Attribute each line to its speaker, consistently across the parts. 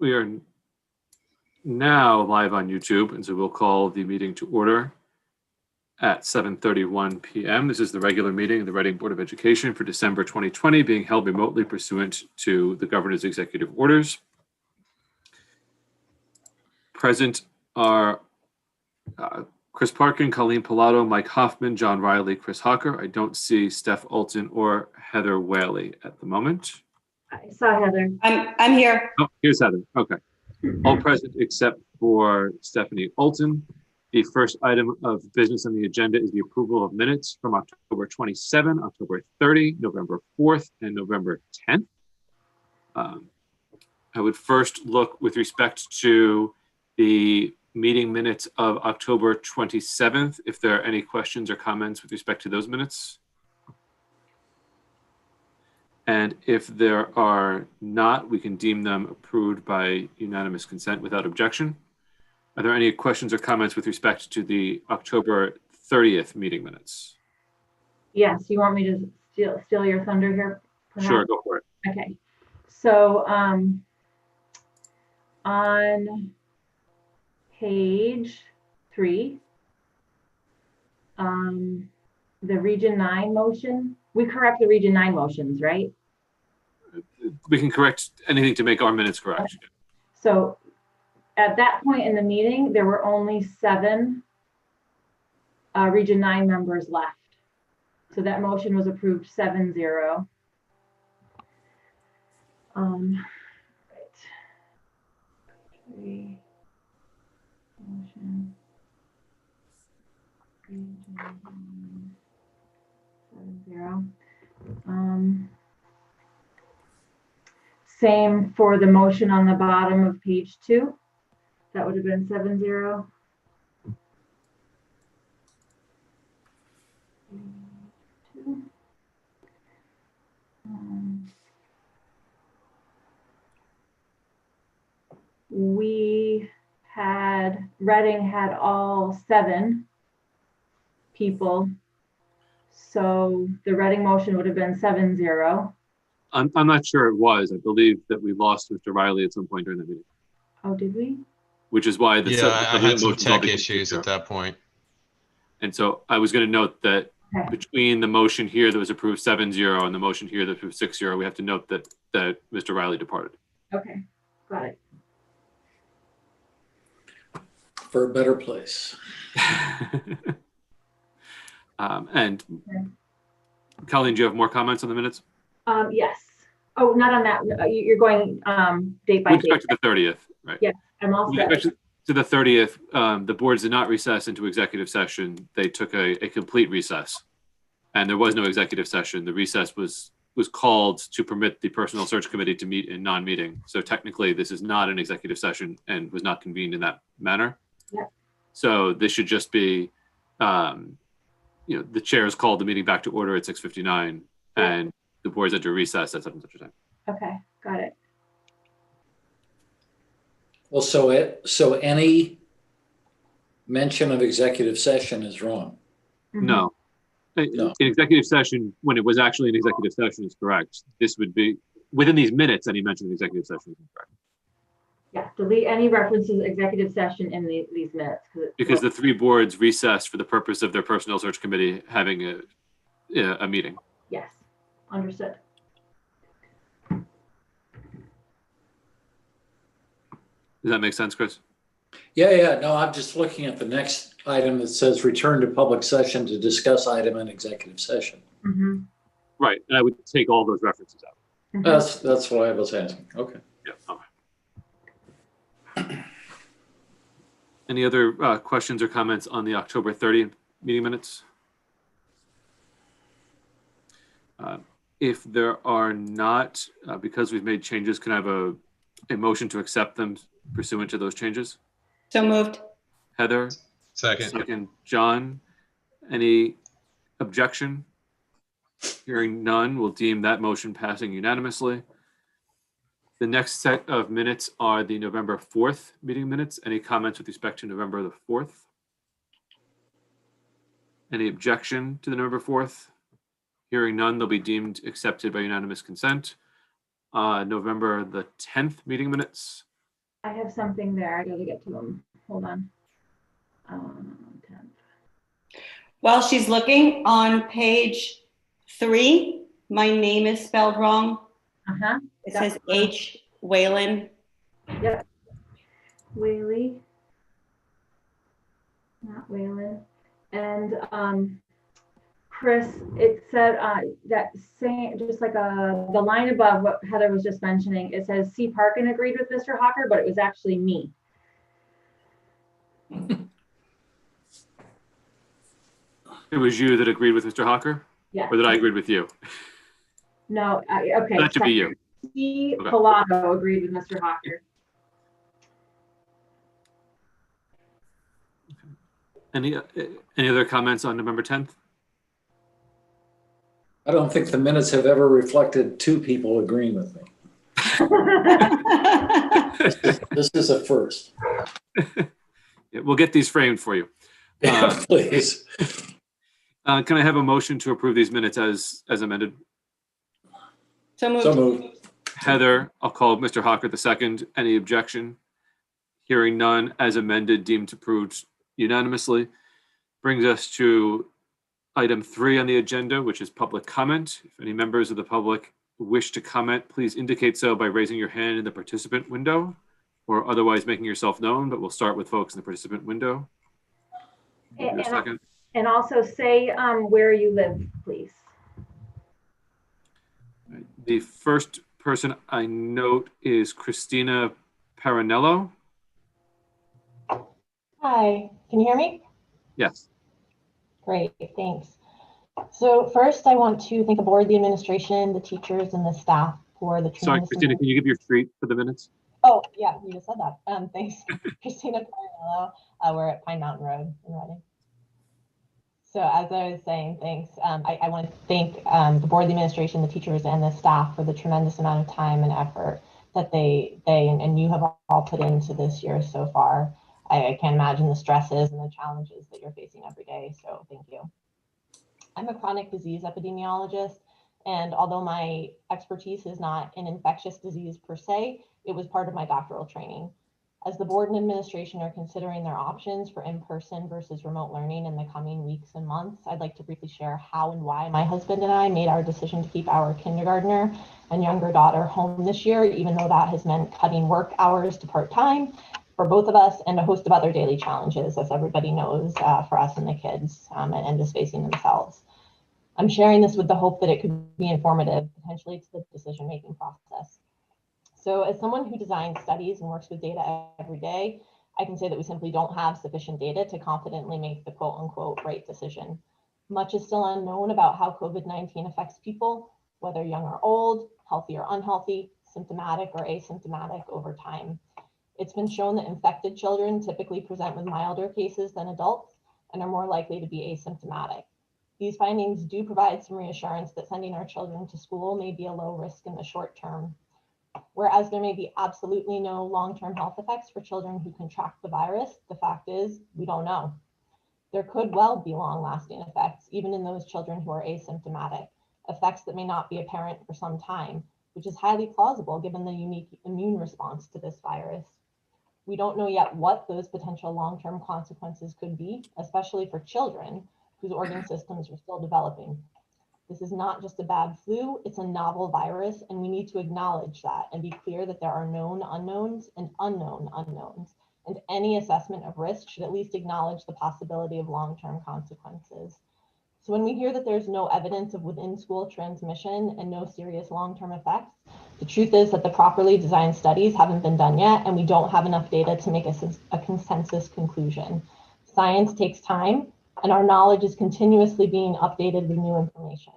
Speaker 1: We are now live on YouTube, and so we'll call the meeting to order at 7:31 p.m. This is the regular meeting of the Reading Board of Education for December 2020, being held remotely pursuant to the governor's executive orders. Present are Chris Parkin, Colleen Pilato, Mike Hoffman, John Riley, Chris Hawker. I don't see Steph Olton or Heather Whaley at the moment.
Speaker 2: I saw Heather.
Speaker 3: I'm here.
Speaker 1: Oh, here's Heather. Okay. All present except for Stephanie Olton. The first item of business on the agenda is the approval of minutes from October 27, October 30, November 4th, and November 10th. I would first look with respect to the meeting minutes of October 27th, if there are any questions or comments with respect to those minutes. And if there are not, we can deem them approved by unanimous consent without objection. Are there any questions or comments with respect to the October 30th meeting minutes?
Speaker 2: Yes, you want me to steal your thunder here? Perhaps?
Speaker 1: Sure, go for it.
Speaker 2: Okay. So on page 3, the Region 9 motion, we correct the Region 9 motions, right?
Speaker 1: We can correct anything to make our minutes correct.
Speaker 2: Okay. So at that point in the meeting, there were only 7 Region 9 members left. So that motion was approved 7-0. Right. 3. Motion. Region 7-0. Same for the motion on the bottom of page 2. That would have been 7-0. We had, Reading had all 7 people. So the Reading motion would have been 7-0.
Speaker 1: I'm not sure it was. I believe that we lost Mr. Riley at some point during the meeting.
Speaker 2: Oh, did we?
Speaker 1: Which is why the
Speaker 4: I had some tech issues at that point.
Speaker 1: And so I was going to note that between the motion here that was approved 7-0 and the motion here that was 6-0, we have to note that Mr. Riley departed.
Speaker 2: Okay, got it.
Speaker 5: For a better place.
Speaker 1: And Colleen, do you have more comments on the minutes?
Speaker 2: Yes. Oh, not on that. You're going date by
Speaker 1: With
Speaker 2: date.
Speaker 1: respect to the 30th, right?
Speaker 2: Yeah, I'm all set.
Speaker 1: To the 30th, the boards did not recess into executive session. They took a complete recess, and there was no executive session. The recess was called to permit the Personnel Search Committee to meet in non-meeting. So technically, this is not an executive session and was not convened in that manner.
Speaker 2: Yeah.
Speaker 1: So this should just be, the chairs called the meeting back to order at 6:59, and the boards had to recess at such a time.
Speaker 2: Okay, got it.
Speaker 5: Well, so any mention of executive session is wrong.
Speaker 2: Mm-hmm.
Speaker 1: No.
Speaker 5: No.
Speaker 1: In executive session, when it was actually an executive session, is correct. This would be within these minutes. Any mention of executive session is incorrect.
Speaker 2: Yeah, delete any references to executive session in these minutes.
Speaker 1: Because the 3 boards recessed for the purpose of their Personnel Search Committee having a meeting.
Speaker 2: Yes, understood.
Speaker 1: Does that make sense, Chris?
Speaker 5: Yeah. No, I'm just looking at the next item that says return to public session to discuss item in executive session.
Speaker 2: Mm-hmm.
Speaker 1: Right, and I would take all those references out.
Speaker 2: Mm-hmm.
Speaker 5: That's what I was asking. Okay.
Speaker 1: Yeah. Okay. Any other questions or comments on the October 30th meeting minutes? If there are not, because we've made changes, can I have a motion to accept them pursuant to those changes?
Speaker 3: So moved.
Speaker 1: Heather?
Speaker 4: Second.
Speaker 1: John? Any objection? Hearing none, we'll deem that motion passing unanimously. The next set of minutes are the November 4th meeting minutes. Any comments with respect to November the 4th? Any objection to the November 4th? Hearing none, they'll be deemed accepted by unanimous consent. November the 10th meeting minutes.
Speaker 2: I have something there. I gotta get to them. Hold on. 10th.
Speaker 3: While she's looking, on page 3, my name is spelled wrong.
Speaker 2: Uh-huh.
Speaker 3: It says H. Whalen.
Speaker 2: Yep. Whaley. Not Whalen. And Chris, it said that same, just like the line above what Heather was just mentioning, it says C. Parkin agreed with Mr. Hawker, but it was actually me.
Speaker 1: It was you that agreed with Mr. Hawker?
Speaker 2: Yeah.
Speaker 1: Or that I agreed with you?
Speaker 2: No, okay.
Speaker 1: That should be you.
Speaker 2: C.
Speaker 1: Okay.
Speaker 2: Pilato agreed with Mr. Hawker.
Speaker 1: Any other comments on November 10th?
Speaker 5: I don't think the minutes have ever reflected 2 people agreeing with me. This is a first.
Speaker 1: Yeah, we'll get these framed for you.
Speaker 5: Please.
Speaker 1: Can I have a motion to approve these minutes as amended?
Speaker 3: So moved.
Speaker 5: So moved.
Speaker 1: Heather, I'll call Mr. Hawker the second. Any objection? Hearing none, as amended, deemed approved unanimously. Brings us to item 3 on the agenda, which is public comment. If any members of the public wish to comment, please indicate so by raising your hand in the participant window or otherwise making yourself known, but we'll start with folks in the participant window. Give you a second.
Speaker 2: And also say where you live, please.
Speaker 1: The first person I note is Christina Paranello.
Speaker 6: Hi, can you hear me?
Speaker 1: Yes.
Speaker 6: Great, thanks. So first, I want to thank the board, the administration, the teachers, and the staff for the
Speaker 1: Sorry,
Speaker 6: tremendous
Speaker 1: Christina, can you give your street for the minutes?
Speaker 6: Oh, yeah, you just said that. Thanks, Christina Paranello. We're at Pine Mountain Road in Reading. So as I was saying, thanks. I want to thank the board, the administration, the teachers, and the staff for the tremendous amount of time and effort that they and you have all put into this year so far. I can't imagine the stresses and the challenges that you're facing every day, so thank you. I'm a chronic disease epidemiologist, and although my expertise is not in infectious disease per se, it was part of my doctoral training. As the board and administration are considering their options for in-person versus remote learning in the coming weeks and months, I'd like to briefly share how and why my husband and I made our decision to keep our kindergartner and younger daughter home this year, even though that has meant cutting work hours to part-time for both of us and a host of other daily challenges, as everybody knows, for us and the kids, and just facing themselves. I'm sharing this with the hope that it could be informative, potentially to the decision-making process. So as someone who designs studies and works with data every day, I can say that we simply don't have sufficient data to confidently make the quote unquote right decision. Much is still unknown about how COVID-19 affects people, whether young or old, healthy or unhealthy, symptomatic or asymptomatic over time. It's been shown that infected children typically present with milder cases than adults and are more likely to be asymptomatic. These findings do provide some reassurance that sending our children to school may be a low risk in the short term. Whereas there may be absolutely no long-term health effects for children who contract the virus, the fact is we don't know. There could well be long-lasting effects, even in those children who are asymptomatic, effects that may not be apparent for some time, which is highly plausible given the unique immune response to this virus. We don't know yet what those potential long-term consequences could be, especially for children whose organ systems are still developing. This is not just a bad flu, it's a novel virus, and we need to acknowledge that and be clear that there are known unknowns and unknown unknowns, and any assessment of risk should at least acknowledge the possibility of long-term consequences. So when we hear that there's no evidence of within-school transmission and no serious long-term effects, the truth is that the properly designed studies haven't been done yet, and we don't have enough data to make a consensus conclusion. Science takes time, and our knowledge is continuously being updated with new information.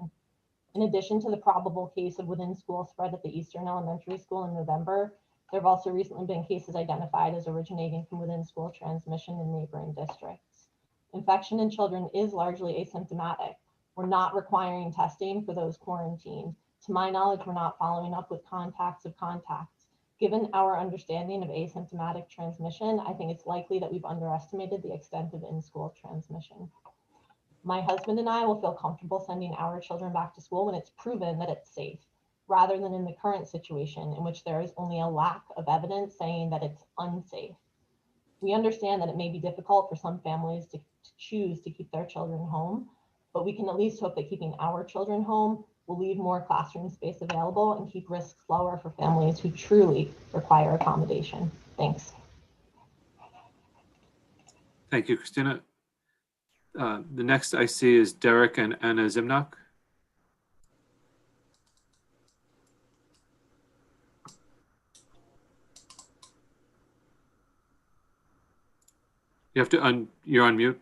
Speaker 6: In addition to the probable case of within-school spread at the Eastern Elementary School in November, there have also recently been cases identified as originating from within-school transmission in neighboring districts. Infection in children is largely asymptomatic. We're not requiring testing for those quarantined. To my knowledge, we're not following up with contacts of contacts. Given our understanding of asymptomatic transmission, I think it's likely that we've underestimated the extent of in-school transmission. My husband and I will feel comfortable sending our children back to school when it's proven that it's safe. rather than in the current situation in which there is only a lack of evidence saying that it's unsafe. We understand that it may be difficult for some families to choose to keep their children home, but we can at least hope that keeping our children home will leave more classroom space available and keep risks lower for families who truly require accommodation. Thanks.
Speaker 1: Thank you, Christina. The next I see is Derek and Anna Zimnock. You have to you're on mute.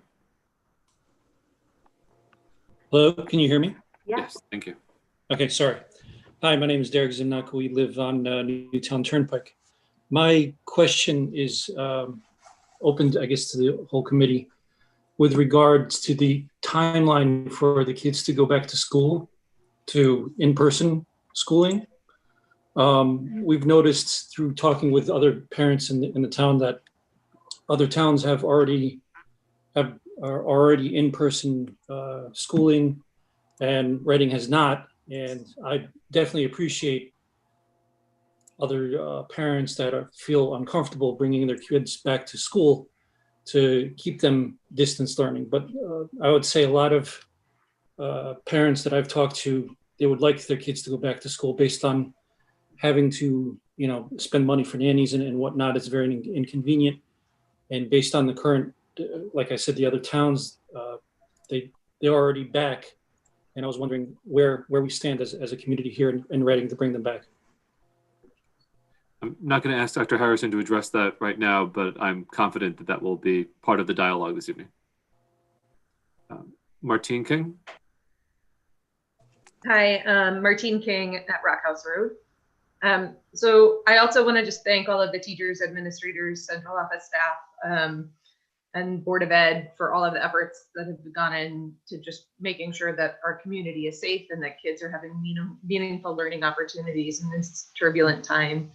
Speaker 7: Hello, can you hear me?
Speaker 1: Yes, thank you.
Speaker 7: Okay, sorry. Hi, my name is Derek Zimnock. We live on Newtown Turnpike. My question is open, I guess, to the whole committee with regards to the timeline for the kids to go back to school, to in-person schooling. We've noticed through talking with other parents in the town that other towns are already in-person schooling, and Reading has not. And I definitely appreciate other parents that feel uncomfortable bringing their kids back to school to keep them distance learning. But I would say a lot of parents that I've talked to, they would like their kids to go back to school based on having to, spend money for nannies and whatnot. It's very inconvenient. And based on the current, like I said, the other towns, they're already back. And I was wondering where we stand as a community here in Reading to bring them back.
Speaker 1: I'm not going to ask Dr. Harrison to address that right now, but I'm confident that that will be part of the dialogue this evening. Martine King.
Speaker 8: Hi, Martine King at Rock House Road. So I also want to just thank all of the teachers, administrators, central office staff, and Board of Ed for all of the efforts that have gone into just making sure that our community is safe and that kids are having meaningful learning opportunities in this turbulent time.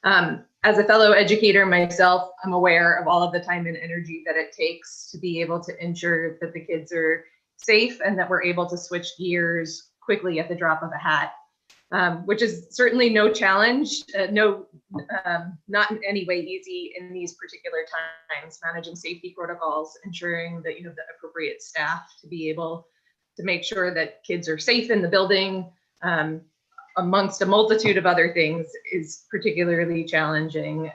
Speaker 8: As a fellow educator myself, I'm aware of all of the time and energy that it takes to be able to ensure that the kids are safe and that we're able to switch gears quickly at the drop of a hat. Which is certainly no challenge, not in any way easy in these particular times, managing safety protocols, ensuring that you have the appropriate staff to be able to make sure that kids are safe in the building, amongst a multitude of other things, is particularly challenging,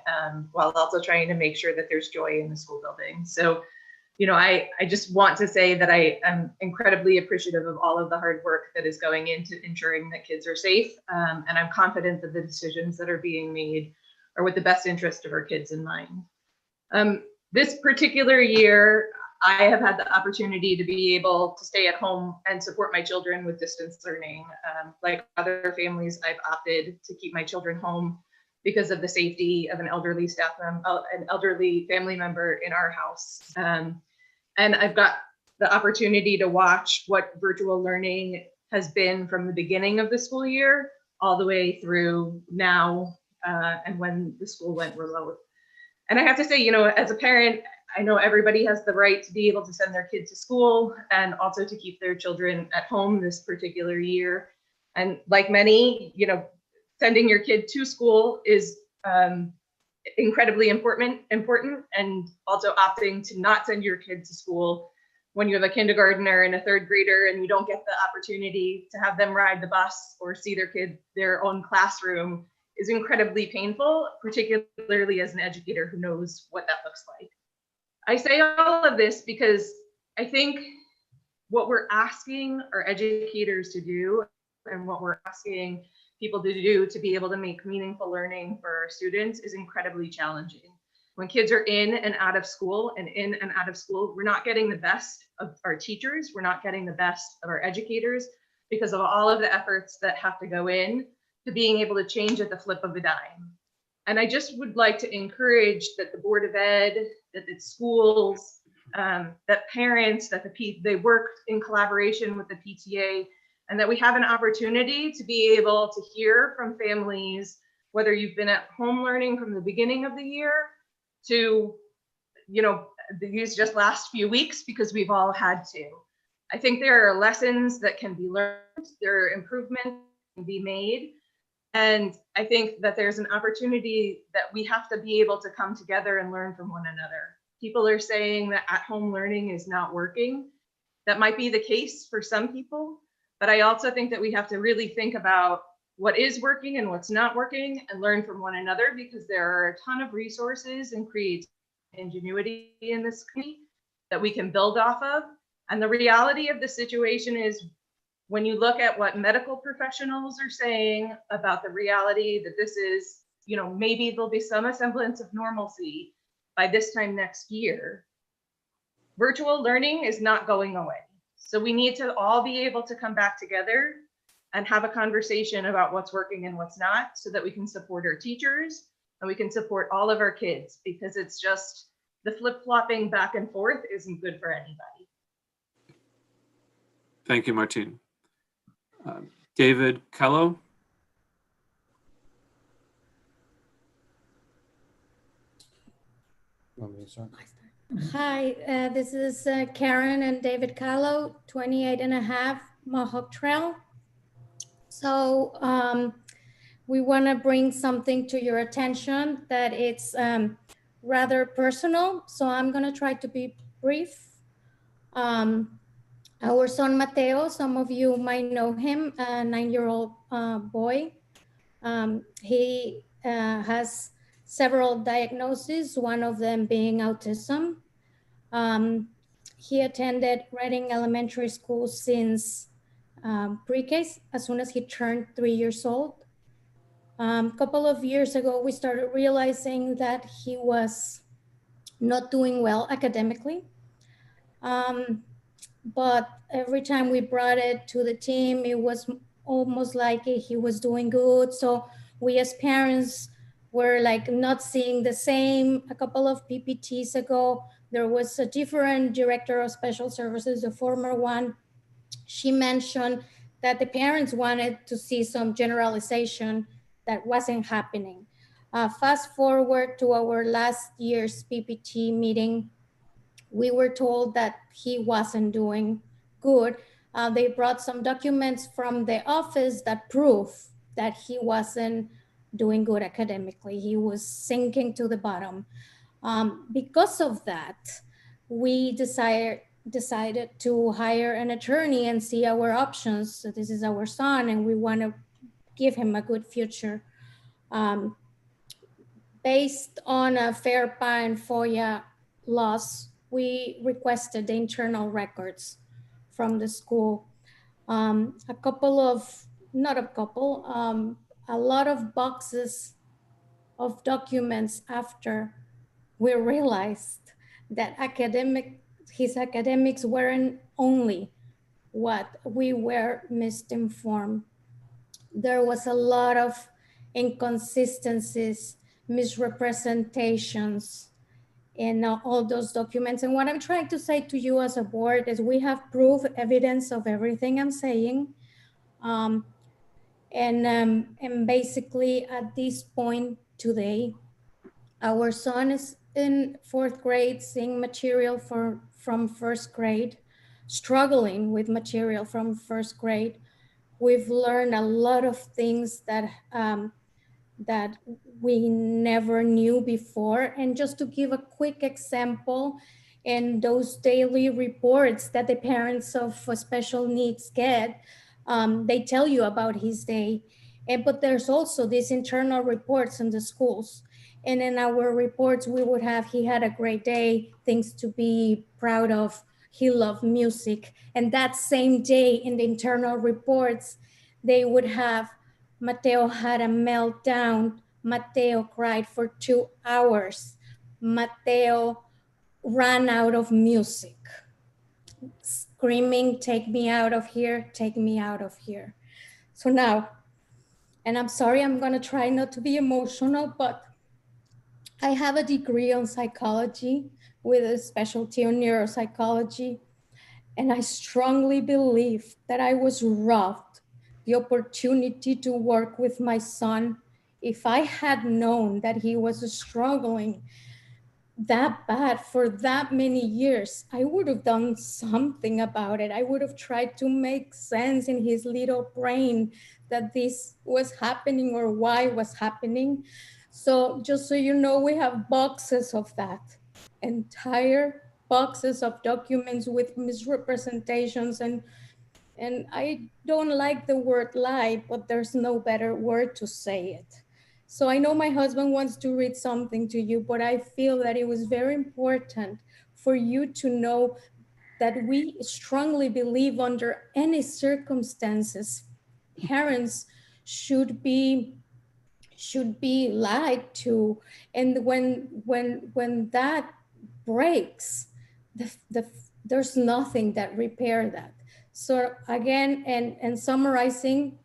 Speaker 8: while also trying to make sure that there's joy in the school building. So, I just want to say that I am incredibly appreciative of all of the hard work that is going into ensuring that kids are safe. And I'm confident that the decisions that are being made are with the best interest of our kids in mind. This particular year, I have had the opportunity to be able to stay at home and support my children with distance learning. Like other families, I've opted to keep my children home because of the safety of an elderly an elderly family member in our house. And I've got the opportunity to watch what virtual learning has been from the beginning of the school year all the way through now, and when the school went remote. And I have to say, as a parent, I know everybody has the right to be able to send their kid to school and also to keep their children at home this particular year. And like many, sending your kid to school is incredibly important, and also opting to not send your kid to school when you have a kindergartner and a third grader and you don't get the opportunity to have them ride the bus or see their own classroom is incredibly painful, particularly as an educator who knows what that looks like. I say all of this because I think what we're asking our educators to do and what we're asking people to do to be able to make meaningful learning for our students is incredibly challenging. When kids are in and out of school, we're not getting the best of our teachers, we're not getting the best of our educators because of all of the efforts that have to go in to being able to change at the flip of a dime. And I just would like to encourage that the Board of Ed, that the schools, that parents, that they work in collaboration with the PTA, and that we have an opportunity to be able to hear from families, whether you've been at home learning from the beginning of the year to, these just last few weeks, because we've all had to. I think there are lessons that can be learned, there are improvements that can be made, And I think that there's an opportunity that we have to be able to come together and learn from one another. People are saying that at-home learning is not working. That might be the case for some people, but I also think that we have to really think about what is working and what's not working and learn from one another, because there are a ton of resources and creativity, ingenuity in this community that we can build off of. And the reality of the situation is, when you look at what medical professionals are saying about the reality that this is, maybe there'll be some semblance of normalcy by this time next year, virtual learning is not going away. So we need to all be able to come back together and have a conversation about what's working and what's not, so that we can support our teachers and we can support all of our kids, because it's just the flip-flopping back and forth isn't good for anybody.
Speaker 1: Thank you, Martine. David Callow.
Speaker 9: Hi, this is Karen and David Callow, 28 and a half Mohawk Trail. So we want to bring something to your attention that it's rather personal. So I'm going to try to be brief. Our son Mateo, some of you might know him, a 9-year-old boy. He has several diagnoses, one of them being autism. He attended Reading Elementary School since pre-K, as soon as he turned 3 years old. A couple of years ago, we started realizing that he was not doing well academically. But every time we brought it to the team, it was almost like he was doing good. So we as parents were like not seeing the same. A couple of PPTs ago, there was a different director of special services, a former one. She mentioned that the parents wanted to see some generalization that wasn't happening. Fast forward to our last year's PPT meeting, we were told that he wasn't doing good. They brought some documents from the office that prove that he wasn't doing good academically. He was sinking to the bottom. Because of that, we decided to hire an attorney and see our options. So this is our son, and we want to give him a good future. Based on a FAIRPA and FOIA laws, we requested the internal records from the school. A lot of boxes of documents after we realized that his academics weren't only what we were misinformed. There was a lot of inconsistencies, misrepresentations in all those documents. And what I'm trying to say to you as a board is we have proof, evidence of everything I'm saying. And basically at this point today, our son is in 4th grade, seeing material from 1st grade, struggling with material from 1st grade. We've learned a lot of things that we never knew before. And just to give a quick example, in those daily reports that the parents of special needs get, they tell you about his day. But there's also these internal reports in the schools. And in our reports, we would have, he had a great day, things to be proud of, he loved music. And that same day in the internal reports, they would have, Mateo had a meltdown, Mateo cried for 2 hours, Mateo ran out of music, screaming, take me out of here, take me out of here. So now, and I'm sorry, I'm gonna try not to be emotional, but I have a degree on psychology with a specialty on neuropsychology. And I strongly believe that I was robbed the opportunity to work with my son. If I had known that he was struggling that bad for that many years, I would have done something about it. I would have tried to make sense in his little brain that this was happening or why it was happening. So just so you know, we have boxes of that, entire boxes of documents with misrepresentations, and I don't like the word lie, but there's no better word to say it. So I know my husband wants to read something to you, but I feel that it was very important for you to know that we strongly believe under any circumstances, parents should be lied to. And when that breaks, there's nothing that repair that. So again, and summarizing,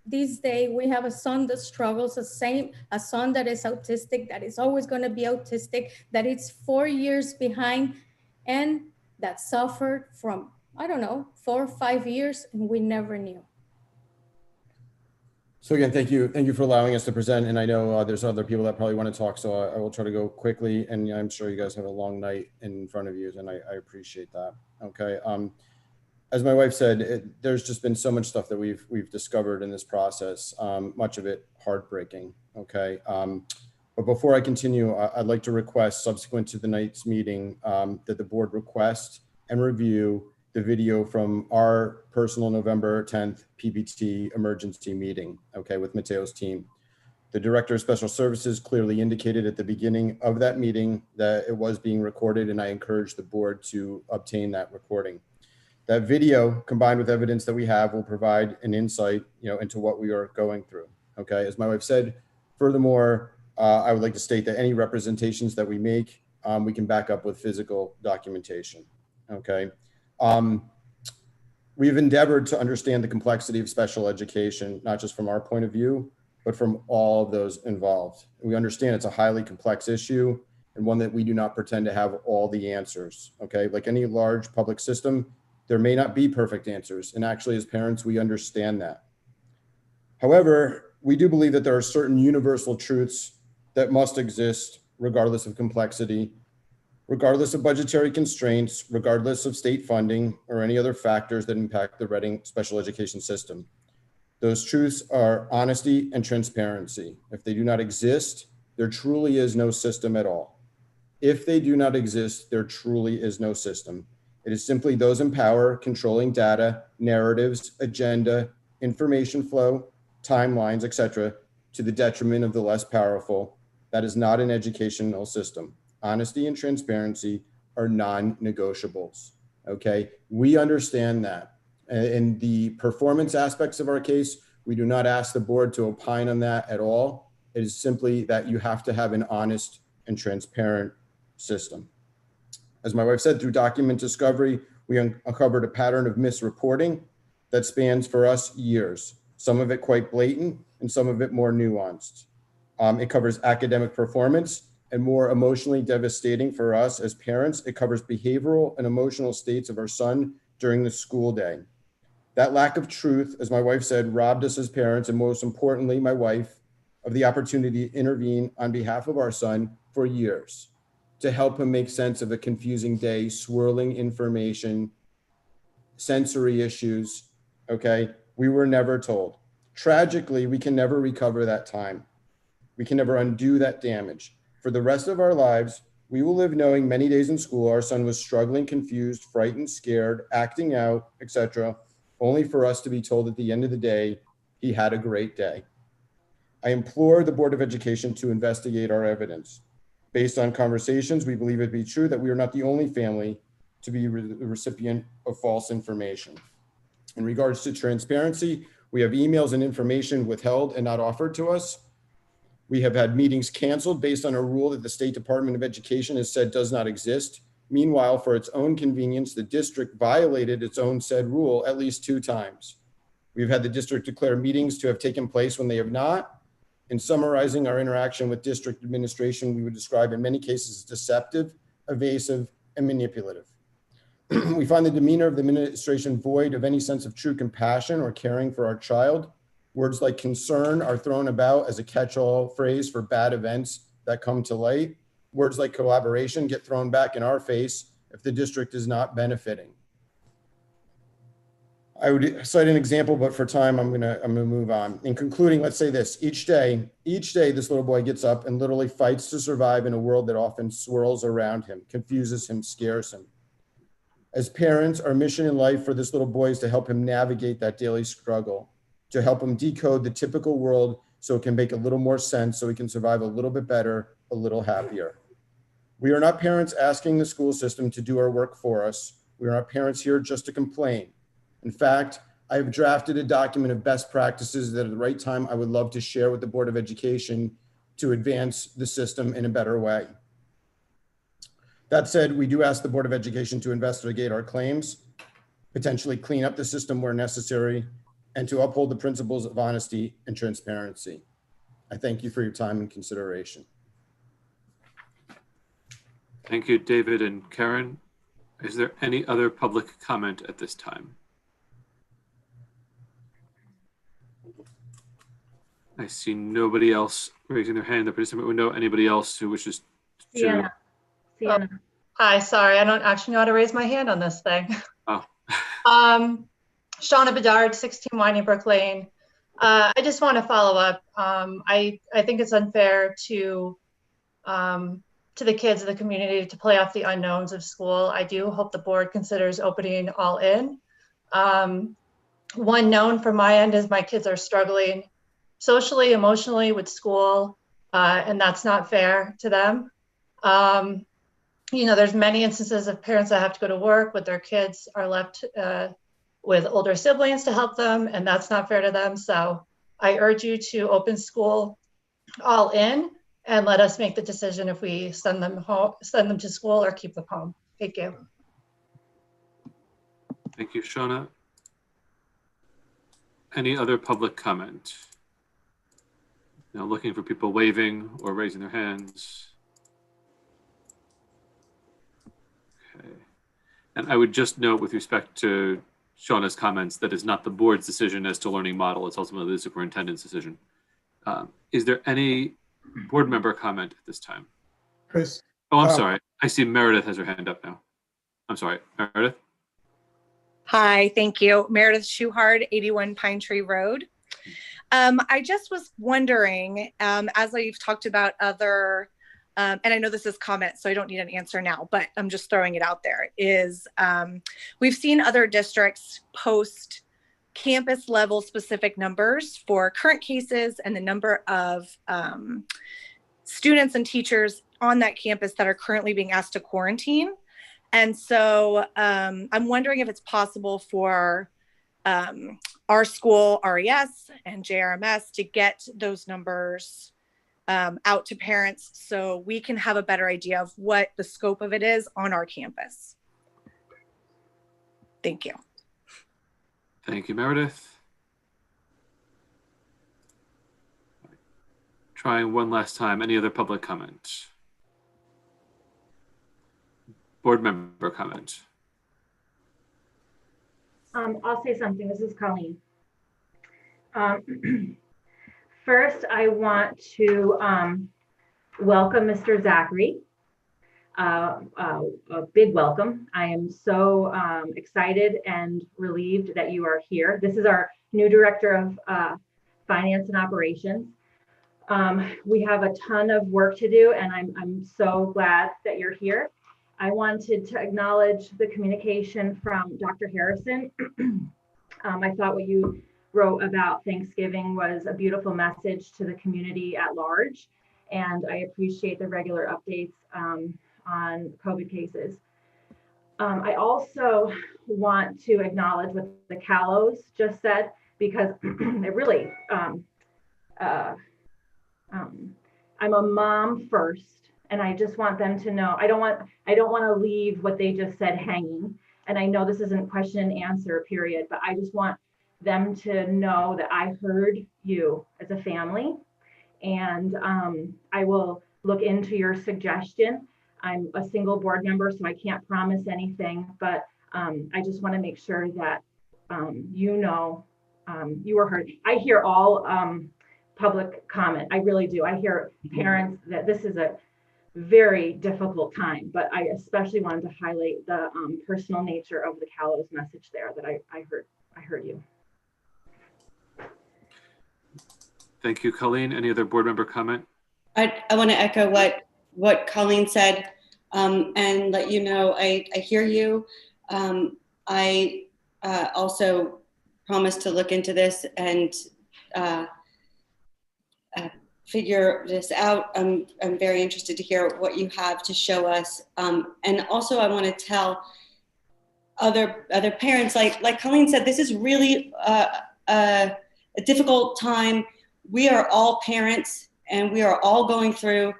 Speaker 9: this day we have a son that struggles, a son that is autistic, that is always going to be autistic, that it's 4 years behind, and that suffered from, I don't know, 4 or 5 years, and we never knew.
Speaker 10: So again, thank you for allowing us to present. And I know there's other people that probably want to talk, so I will try to go quickly. And I'm sure you guys have a long night in front of you, and I appreciate that. Okay. As my wife said, there's just been so much stuff that we've discovered in this process, much of it heartbreaking. Okay. But before I continue, I'd like to request, subsequent to the night's meeting, that the board request and review the video from our personal November 10th PPT emergency meeting, okay, with Mateo's team. The Director of Special Services clearly indicated at the beginning of that meeting that it was being recorded, and I encourage the board to obtain that recording. That video, combined with evidence that we have, will provide an insight, into what we are going through, okay? As my wife said, furthermore, I would like to state that any representations that we make, we can back up with physical documentation, okay? We've endeavored to understand the complexity of special education, not just from our point of view, but from all of those involved. We understand it's a highly complex issue and one that we do not pretend to have all the answers, okay? Like any large public system, there may not be perfect answers. And actually, as parents, we understand that. However, we do believe that there are certain universal truths that must exist regardless of complexity, regardless of budgetary constraints, regardless of state funding, or any other factors that impact the Reading special education system. Those truths are honesty and transparency. If they do not exist, there truly is no system at all. If they do not exist, there truly is no system. It is simply those in power controlling data, narratives, agenda, information flow, timelines, etc., to the detriment of the less powerful. That is not an educational system. Honesty and transparency are non-negotiables, okay? We understand that. In the performance aspects of our case, we do not ask the board to opine on that at all. It is simply that you have to have an honest and transparent system. As my wife said, through document discovery, we uncovered a pattern of misreporting that spans for us years, some of it quite blatant and some of it more nuanced. It covers academic performance, and more emotionally devastating for us as parents, it covers behavioral and emotional states of our son during the school day. That lack of truth, as my wife said, robbed us as parents, and most importantly, my wife, of the opportunity to intervene on behalf of our son for years, to help him make sense of a confusing day, swirling information, sensory issues, okay? We were never told. Tragically, we can never recover that time. We can never undo that damage. For the rest of our lives, we will live knowing many days in school our son was struggling, confused, frightened, scared, acting out, etc., only for us to be told at the end of the day, he had a great day. I implore the Board of Education to investigate our evidence. Based on conversations, we believe it to be true that we are not the only family to be the recipient of false information. In regards to transparency, we have emails and information withheld and not offered to us. We have had meetings canceled based on a rule that the State Department of Education has said does not exist. Meanwhile, for its own convenience, the district violated its own said rule at least 2 times. We've had the district declare meetings to have taken place when they have not. In summarizing our interaction with district administration, we would describe in many cases as deceptive, evasive, and manipulative. We find the demeanor of the administration void of any sense of true compassion or caring for our child. Words like concern are thrown about as a catch-all phrase for bad events that come to light. Words like collaboration get thrown back in our face if the district is not benefiting. I would cite an example, but for time, I'm gonna move on. In concluding, let's say this: each day, this little boy gets up and literally fights to survive in a world that often swirls around him, confuses him, scares him. As parents, our mission in life for this little boy is to help him navigate that daily struggle, to help him decode the typical world so it can make a little more sense, so he can survive a little bit better, a little happier. We are not parents asking the school system to do our work for us. We are not parents here just to complain. In fact, I have drafted a document of best practices that at the right time I would love to share with the Board of Education to advance the system in a better way. That said, we do ask the Board of Education to investigate our claims, potentially clean up the system where necessary, and to uphold the principles of honesty and transparency. I thank you for your time and consideration.
Speaker 1: Thank you, David and Karen. Is there any other public comment at this time? I see nobody else raising their hand in the participant window. Anybody else who wishes to?
Speaker 2: Sienna. Sienna.
Speaker 11: Hi, sorry, I don't actually know how to raise my hand on this thing.
Speaker 1: Oh.
Speaker 11: Shauna Bedard, 16 Winding Brook Lane. I just want to follow up. I think it's unfair to the kids of the community to play off the unknowns of school. I do hope the board considers opening all in. One known from my end is my kids are struggling socially, emotionally with school, and that's not fair to them. You know, there's many instances of parents that have to go to work with their kids are left with older siblings to help them, and that's not fair to them. So I urge you to open school all in and let us make the decision if we send them home, send them to school or keep them home. Thank you.
Speaker 1: Thank you, Shauna. Any other public comment? Now looking for people waving or raising their hands. Okay. And I would just note with respect to Shauna's comments that it's not the board's decision as to learning model, it's ultimately the superintendent's decision. Is there any board member comment at this time?
Speaker 12: Chris.
Speaker 1: Oh, I'm sorry. I see Meredith has her hand up now. I'm sorry, Meredith.
Speaker 13: Hi, thank you. Meredith Schuhard, 81 Pine Tree Road. I just was wondering, as I've talked about other, and I know this is comment, so I don't need an answer now, but I'm just throwing it out there, is we've seen other districts post campus level specific numbers for current cases and the number of students and teachers on that campus that are currently being asked to quarantine. And so I'm wondering if it's possible for our school, RES and JRMS, to get those numbers out to parents so we can have a better idea of what the scope of it is on our campus. Thank you.
Speaker 1: Thank you, Meredith. Trying one last time. Any other public comment? Board member comment.
Speaker 2: I'll say something. This is Colleen. First, I want to welcome Mr. Zachary. A big welcome. I am so excited and relieved that you are here. This is our new director of finance and operations. We have a ton of work to do, and I'm so glad that you're here. I wanted to acknowledge the communication from Dr. Harrison. I thought what you wrote about Thanksgiving was a beautiful message to the community at large, and I appreciate the regular updates on COVID cases. I also want to acknowledge what the Callows just said, because it really, I'm a mom first, and I just want them to know, I don't want to leave what they just said hanging. And I know this isn't question and answer period, but I just want them to know that I heard you as a family, and I will look into your suggestion. I'm a single board member, so I can't promise anything, but I just want to make sure that you know you were heard. I hear all public comment. I really do. I hear parents that this is very difficult time, but I especially wanted to highlight the personal nature of the Callows message there that I heard you.
Speaker 1: Thank you, Colleen. Any other board member comment?
Speaker 3: I want to echo what Colleen said, and let you know I hear you. I also promise to look into this and figure this out. I'm very interested to hear what you have to show us. And also I want to tell other parents, like Colleen said, this is really a difficult time. We are all parents and we are all going through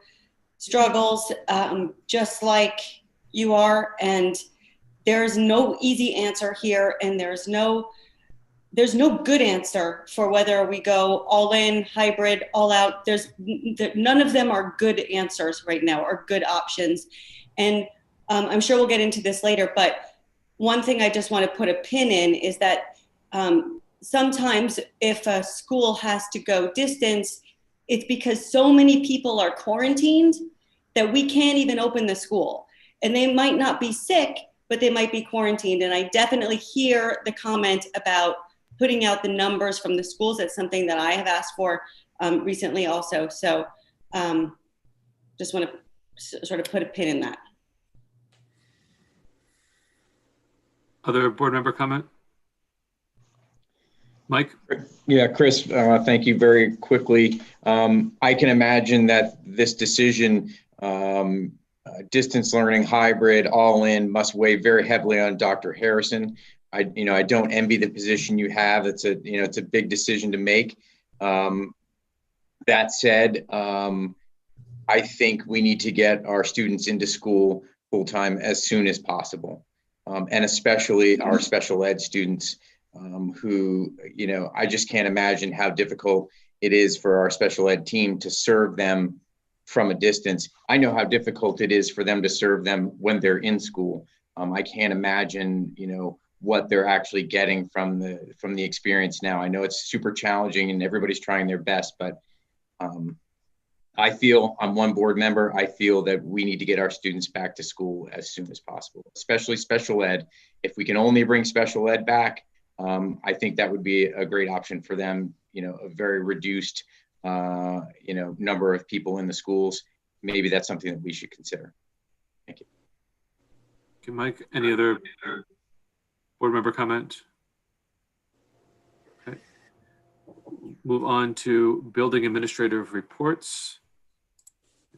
Speaker 3: struggles just like you are. And there's no easy answer here, and there's no good answer for whether we go all in, hybrid, all out. None of them are good answers right now, or good options. And I'm sure we'll get into this later, but one thing I just want to put a pin in is that sometimes if a school has to go distance, it's because so many people are quarantined that we can't even open the school. And they might not be sick, but they might be quarantined. And I definitely hear the comment about putting out the numbers from the schools. That's something that I have asked for recently also. So just want to sort of put a pin in that.
Speaker 1: Other board member comment? Mike?
Speaker 12: Yeah, Chris, thank you very quickly. I can imagine that this decision, distance learning, hybrid, all in, must weigh very heavily on Dr. Harrison. I don't envy the position you have. It's a big decision to make. That said, I think we need to get our students into school full time as soon as possible, and especially our special ed students, who I just can't imagine how difficult it is for our special ed team to serve them from a distance. I know how difficult it is for them to serve them when they're in school. I can't imagine, what they're actually getting from the experience now. I know it's super challenging and everybody's trying their best, but I feel, I'm one board member, I feel that we need to get our students back to school as soon as possible, especially special ed. If we can only bring special ed back, I think that would be a great option for them, a very reduced, number of people in the schools. Maybe that's something that we should consider. Thank you.
Speaker 1: Okay, Mike, any other board member comment? Okay. Move on to building administrative reports.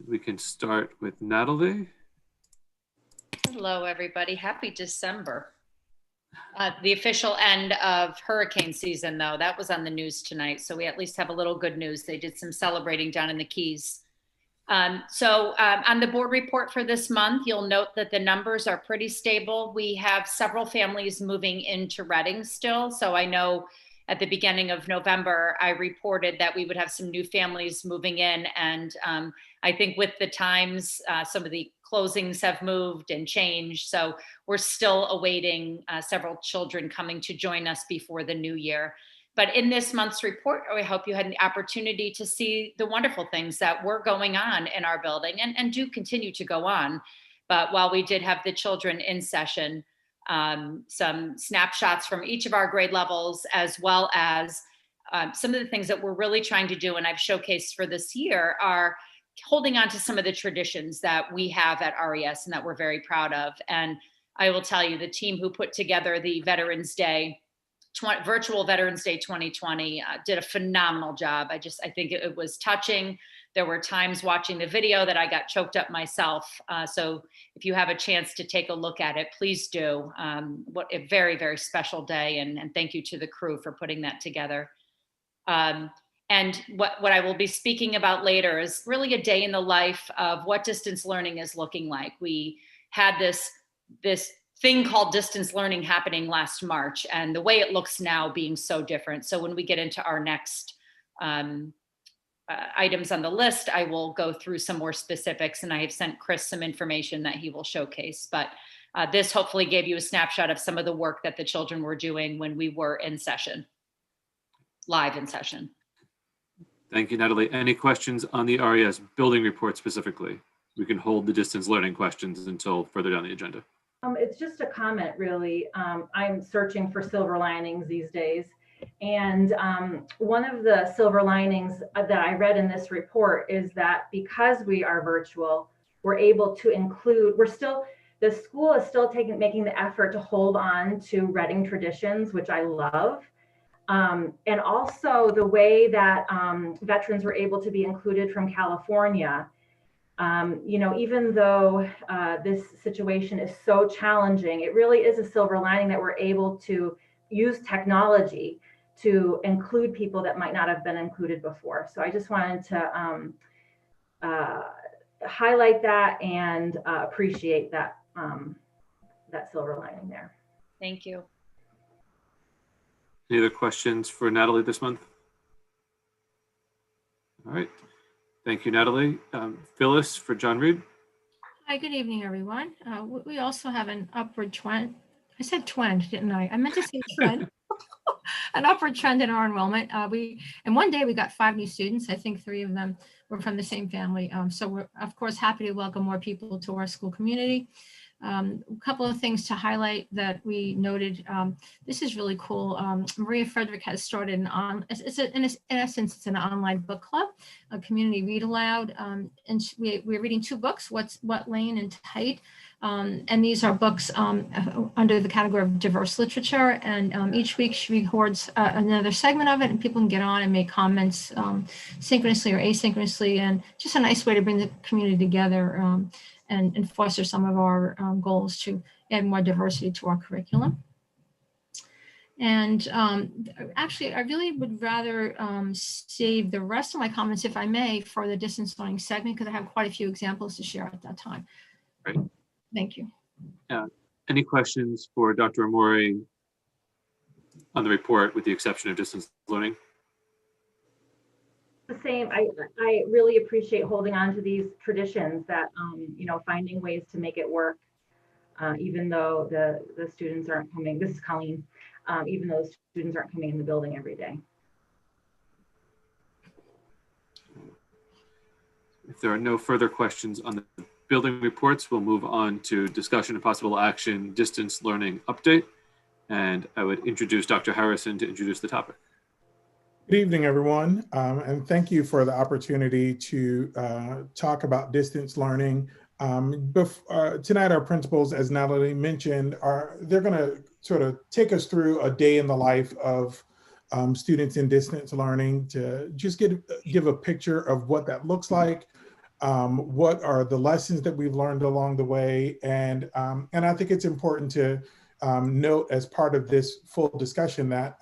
Speaker 1: We can start with Natalie.
Speaker 14: Hello, everybody. Happy December. The official end of hurricane season, though, that was on the news tonight. So we at least have a little good news. They did some celebrating down in the Keys. On the board report for this month, you'll note that the numbers are pretty stable. We have several families moving into Reading still. So I know at the beginning of November, I reported that we would have some new families moving in. And I think with the times, some of the closings have moved and changed. So we're still awaiting several children coming to join us before the new year. But in this month's report, I hope you had an opportunity to see the wonderful things that were going on in our building and do continue to go on. But while we did have the children in session, some snapshots from each of our grade levels, as well as some of the things that we're really trying to do, and I've showcased for this year, are holding on to some of the traditions that we have at RES and that we're very proud of. And I will tell you, the team who put together the Veterans Day, Virtual Veterans Day 2020 did a phenomenal job. I think it was touching. There were times watching the video that I got choked up myself. So if you have a chance to take a look at it, please do. What a very, very special day. And thank you to the crew for putting that together. And what I will be speaking about later is really a day in the life of what distance learning is looking like. We had this thing called distance learning happening last March, and the way it looks now being so different. So when we get into our next items on the list, I will go through some more specifics, and I have sent Chris some information that he will showcase. But this hopefully gave you a snapshot of some of the work that the children were doing when we were in session, live in session.
Speaker 1: Thank you, Natalie. Any questions on the RES building report specifically? we can hold the distance learning questions until further down the agenda.
Speaker 2: It's just a comment, really. I'm searching for silver linings these days. And one of the silver linings that I read in this report is that because we are virtual, we're able to include, the school is still making the effort to hold on to Reading traditions, which I love. And also the way that veterans were able to be included from California. Even though this situation is so challenging, it really is a silver lining that we're able to use technology to include people that might not have been included before. So I just wanted to highlight that and appreciate that that silver lining there.
Speaker 14: Thank you.
Speaker 1: Any other questions for Natalie this month? All right. Thank you, Natalie. Phyllis for John Reed.
Speaker 15: Hi, good evening, everyone. We also have an upward trend. I said trend, didn't I? I meant to say trend. An upward trend in our enrollment. In one day we got 5 new students. I think 3 of them were from the same family. So we're of course happy to welcome more people to our school community. A couple of things to highlight that we noted. This is really cool. Maria Frederick has started in essence, it's an online book club, a community read aloud. And we're reading 2 books, What Lane and Tight. And these are books under the category of diverse literature. And each week she records another segment of it, and people can get on and make comments synchronously or asynchronously, and just a nice way to bring the community together and foster some of our goals to add more diversity to our curriculum. And actually, I really would rather save the rest of my comments, if I may, for the distance learning segment, because I have quite a few examples to share at that time.
Speaker 1: Great.
Speaker 15: Thank you.
Speaker 1: Any questions for Dr. Amori on the report, with the exception of distance learning?
Speaker 2: The same. I really appreciate holding on to these traditions that, finding ways to make it work, even though the students aren't coming. This is Colleen. Even though students aren't coming in the building every day.
Speaker 1: If there are no further questions on the building reports, we'll move on to discussion and possible action distance learning update. And I would introduce Dr. Harrison to introduce the topic.
Speaker 16: Good evening, everyone, and thank you for the opportunity to talk about distance learning. Tonight, our principals, as Natalie mentioned, they're going to sort of take us through a day in the life of students in distance learning to just give a picture of what that looks like, what are the lessons that we've learned along the way, and I think it's important to note as part of this full discussion that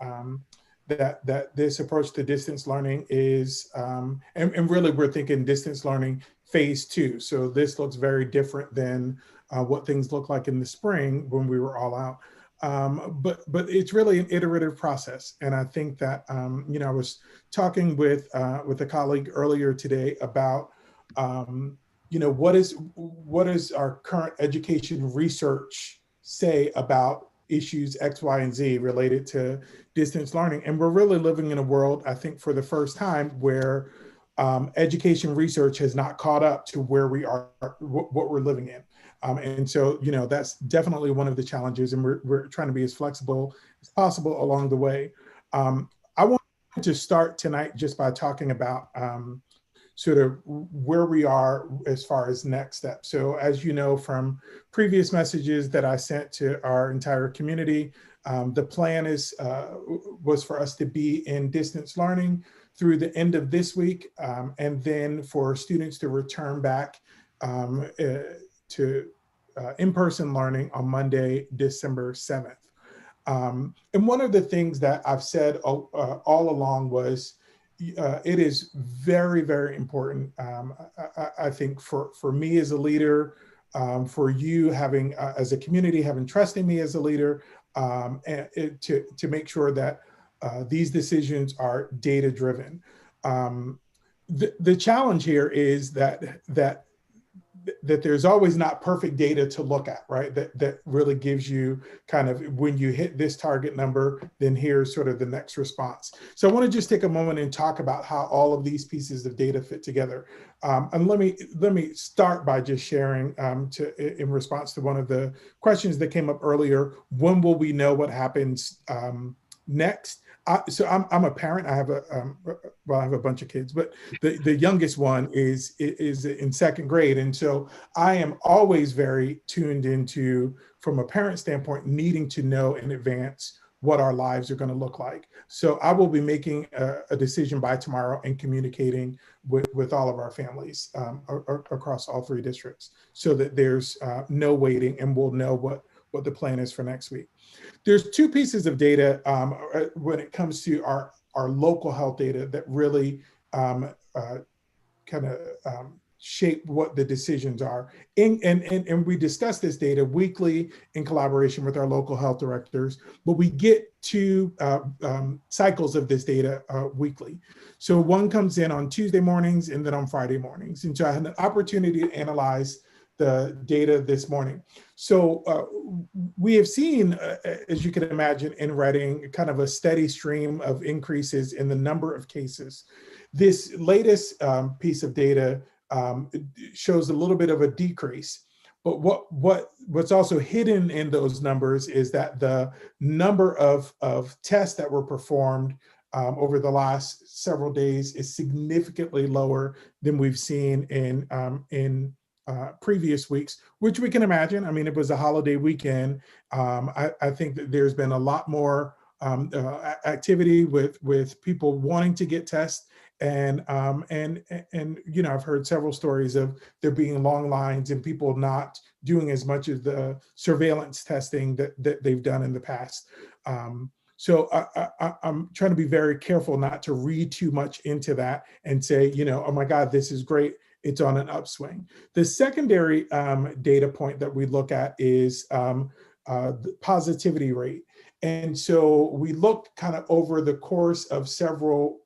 Speaker 16: that this approach to distance learning is, and really we're thinking distance learning phase 2. So this looks very different than what things look like in the spring when we were all out. But it's really an iterative process. And I think that, I was talking with a colleague earlier today about, what is our current education research say about issues X, Y, and Z related to distance learning. And we're really living in a world, I think, for the first time where education research has not caught up to where we are, what we're living in. And so, that's definitely one of the challenges, and we're trying to be as flexible as possible along the way. I want to start tonight just by talking about sort of where we are as far as next steps. So as you know from previous messages that I sent to our entire community, the plan was for us to be in distance learning through the end of this week, and then for students to return back to in-person learning on Monday, December 7th. And one of the things that I've said all along was, it is very, very important, I think, for me as a leader, for you having, as a community, having trust in me as a leader, and to make sure that these decisions are data-driven. The challenge here is that that there's always not perfect data to look at, right? That really gives you kind of, when you hit this target number, then here's sort of the next response. So I want to just take a moment and talk about how all of these pieces of data fit together. And let me start by just sharing in response to one of the questions that came up earlier. When will we know what happens next? So I'm a parent. I have I have a bunch of kids, but the youngest one is in second grade, and so I am always very tuned into, from a parent standpoint, needing to know in advance what our lives are going to look like. So I will be making a decision by tomorrow and communicating with all of our families across all 3 districts, so that there's no waiting, and we'll know what the plan is for next week. There's 2 pieces of data when it comes to our local health data that really kind of shape what the decisions are. And we discuss this data weekly in collaboration with our local health directors, but we get 2 cycles of this data weekly. So one comes in on Tuesday mornings and then on Friday mornings. And so I had an opportunity to analyze the data this morning. So we have seen, as you can imagine, in Reading, kind of a steady stream of increases in the number of cases. This latest piece of data shows a little bit of a decrease. But what's also hidden in those numbers is that the number of tests that were performed over the last several days is significantly lower than we've seen in previous weeks, which we can imagine. I mean, it was a holiday weekend. I think that there's been a lot more activity with people wanting to get tests, and you know, I've heard several stories of there being long lines and people not doing as much of the surveillance testing that they've done in the past. So I'm trying to be very careful not to read too much into that and say, you know, oh my God, this is great, it's on an upswing. The secondary data point that we look at is the positivity rate. And so we looked kind of over the course of several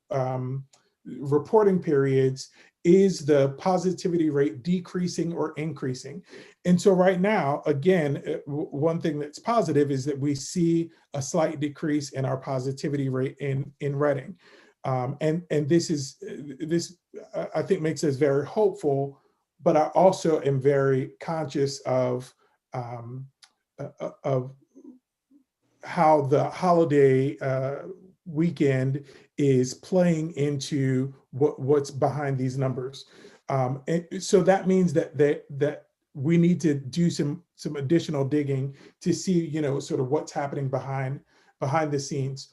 Speaker 16: reporting periods, is the positivity rate decreasing or increasing? And so right now, again, one thing that's positive is that we see a slight decrease in our positivity rate in Reading. And this I think makes us very hopeful, but I also am very conscious of how the holiday weekend is playing into what's behind these numbers. And so that means that we need to do some additional digging to see, you know, sort of what's happening behind the scenes.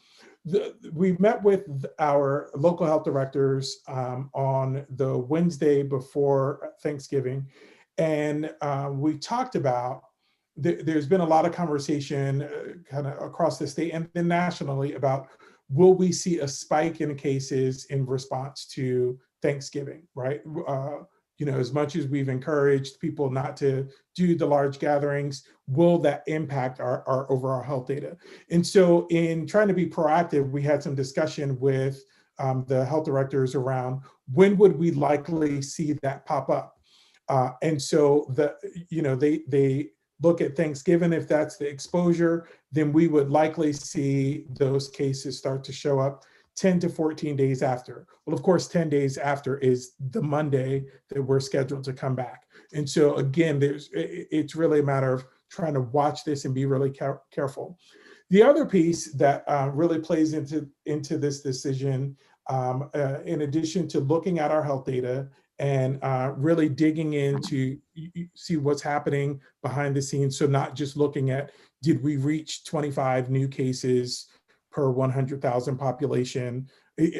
Speaker 16: We met with our local health directors on the Wednesday before Thanksgiving, and we talked about, there's been a lot of conversation kind of across the state and then nationally about, will we see a spike in cases in response to Thanksgiving, right? You know, as much as we've encouraged people not to do the large gatherings, will that impact our overall health data? And so in trying to be proactive, we had some discussion with the health directors around when would we likely see that pop up? And so they look at Thanksgiving. If that's the exposure, then we would likely see those cases start to show up 10 to 14 days after. Well, of course, 10 days after is the Monday that we're scheduled to come back. And so again, it's really a matter of trying to watch this and be really careful. The other piece that really plays into this decision, in addition to looking at our health data and really digging in to see what's happening behind the scenes. So not just looking at, did we reach 25 new cases per 100,000 population?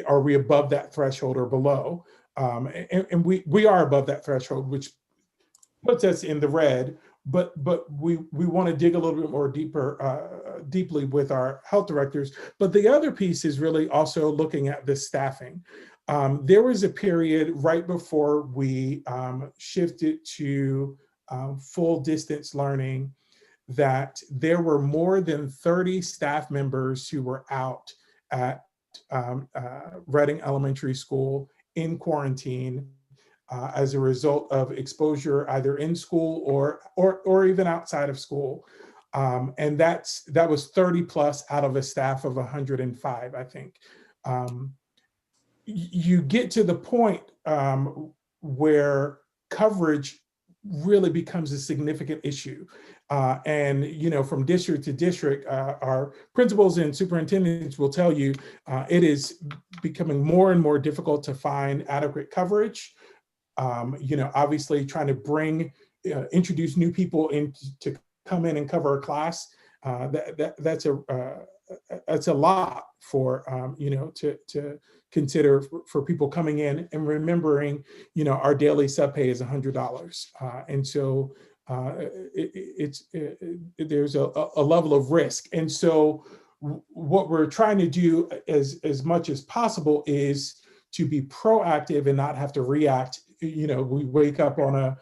Speaker 16: Are we above that threshold or below? And we are above that threshold, which puts us in the red, but we want to dig a little bit more deeply with our health directors. But the other piece is really also looking at the staffing. There was a period right before we shifted to full distance learning that there were more than 30 staff members who were out at Reading Elementary School in quarantine as a result of exposure either in school or even outside of school. And that was 30 plus out of a staff of 105, I think. You get to the point where coverage really becomes a significant issue. And, you know, from district to district, our principals and superintendents will tell you it is becoming more and more difficult to find adequate coverage. You know, obviously trying to introduce new people in to come in and cover a class, that's a lot for, you know, to consider for people coming in, and remembering, you know, our daily sub pay is $100. And so there's a level of risk. And so what we're trying to do as much as possible is to be proactive and not have to react. You know, we wake up on a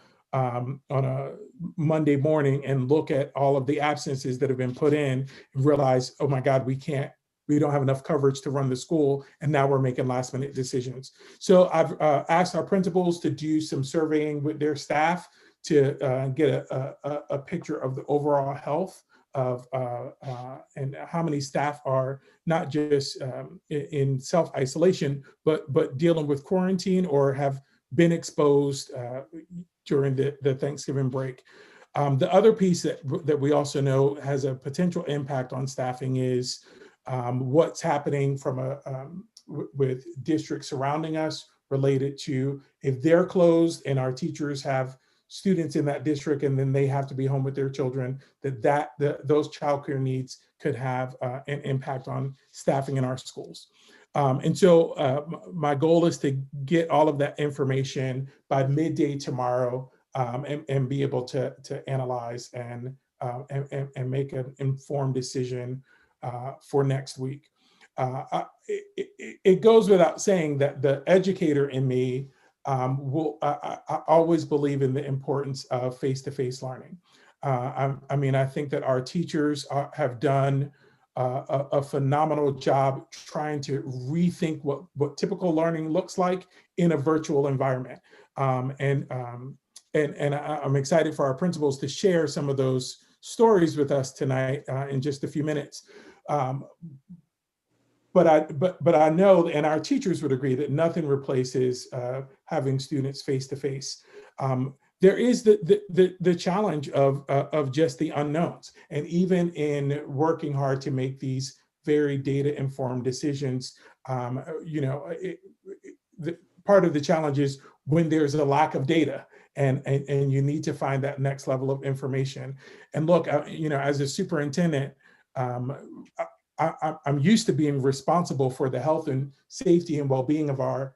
Speaker 16: Monday morning and look at all of the absences that have been put in and realize, oh my God, we don't have enough coverage to run the school, and now we're making last minute decisions. So I've asked our principals to do some surveying with their staff to get a picture of the overall health of and how many staff are not just in self-isolation, but dealing with quarantine or have been exposed during the Thanksgiving break. The other piece that we also know has a potential impact on staffing is what's happening with districts surrounding us related to if they're closed and our teachers have students in that district and then they have to be home with their children, those childcare needs could have an impact on staffing in our schools. And so my goal is to get all of that information by midday tomorrow and be able to analyze and make an informed decision for next week. It goes without saying that the educator in me I always believe in the importance of face-to-face learning. I mean, I think that our teachers have done a phenomenal job trying to rethink what typical learning looks like in a virtual environment. And I'm excited for our principals to share some of those stories with us tonight in just a few minutes. But I know, and our teachers would agree, that nothing replaces having students face to face. There is the challenge of just the unknowns, and even in working hard to make these very data informed decisions, you know, part of the challenge is when there's a lack of data, and you need to find that next level of information. And look, you know, as a superintendent, I'm used to being responsible for the health and safety and well-being of our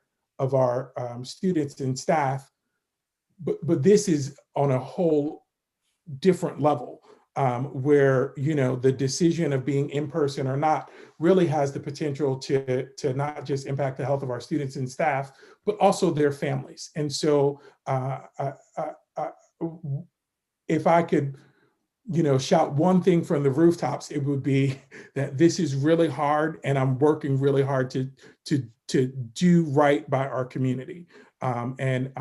Speaker 16: students and staff, but this is on a whole different level where, you know, the decision of being in person or not really has the potential to not just impact the health of our students and staff, but also their families. And so if I could, you know, shout one thing from the rooftops, it would be that this is really hard, and I'm working really hard to do right by our community. And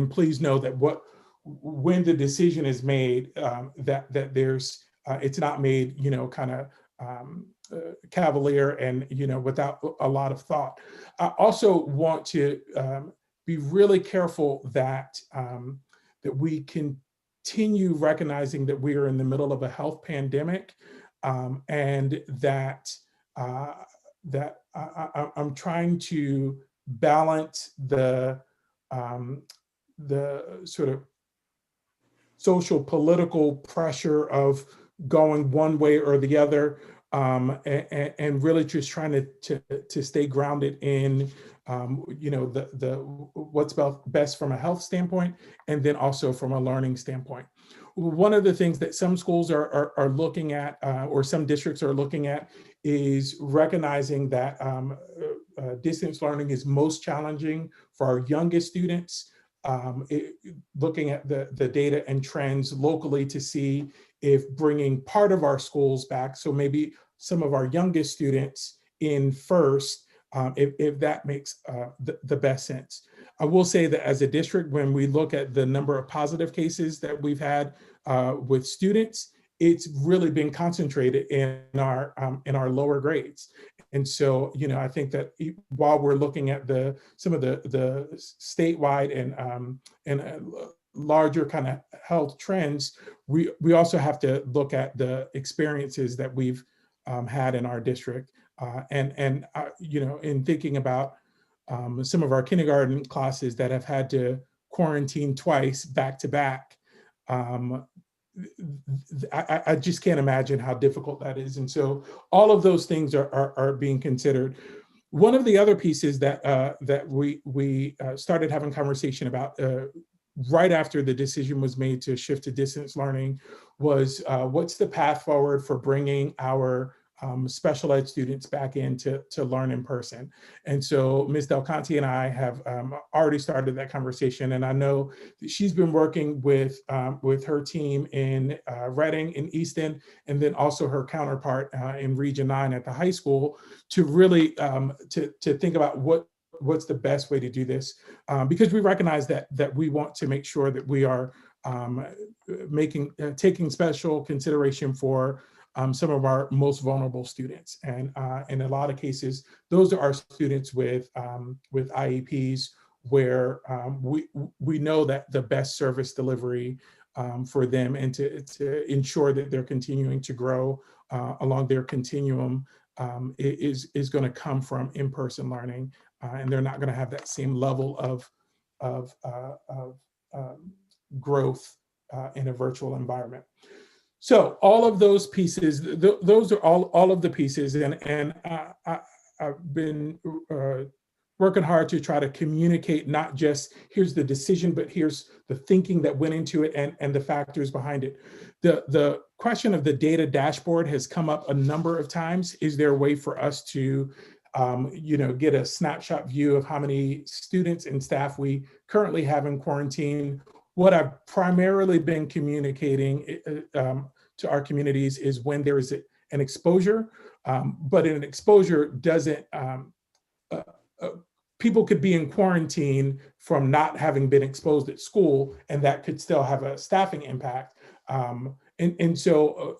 Speaker 16: please know that when the decision is made, that there's it's not made, you know, kind of cavalier and, you know, without a lot of thought. I also want to be really careful that we continue recognizing that we are in the middle of a health pandemic, and that I'm trying to balance the sort of social political pressure of going one way or the other, and really just trying to stay grounded in you know, the what's best from a health standpoint, and then also from a learning standpoint. One of the things that some schools are looking at, or some districts are looking at, is recognizing that distance learning is most challenging for our youngest students. Looking at the data and trends locally to see if bringing part of our schools back, so maybe some of our youngest students in first, if that makes the best sense. I will say that as a district, when we look at the number of positive cases that we've had with students, it's really been concentrated in our lower grades. And so, you know, I think that while we're looking at some of the statewide and larger kind of health trends, we also have to look at the experiences that we've had in our district. You know, in thinking about some of our kindergarten classes that have had to quarantine twice back to back, I just can't imagine how difficult that is. And so all of those things are being considered. One of the other pieces that we started having conversation about right after the decision was made to shift to distance learning was what's the path forward for bringing our special ed students back in to learn in person. And so Ms. Del Conte and I have already started that conversation. And I know that she's been working with her team in Reading, in Easton, and then also her counterpart in Region 9 at the high school to really to think about what's the best way to do this, because we recognize that we want to make sure that we are taking special consideration for some of our most vulnerable students. And in a lot of cases, those are our students with IEPs where we know that the best service delivery for them and to ensure that they're continuing to grow along their continuum is going to come from in-person learning. And they're not going to have that same level of growth in a virtual environment. So all of those pieces, those are all of the pieces, and I've been working hard to try to communicate not just here's the decision, but here's the thinking that went into it and the factors behind it. The question of the data dashboard has come up a number of times. Is there a way for us to you know, get a snapshot view of how many students and staff we currently have in quarantine? What I've primarily been communicating to our communities is when there is an exposure, but an exposure doesn't, people could be in quarantine from not having been exposed at school, and that could still have a staffing impact. So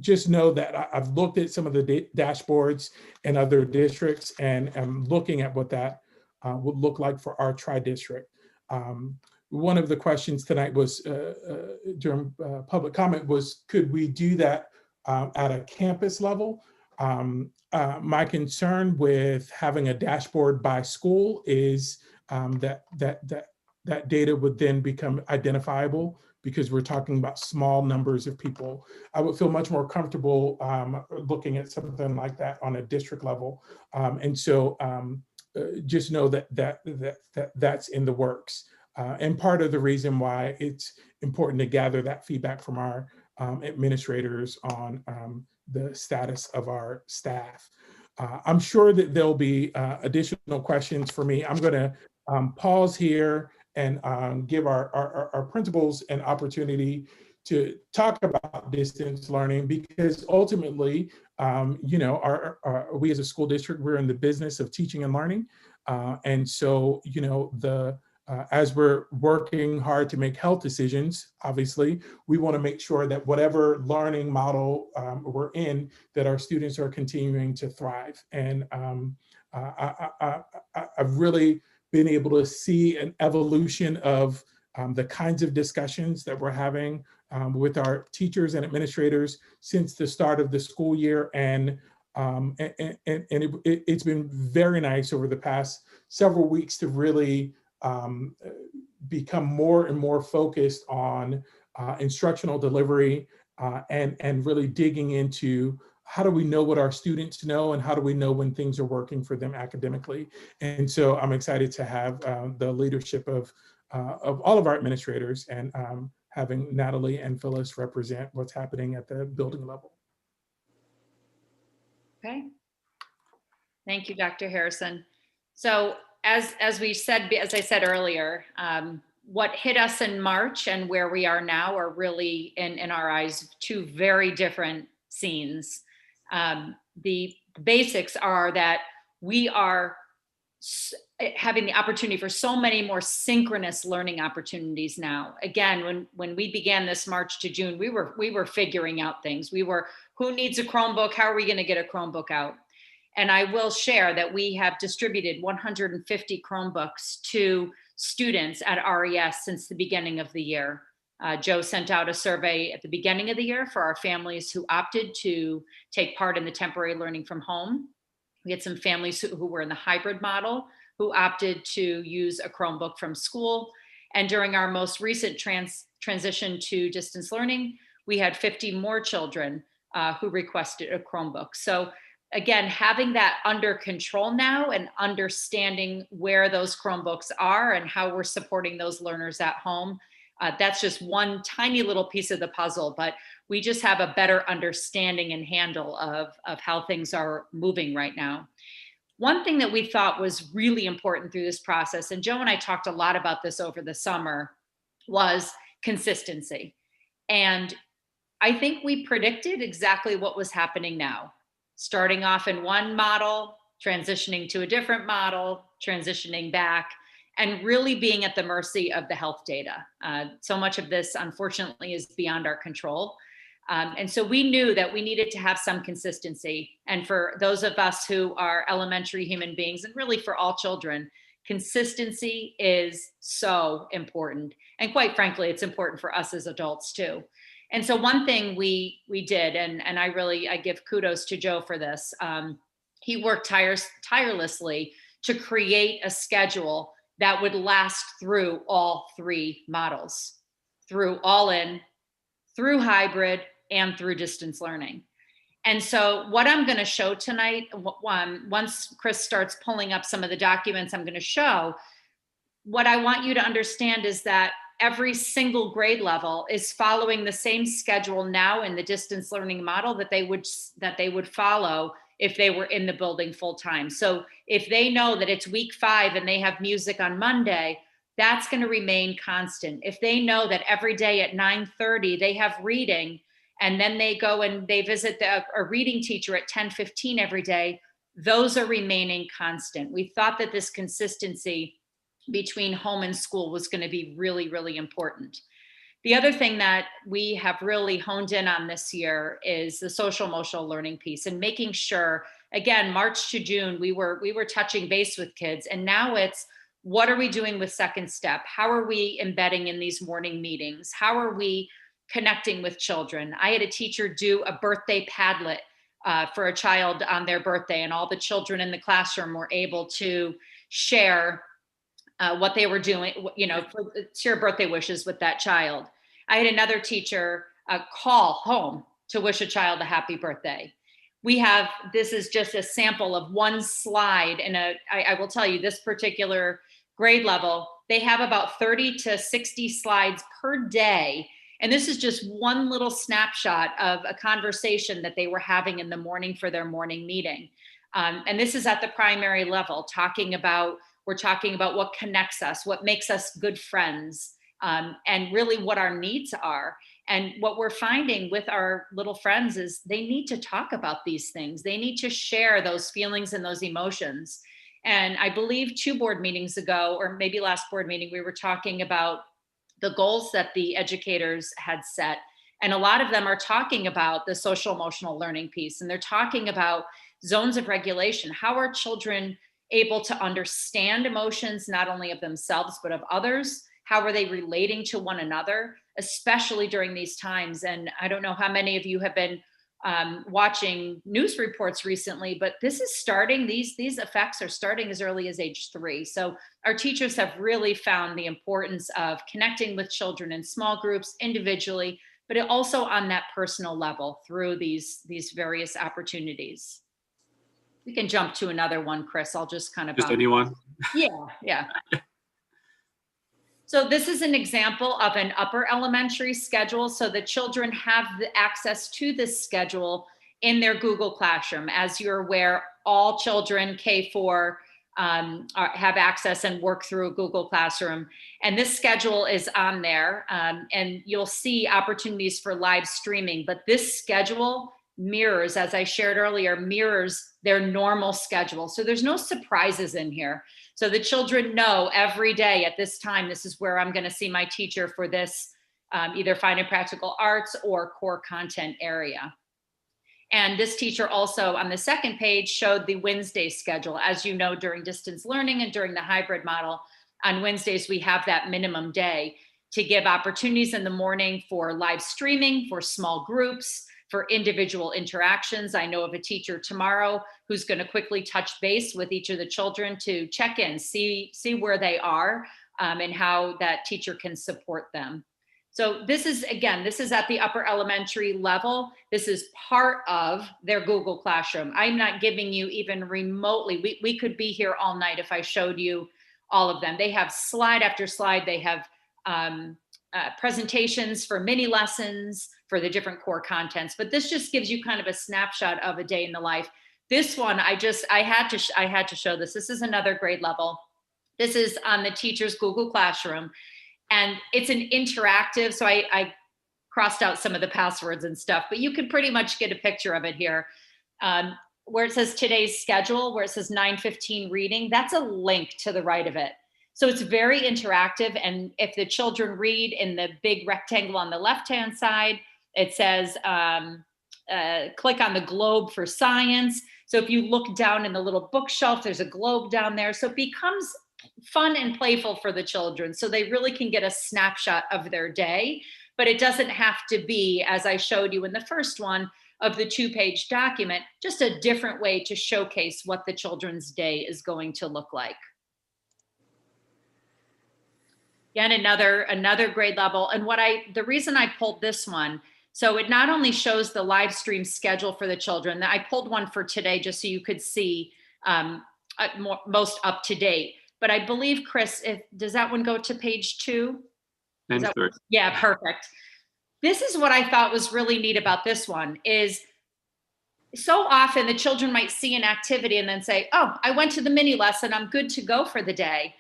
Speaker 16: just know that I've looked at some of the dashboards in other districts, and I'm looking at what that would look like for our tri-district. One of the questions tonight was during public comment was, could we do that at a campus level? My concern with having a dashboard by school is that data would then become identifiable because we're talking about small numbers of people. I would feel much more comfortable looking at something like that on a district level. Just know that's in the works. And part of the reason why it's important to gather that feedback from our administrators on the status of our staff. I'm sure that there'll be additional questions for me. I'm gonna pause here and give our principals an opportunity to talk about distance learning, because ultimately, you know, we as a school district, we're in the business of teaching and learning. And so, you know, as we're working hard to make health decisions, obviously, we want to make sure that whatever learning model we're in, that our students are continuing to thrive. And I've really been able to see an evolution of the kinds of discussions that we're having with our teachers and administrators since the start of the school year. And it's been very nice over the past several weeks to really become more and more focused on instructional delivery and really digging into how do we know what our students know and how do we know when things are working for them academically. And so I'm excited to have the leadership of all of our administrators and having Natalie and Phyllis represent what's happening at the building level.
Speaker 14: Okay. Thank you, Dr. Harrison. So as we said, as I said earlier, what hit us in March and where we are now are really, in our eyes, two very different scenes. The basics are that we are having the opportunity for so many more synchronous learning opportunities now. Again, when we began this March to June, we were figuring out things. Who needs a Chromebook? How are we going to get a Chromebook out? And I will share that we have distributed 150 Chromebooks to students at RES since the beginning of the year. Joe sent out a survey at the beginning of the year for our families who opted to take part in the temporary learning from home. We had some families who were in the hybrid model who opted to use a Chromebook from school. And during our most recent transition to distance learning, we had 50 more children who requested a Chromebook. So again, having that under control now and understanding where those Chromebooks are and how we're supporting those learners at home, that's just one tiny little piece of the puzzle, but we just have a better understanding and handle of how things are moving right now. One thing that we thought was really important through this process, and Joe and I talked a lot about this over the summer, was consistency. And I think we predicted exactly what was happening now. Starting off in one model, transitioning to a different model, transitioning back, and really being at the mercy of the health data. So much of this, unfortunately, is beyond our control. And so we knew that we needed to have some consistency. And for those of us who are elementary human beings, and really for all children, consistency is so important. And quite frankly, it's important for us as adults too. And so one thing we did, and I give kudos to Joe for this, he worked tirelessly to create a schedule that would last through all three models, through all-in, through hybrid, and through distance learning. And so what I'm going to show tonight, once Chris starts pulling up some of the documents I'm going to show, what I want you to understand is that every single grade level is following the same schedule now in the distance learning model that they would follow if they were in the building full time. So if they know that it's week 5 and they have music on Monday, that's going to remain constant. If they know that every day at 9:30 they have reading, and then they go and they visit a reading teacher at 10:15 every day, those are remaining constant. We thought that this consistency between home and school was going to be really, really important. The other thing that we have really honed in on this year is the social emotional learning piece, and making sure, again, March to June, we were touching base with kids, and now it's, what are we doing with Second Step? How are we embedding in these morning meetings? How are we connecting with children? I had a teacher do a birthday Padlet for a child on their birthday, and all the children in the classroom were able to share what they were doing, share birthday wishes with that child. I had another teacher call home to wish a child a happy birthday. This is just a sample of one slide, and I will tell you, this particular grade level, they have about 30 to 60 slides per day. And this is just one little snapshot of a conversation that they were having in the morning for their morning meeting. And this is at the primary level, we're talking about what connects us, what makes us good friends, and really what our needs are. And what we're finding with our little friends is they need to talk about these things. They need to share those feelings and those emotions. And I believe 2 board meetings ago, or maybe last board meeting, we were talking about the goals that the educators had set. And a lot of them are talking about the social emotional learning piece, and they're talking about zones of regulation. How are children able to understand emotions, not only of themselves, but of others? How are they relating to one another, especially during these times? And I don't know how many of you have been watching news reports recently, but this is starting, these effects are starting as early as age 3. So our teachers have really found the importance of connecting with children in small groups, individually, but also on that personal level through these various opportunities. We can jump to another one, Chris. I'll just kind of.
Speaker 1: Just anyone?
Speaker 14: Yeah. So this is an example of an upper elementary schedule. So the children have the access to this schedule in their Google Classroom. As you're aware, all children K4 have access and work through a Google Classroom. And this schedule is on there, and you'll see opportunities for live streaming. But this schedule mirrors, as I shared earlier, mirrors their normal schedule. So there's no surprises in here. So the children know every day at this time, this is where I'm going to see my teacher for this either fine and practical arts or core content area. And this teacher also on the second page showed the Wednesday schedule. As you know, during distance learning and during the hybrid model, on Wednesdays, we have that minimum day to give opportunities in the morning for live streaming, for small groups, for individual interactions. I know of a teacher tomorrow who's going to quickly touch base with each of the children to check in, see where they are, and how that teacher can support them. So this is, again, this is at the upper elementary level. This is part of their Google Classroom. I'm not giving you even remotely, we could be here all night if I showed you all of them. They have slide after slide. They have presentations for mini lessons for the different core contents, but this just gives you kind of a snapshot of a day in the life. This one, I had to show this. This is another grade level. This is on the teacher's Google Classroom, and it's an interactive. So I crossed out some of the passwords and stuff, but you can pretty much get a picture of it here. Where it says today's schedule, where it says 9:15 reading, that's a link to the right of it. So it's very interactive. And if the children read in the big rectangle on the left-hand side, it says, click on the globe for science. So if you look down in the little bookshelf, there's a globe down there. So it becomes fun and playful for the children. So they really can get a snapshot of their day, but it doesn't have to be, as I showed you in the first one, of the 2-page document, just a different way to showcase what the children's day is going to look like. Again, another grade level. And the reason I pulled this one, so it not only shows the live stream schedule for the children, I pulled one for today just so you could see most up to date. But I believe, Chris, does that one go to page 2? Yeah, perfect. This is what I thought was really neat about this one is so often the children might see an activity and then say, oh, I went to the mini lesson, I'm good to go for the day,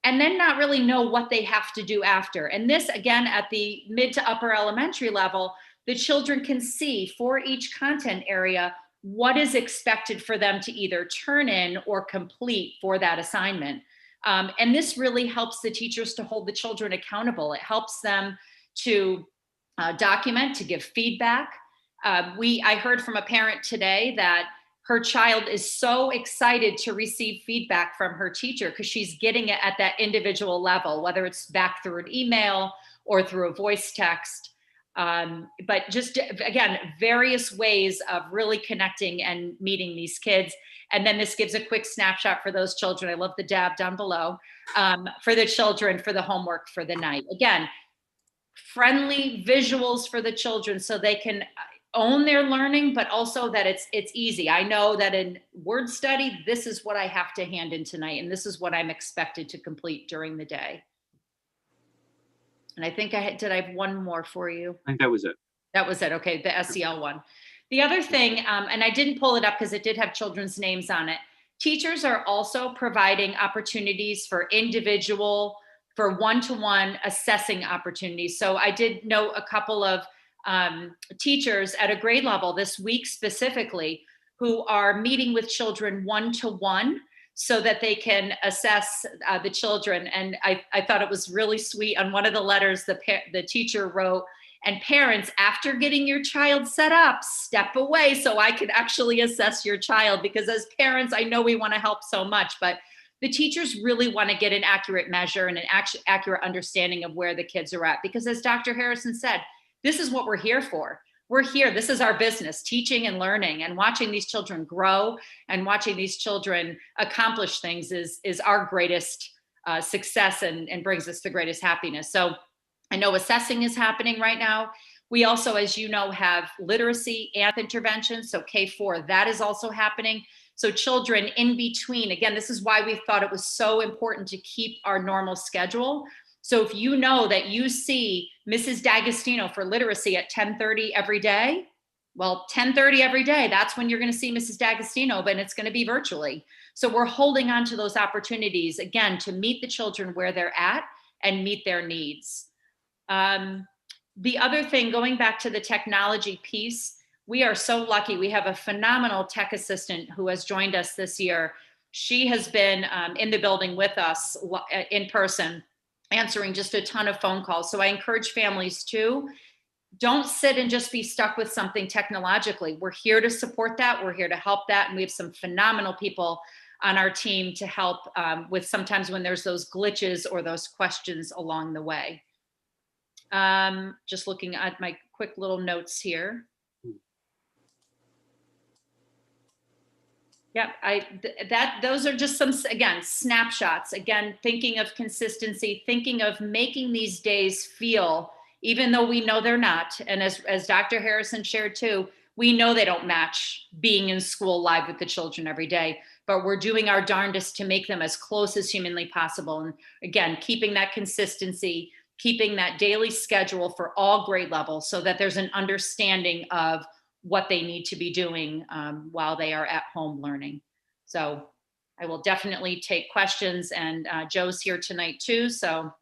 Speaker 14: and then not really know what they have to do after. And this, again, at the mid to upper elementary level, the children can see for each content area what is expected for them to either turn in or complete for that assignment. And this really helps the teachers to hold the children accountable. It helps them to document, to give feedback. I heard from a parent today that her child is so excited to receive feedback from her teacher because she's getting it at that individual level, whether it's back through an email or through a voice text. But just, again, various ways of really connecting and meeting these kids. And then this gives a quick snapshot for those children. I love the dab down below, for the children, for the homework for the night. Again, friendly visuals for the children so they can own their learning, but also that it's easy. I know that in word study, this is what I have to hand in tonight, and this is what I'm expected to complete during the day. And I think did I have one more for you?
Speaker 1: I think that was it.
Speaker 14: That was it. Okay, the SEL one. The other thing, and I didn't pull it up because it did have children's names on it. Teachers are also providing opportunities for one-to-one assessing opportunities. So I did know a couple of teachers at a grade level this week specifically who are meeting with children one-to-one so that they can assess the children. And I thought it was really sweet. On one of the letters, the teacher wrote, and parents, after getting your child set up, step away so I can actually assess your child, because as parents, I know we want to help so much, but the teachers really want to get an accurate measure and an accurate understanding of where the kids are at. Because as Dr. Harrison said, this is what we're here for. We're here, this is our business, teaching and learning, and watching these children grow and watching these children accomplish things is our greatest success and brings us the greatest happiness. So I know assessing is happening right now. We also, as you know, have literacy and interventions. So K-4, that is also happening. So children in between, again, this is why we thought it was so important to keep our normal schedule. So if you know that you see Mrs. D'Agostino for literacy at 10:30 every day, well, 10:30 every day, that's when you're going to see Mrs. D'Agostino, but it's going to be virtually. So we're holding on to those opportunities, again, to meet the children where they're at and meet their needs. The other thing, going back to the technology piece, we are so lucky. We have a phenomenal tech assistant who has joined us this year. She has been in the building with us in person, answering just a ton of phone calls. So I encourage families too, don't sit and just be stuck with something technologically. We're here to support that. We're here to help that. And we have some phenomenal people on our team to help with sometimes when there's those glitches or those questions along the way. Just looking at my quick little notes here. Yeah, those are just some, again, snapshots. Again, thinking of consistency, thinking of making these days feel, even though we know they're not, and as Dr. Harrison shared too, we know they don't match being in school live with the children every day, but we're doing our darndest to make them as close as humanly possible. And again, keeping that consistency, keeping that daily schedule for all grade levels so that there's an understanding of what they need to be doing while they are at home learning. So I will definitely take questions, and Joe's here tonight too. So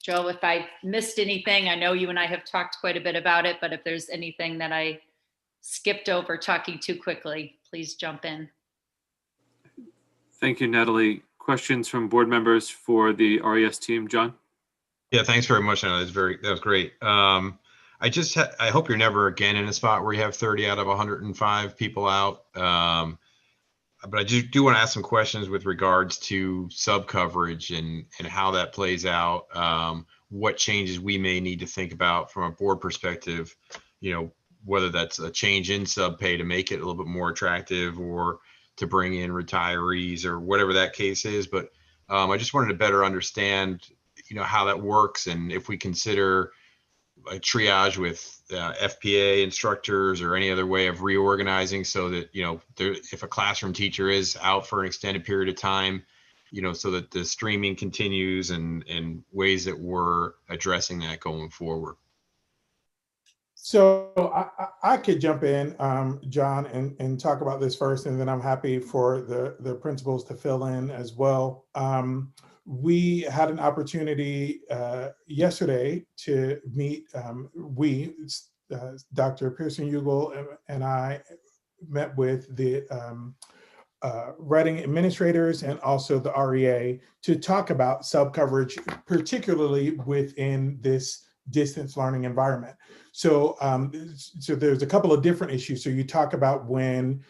Speaker 14: Joe, if I missed anything, I know you and I have talked quite a bit about it, but if there's anything that I skipped over talking too quickly, please jump in.
Speaker 1: Thank you, Natalie. Questions from board members for the RES team, John?
Speaker 4: Yeah, thanks very much, Natalie. That was great. I hope you're never again in a spot where you have 30 out of 105 people out. But I just do want to ask some questions with regards to sub coverage and how that plays out. What changes we may need to think about from a board perspective, whether that's a change in sub pay to make it a little bit more attractive or to bring in retirees or whatever that case is. But I just wanted to better understand, how that works, and if we consider a triage with FPA instructors or any other way of reorganizing so that, if a classroom teacher is out for an extended period of time, so that the streaming continues and ways that we're addressing that going forward.
Speaker 16: So I could jump in, John, and talk about this first, and then I'm happy for the principals to fill in as well. We had an opportunity yesterday to meet, Dr. Pearson-Ugal and I met with the Reading administrators and also the REA to talk about sub coverage, particularly within this distance learning environment. So, so there's a couple of different issues. So you talk about when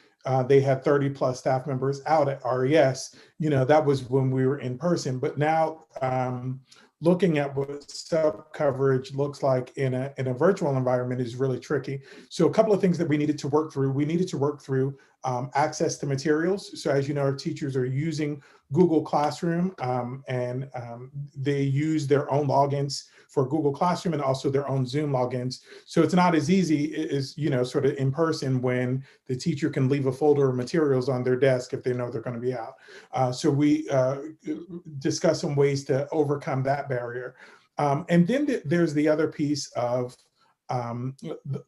Speaker 16: they had 30 plus staff members out at RES, that was when we were in person. But now looking at what sub coverage looks like in a virtual environment is really tricky. So a couple of things that we needed to work through. We needed to work through access to materials. So as you know, our teachers are using Google Classroom and they use their own logins for Google Classroom and also their own Zoom logins. So it's not as easy as, sort of in person when the teacher can leave a folder of materials on their desk if they know they're going to be out. So we discussed some ways to overcome that barrier. And then there's the other piece of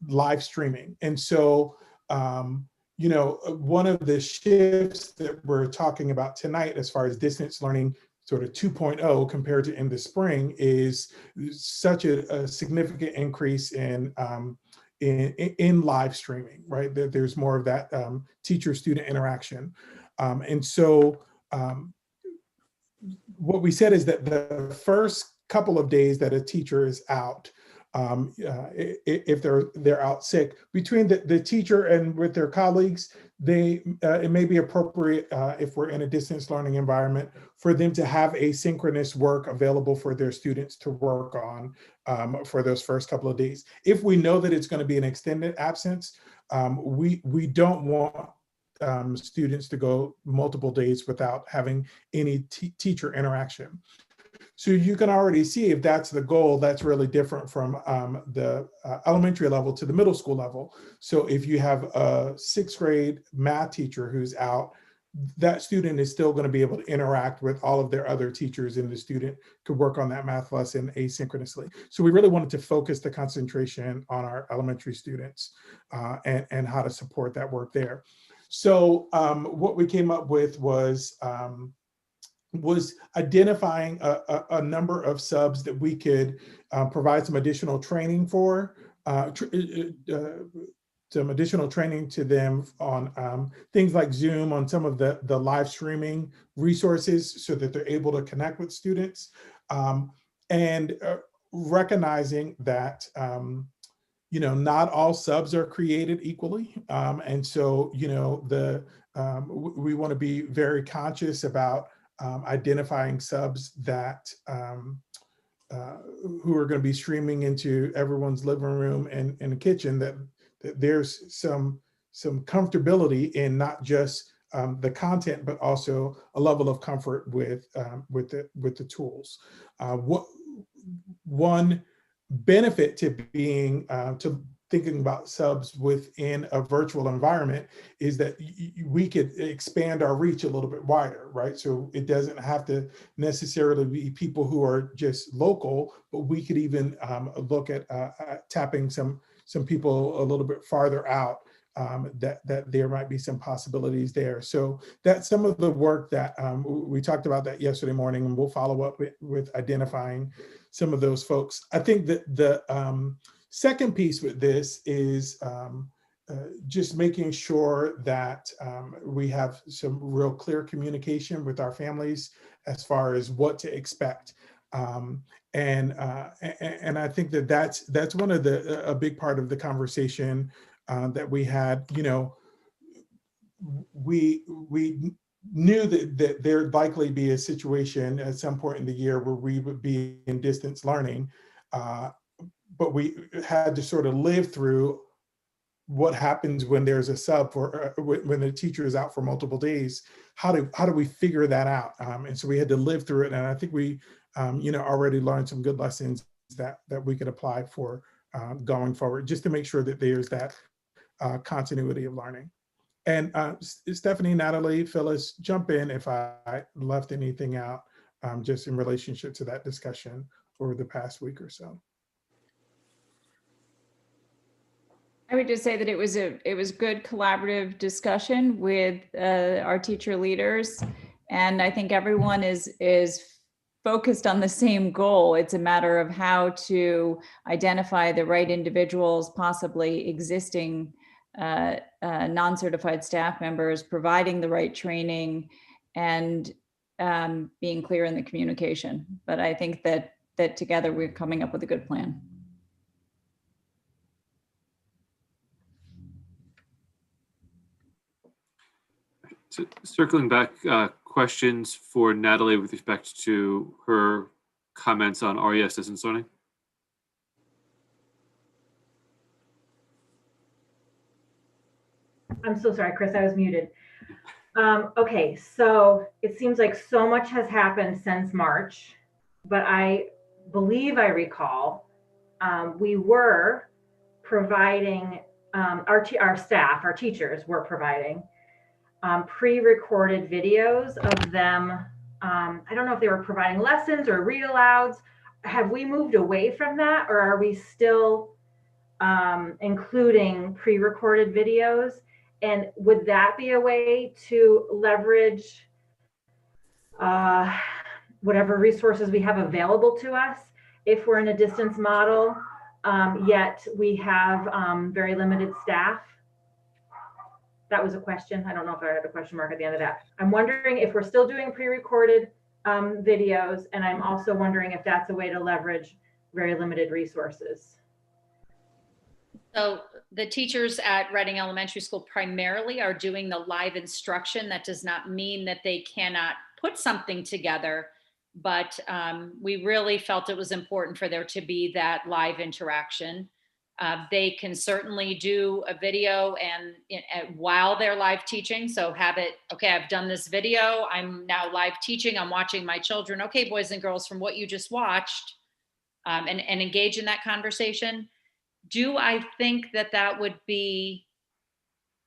Speaker 16: live streaming. And so, one of the shifts that we're talking about tonight as far as distance learning sort of 2.0 compared to in the spring is such a significant increase in live streaming, right? There's more of that teacher-student interaction. And so what we said is that the first couple of days that a teacher is out, if they're out sick, between the teacher and with their colleagues, it may be appropriate if we're in a distance learning environment for them to have asynchronous work available for their students to work on for those first couple of days. If we know that it's going to be an extended absence, we don't want students to go multiple days without having any teacher interaction. So you can already see if that's the goal, that's really different from the elementary level to the middle school level. So if you have a 6th grade math teacher who's out, that student is still going to be able to interact with all of their other teachers, and the student could work on that math lesson asynchronously. So we really wanted to focus the concentration on our elementary students and how to support that work there. So what we came up with was identifying a number of subs that we could provide some additional training for, additional training to them on things like Zoom, on some of the live streaming resources so that they're able to connect with students, and recognizing that not all subs are created equally. And so, we want to be very conscious about identifying subs that who are going to be streaming into everyone's living room and the kitchen, that there's some comfortability in not just the content, but also a level of comfort with the tools. One benefit to being to thinking about subs within a virtual environment is that we could expand our reach a little bit wider, right? So it doesn't have to necessarily be people who are just local, but we could even look at tapping some people a little bit farther out, that there might be some possibilities there. So that's some of the work that we talked about that yesterday morning, and we'll follow up with identifying some of those folks. I think that the second piece with this is just making sure that we have some real clear communication with our families as far as what to expect. And I think that that's one of a big part of the conversation that we had. We knew that there'd likely be a situation at some point in the year where we would be in distance learning, but we had to sort of live through what happens when there's a sub for when the teacher is out for multiple days. How do we figure that out? And so we had to live through it, and I think we already learned some good lessons that we could apply for going forward, just to make sure that there's that continuity of learning. And Stephanie, Natalie, Phyllis, jump in if I left anything out, just in relationship to that discussion over the past week or so.
Speaker 17: I would just say that it was good collaborative discussion with our teacher leaders, and I think everyone is focused on the same goal. It's a matter of how to identify the right individuals, possibly existing non-certified staff members, providing the right training, and being clear in the communication. But I think that together we're coming up with a good plan.
Speaker 1: So circling back, questions for Natalie with respect to her comments on RES distance learning?
Speaker 2: I'm so sorry, Chris, I was muted. Okay, so it seems like so much has happened since March, but I believe I recall we were providing, our staff, our teachers were providing pre-recorded videos of them. I don't know if they were providing lessons or read alouds. Have we moved away from that, or are we still including pre-recorded videos? And would that be a way to leverage whatever resources we have available to us if we're in a distance model, yet we have very limited staff? That was a question. I don't know if I had a question mark at the end of that. I'm wondering if we're still doing pre-recorded videos, and I'm also wondering if that's a way to leverage very limited resources.
Speaker 14: So the teachers at Reading Elementary School primarily are doing the live instruction. That does not mean that they cannot put something together, but we really felt it was important for there to be that live interaction. They can certainly do a video and while they're live teaching. So have it, okay, I've done this video. I'm now live teaching. I'm watching my children. Okay, boys and girls, from what you just watched, and engage in that conversation. Do I think that would be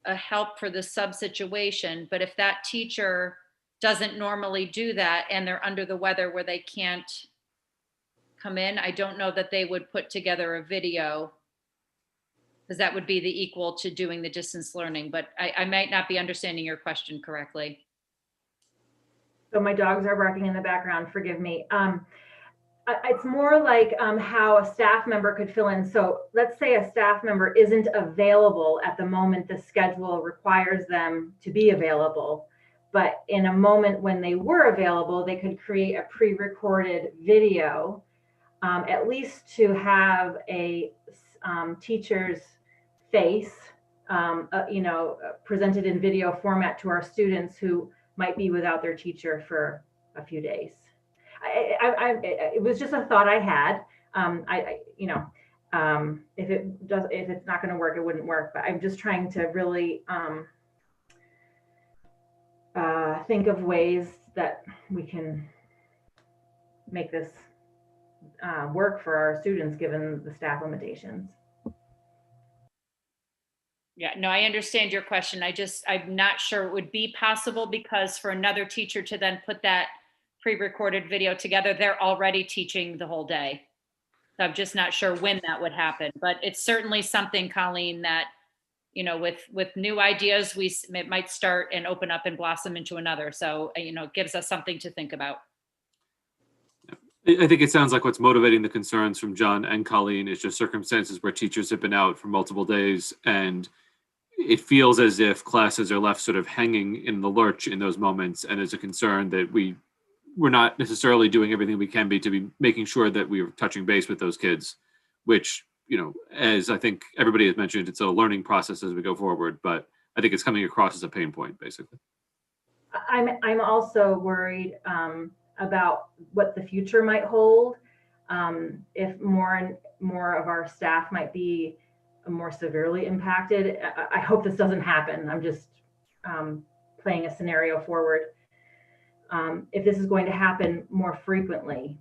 Speaker 14: a help for the sub situation? But if that teacher doesn't normally do that and they're under the weather where they can't come in, I don't know that they would put together a video, because that would be the equal to doing the distance learning. But I might not be understanding your question correctly.
Speaker 2: So my dogs are barking in the background, forgive me. It's more like how a staff member could fill in. So let's say a staff member isn't available at the moment the schedule requires them to be available. But in a moment when they were available, they could create a pre-recorded video, at least to have a teacher's face, presented in video format to our students who might be without their teacher for a few days. It was just a thought I had. If it's not going to work, it wouldn't work. But I'm just trying to really think of ways that we can make this work for our students, given the staff limitations.
Speaker 14: Yeah, no, I understand your question. I'm not sure it would be possible, because for another teacher to then put that pre-recorded video together, they're already teaching the whole day. So I'm just not sure when that would happen, but it's certainly something, Colleen, that, with new ideas, it might start and open up and blossom into another. So, it gives us something to think about.
Speaker 1: I think it sounds like what's motivating the concerns from John and Colleen is just circumstances where teachers have been out for multiple days, and it feels as if classes are left sort of hanging in the lurch in those moments. And there's a concern that we're not necessarily doing everything we can be to be making sure that we're touching base with those kids, which, as I think everybody has mentioned, it's a learning process as we go forward, but I think it's coming across as a pain point, basically.
Speaker 2: I'm also worried about what the future might hold. If more and more of our staff might be more severely impacted. I hope this doesn't happen. I'm just playing a scenario forward. If this is going to happen more frequently,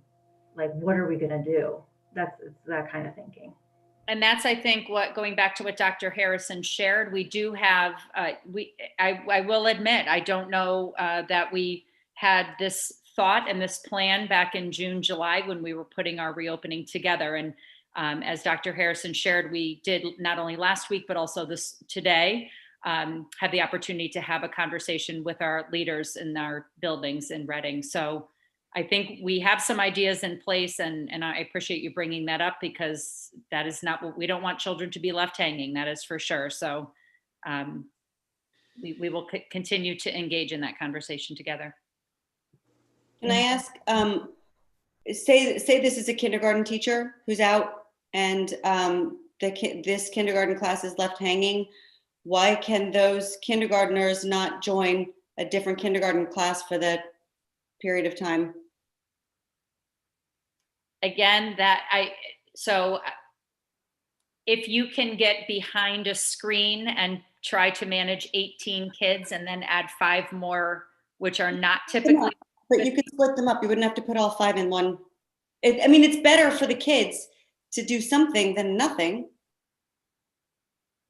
Speaker 2: like, what are we going to do? It's that kind of thinking.
Speaker 14: And that's, I think, going back to what Dr. Harrison shared, we do have, I will admit, I don't know that we had this thought and this plan back in June, July, when we were putting our reopening together. And as Dr. Harrison shared, we did not only last week, but also today, have the opportunity to have a conversation with our leaders in our buildings in Reading. So I think we have some ideas in place, and I appreciate you bringing that up, because that is not what we don't want children to be left hanging. That is for sure. So we will continue to engage in that conversation together.
Speaker 3: Can I ask, say this is a kindergarten teacher who's out and this kindergarten class is left hanging. Why can those kindergartners not join a different kindergarten class for that period of time?
Speaker 14: Again, so if you can get behind a screen and try to manage 18 kids and then add 5 more, which are not typically.
Speaker 3: But you could split them up. You wouldn't have to put all 5 in one. It's better for the kids to do something than nothing.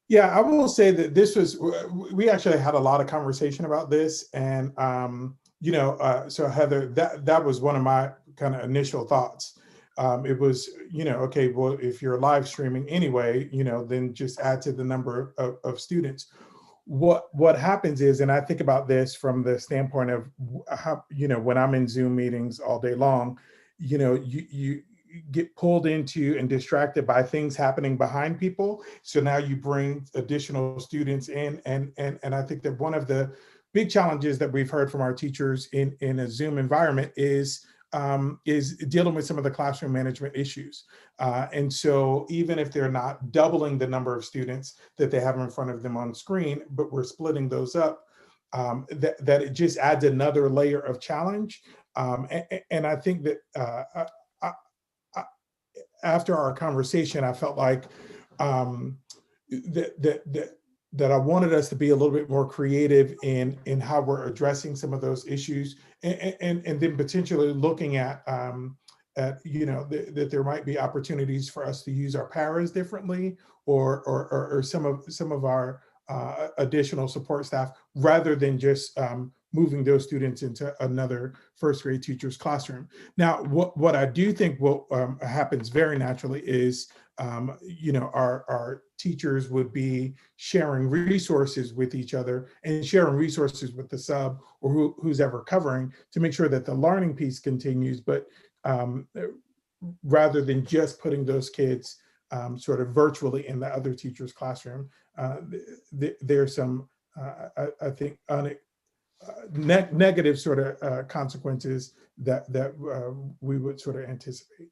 Speaker 16: Yeah, I will say that we actually had a lot of conversation about this. And, so Heather, that was one of my kind of initial thoughts. It was, okay, well, if you're live streaming anyway, then just add to the number of students. What happens is, and I think about this from the standpoint of how, when I'm in Zoom meetings all day long, you get pulled into and distracted by things happening behind people. So now you bring additional students in, and I think that one of the big challenges that we've heard from our teachers in a Zoom environment is dealing with some of the classroom management issues. And so even if they're not doubling the number of students that they have in front of them on screen, but we're splitting those up, that it just adds another layer of challenge. And I think that after our conversation, I felt like that I wanted us to be a little bit more creative in how we're addressing some of those issues, and then potentially looking at that there might be opportunities for us to use our paras differently, or some of our additional support staff, rather than just moving those students into another first grade teacher's classroom. Now, what I do think happens very naturally is, our teachers would be sharing resources with each other and sharing resources with the sub or who's ever covering, to make sure that the learning piece continues. But rather than just putting those kids sort of virtually in the other teacher's classroom. There's some, I think, negative sort of consequences that we would sort of anticipate.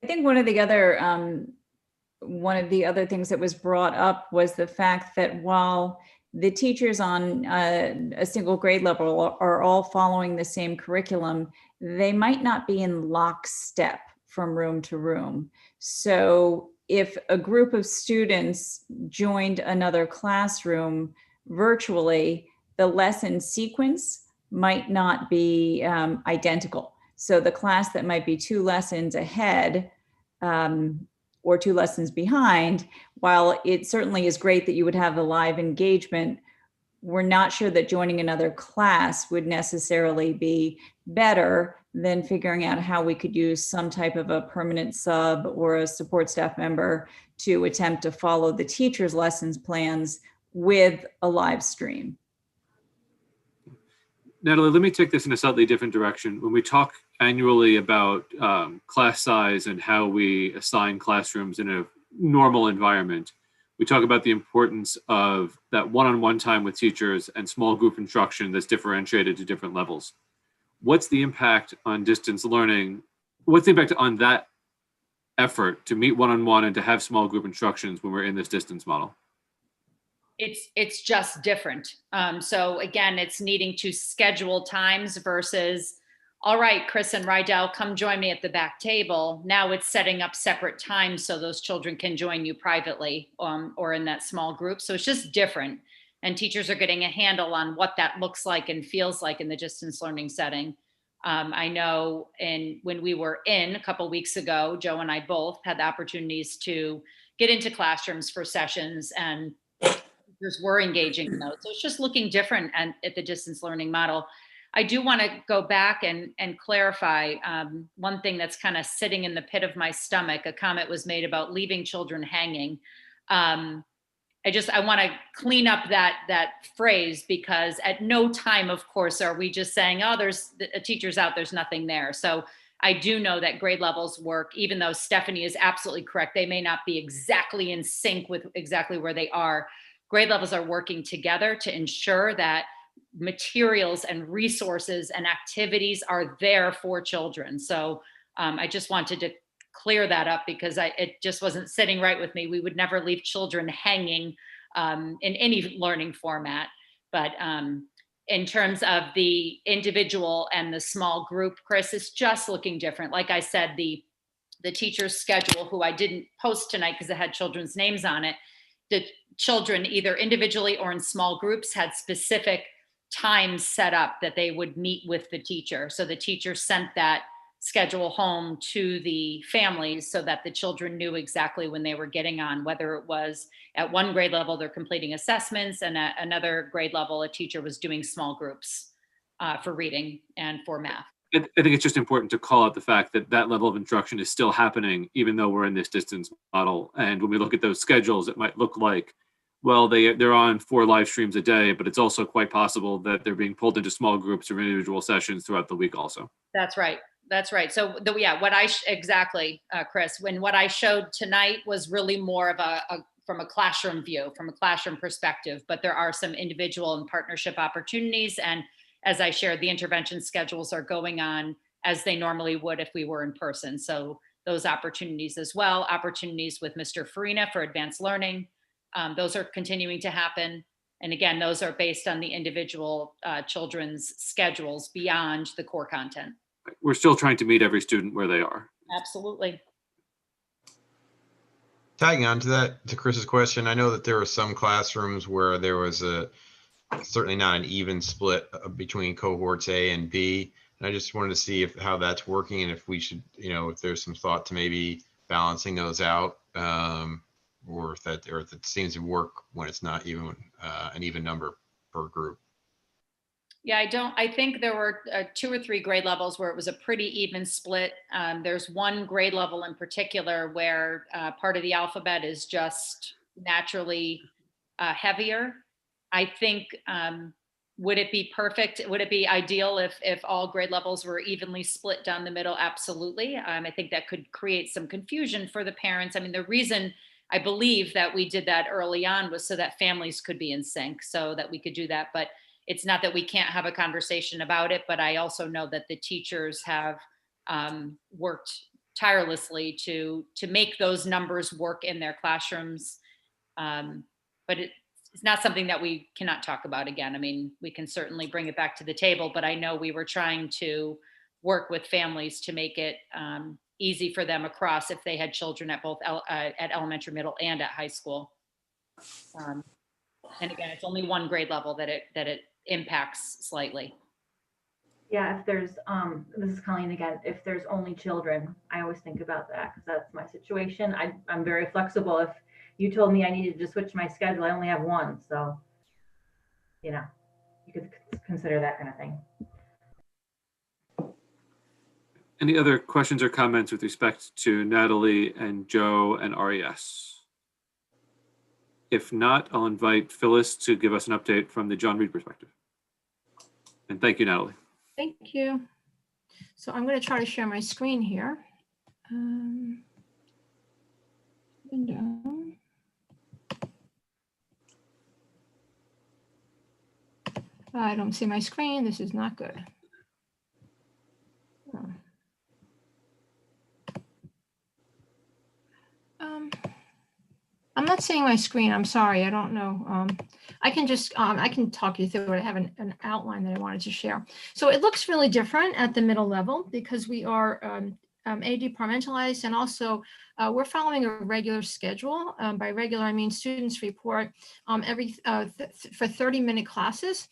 Speaker 17: I think one of the other things that was brought up was the fact that while the teachers on a single grade level are all following the same curriculum, they might not be in lockstep from room to room. So if a group of students joined another classroom virtually, the lesson sequence might not be identical. So the class that might be 2 lessons ahead or 2 lessons behind, while it certainly is great that you would have the live engagement, we're not sure that joining another class would necessarily be better than figuring out how we could use some type of a permanent sub or a support staff member to attempt to follow the teacher's lessons plans with a live stream.
Speaker 1: Natalie, let me take this in a slightly different direction. When we talk annually about class size and how we assign classrooms in a normal environment, we talk about the importance of that one-on-one time with teachers and small group instruction that's differentiated to different levels. What's the impact on distance learning? What's the impact on that effort to meet one-on-one and to have small group instructions when we're in this distance model?
Speaker 14: It's just different. So again, it's needing to schedule times versus, all right, Chris and Rydell, come join me at the back table. Now it's setting up separate times so those children can join you privately or in that small group. So it's just different. And teachers are getting a handle on what that looks like and feels like in the distance learning setting. I know when we were in a couple of weeks ago, Joe and I both had the opportunities to get into classrooms for sessions, and we're engaging in those. So it's just looking different at the distance learning model. I do want to go back and clarify one thing that's kind of sitting in the pit of my stomach. A comment was made about leaving children hanging. I want to clean up that phrase, because at no time, of course, are we just saying, oh, there's a teacher's out, there's nothing there. So I do know that grade levels work, even though Stephanie is absolutely correct. They may not be exactly in sync with exactly where they are. Grade levels are working together to ensure that materials and resources and activities are there for children. So I just wanted to clear that up, because it just wasn't sitting right with me. We would never leave children hanging in any learning format. But in terms of the individual and the small group, Chris, is just looking different. Like I said, the teacher's schedule, who I didn't post tonight because it had children's names on it, the children, either individually or in small groups, had specific times set up that they would meet with the teacher. So the teacher sent that schedule home to the families so that the children knew exactly when they were getting on, whether it was at one grade level, they're completing assessments, and at another grade level, a teacher was doing small groups for reading and for math.
Speaker 1: I think it's just important to call out the fact that that level of instruction is still happening, even though we're in this distance model. And when we look at those schedules, it might look like, well, they're on 4 live streams a day, but it's also quite possible that they're being pulled into small groups or individual sessions throughout the week also.
Speaker 14: That's right. That's right. So exactly, Chris, when what I showed tonight was really more of from a classroom view, from a classroom perspective, but there are some individual and partnership opportunities. And as I shared, the intervention schedules are going on as they normally would if we were in person. So those opportunities as well, opportunities with Mr. Farina for advanced learning, those are continuing to happen. And again, those are based on the individual children's schedules beyond the core content.
Speaker 1: We're still trying to meet every student where they are.
Speaker 14: Absolutely.
Speaker 4: Tagging on to that, to Chris's question, I know that there were some classrooms where there was certainly not an even split between cohorts A and B. And I just wanted to see how that's working, and if we should, if there's some thought to maybe balancing those out, or if it seems to work when it's not even an even number per group.
Speaker 14: Yeah, I think there were 2 or 3 grade levels where it was a pretty even split. There's one grade level in particular where part of the alphabet is just naturally heavier. I think would it be perfect? Would it be ideal if all grade levels were evenly split down the middle? Absolutely. I think that could create some confusion for the parents. I mean, the reason I believe that we did that early on was so that families could be in sync, so that we could do that. But it's not that we can't have a conversation about it, but I also know that the teachers have worked tirelessly to make those numbers work in their classrooms. But it's not something that we cannot talk about again. I mean, we can certainly bring it back to the table, but I know we were trying to work with families to make it easy for them across if they had children at both at elementary, middle, and at high school. And again, it's only one grade level that it impacts slightly.
Speaker 2: Yeah, if there's, this is Colleen again, if there's only children, I always think about that because that's my situation. I'm very flexible. If you told me I needed to switch my schedule, I only have one. So, you know, you could consider that kind of thing.
Speaker 1: Any other questions or comments with respect to Natalie and Joe and RES? If not, I'll invite Phyllis to give us an update from the John Reed perspective. And thank you, Natalie.
Speaker 15: Thank you. So I'm going to try to share my screen here. Window. I don't see my screen. This is not good. Oh. I'm not seeing my screen. I'm sorry. I don't know. I can just, I can talk you through it. I have an outline that I wanted to share. So it looks really different at the middle level because we are departmentalized, and also we're following a regular schedule. By regular, I mean students report for 30-minute classes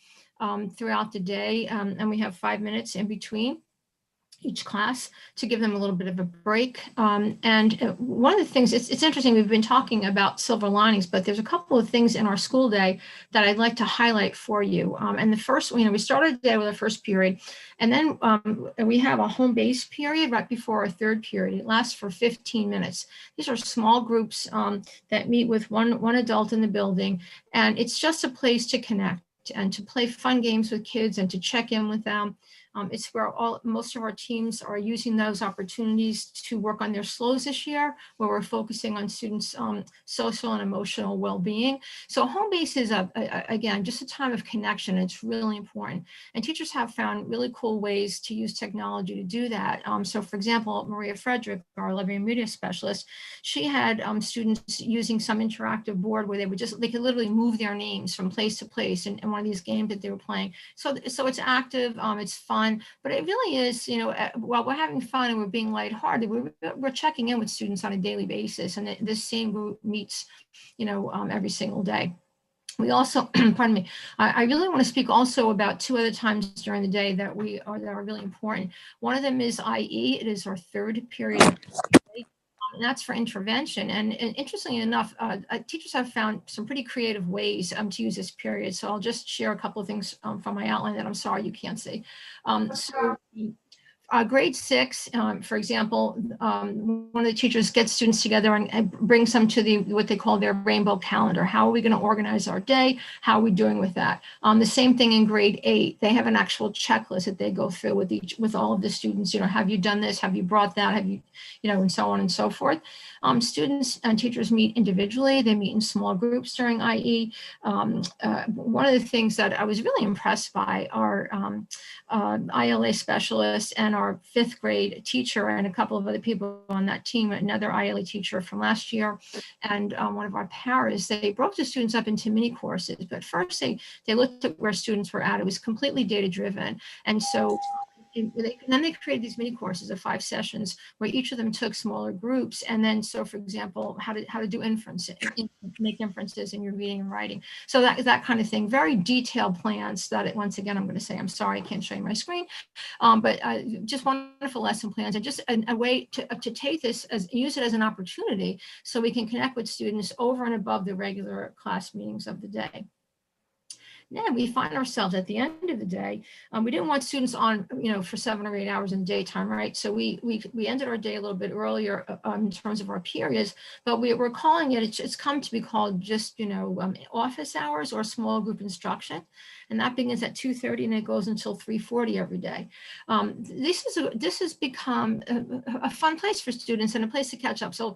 Speaker 15: throughout the day, and we have 5 minutes in between each class to give them a little bit of a break. And one of the things, it's interesting, we've been talking about silver linings, but there's a couple of things in our school day that I'd like to highlight for you. And the first, we started the day with our first period, and then we have a home base period right before our third period. It lasts for 15 minutes. These are small groups that meet with one adult in the building, and it's just a place to connect and to play fun games with kids and to check in with them. It's where most of our teams are using those opportunities to work on their SLOs this year, where we're focusing on students' social and emotional well-being. So home base is, again, just a time of connection. It's really important. And teachers have found really cool ways to use technology to do that. So for example, Maria Frederick, our library media specialist, she had students using some interactive board where they could literally move their names from place to place in one of these games that they were playing. So it's active, it's fun. But it really is, while we're having fun and we're being lighthearted, we're checking in with students on a daily basis, and this same group meets, every single day. We also, pardon me, I really want to speak also about two other times during the day that are really important. One of them is IE. It is our third period. And that's for intervention. And interestingly enough, teachers have found some pretty creative ways to use this period. So I'll just share a couple of things from my outline that I'm sorry you can't see. Grade 6, for example, one of the teachers gets students together and brings them to what they call their rainbow calendar. How are we going to organize our day? How are we doing with that? The same thing in grade 8. They have an actual checklist that they go through with all of the students. Have you done this? Have you brought that? Have you, and so on and so forth. Students and teachers meet individually. They meet in small groups during IE. One of the things that I was really impressed by are ILA specialists and our 5th grade teacher and a couple of other people on that team, another ILA teacher from last year, and one of our paras. They broke the students up into mini courses, but first they looked at where students were at. It was completely data driven. And so then they created these mini courses of 5 sessions where each of them took smaller groups. And then, so for example, how to do inference, make inferences in your reading and writing. So that kind of thing, very detailed plans that once again, I'm going to say, I'm sorry, I can't show you my screen, but just wonderful lesson plans and just a way to take this use it as an opportunity so we can connect with students over and above the regular class meetings of the day. then we find ourselves at the end of the day, we didn't want students on, for 7 or 8 hours in daytime, right? So we ended our day a little bit earlier in terms of our periods, but we're calling it, it's come to be called just, office hours or small group instruction. And that begins at 2:30 and it goes until 3:40 every day. This has become a fun place for students and a place to catch up. So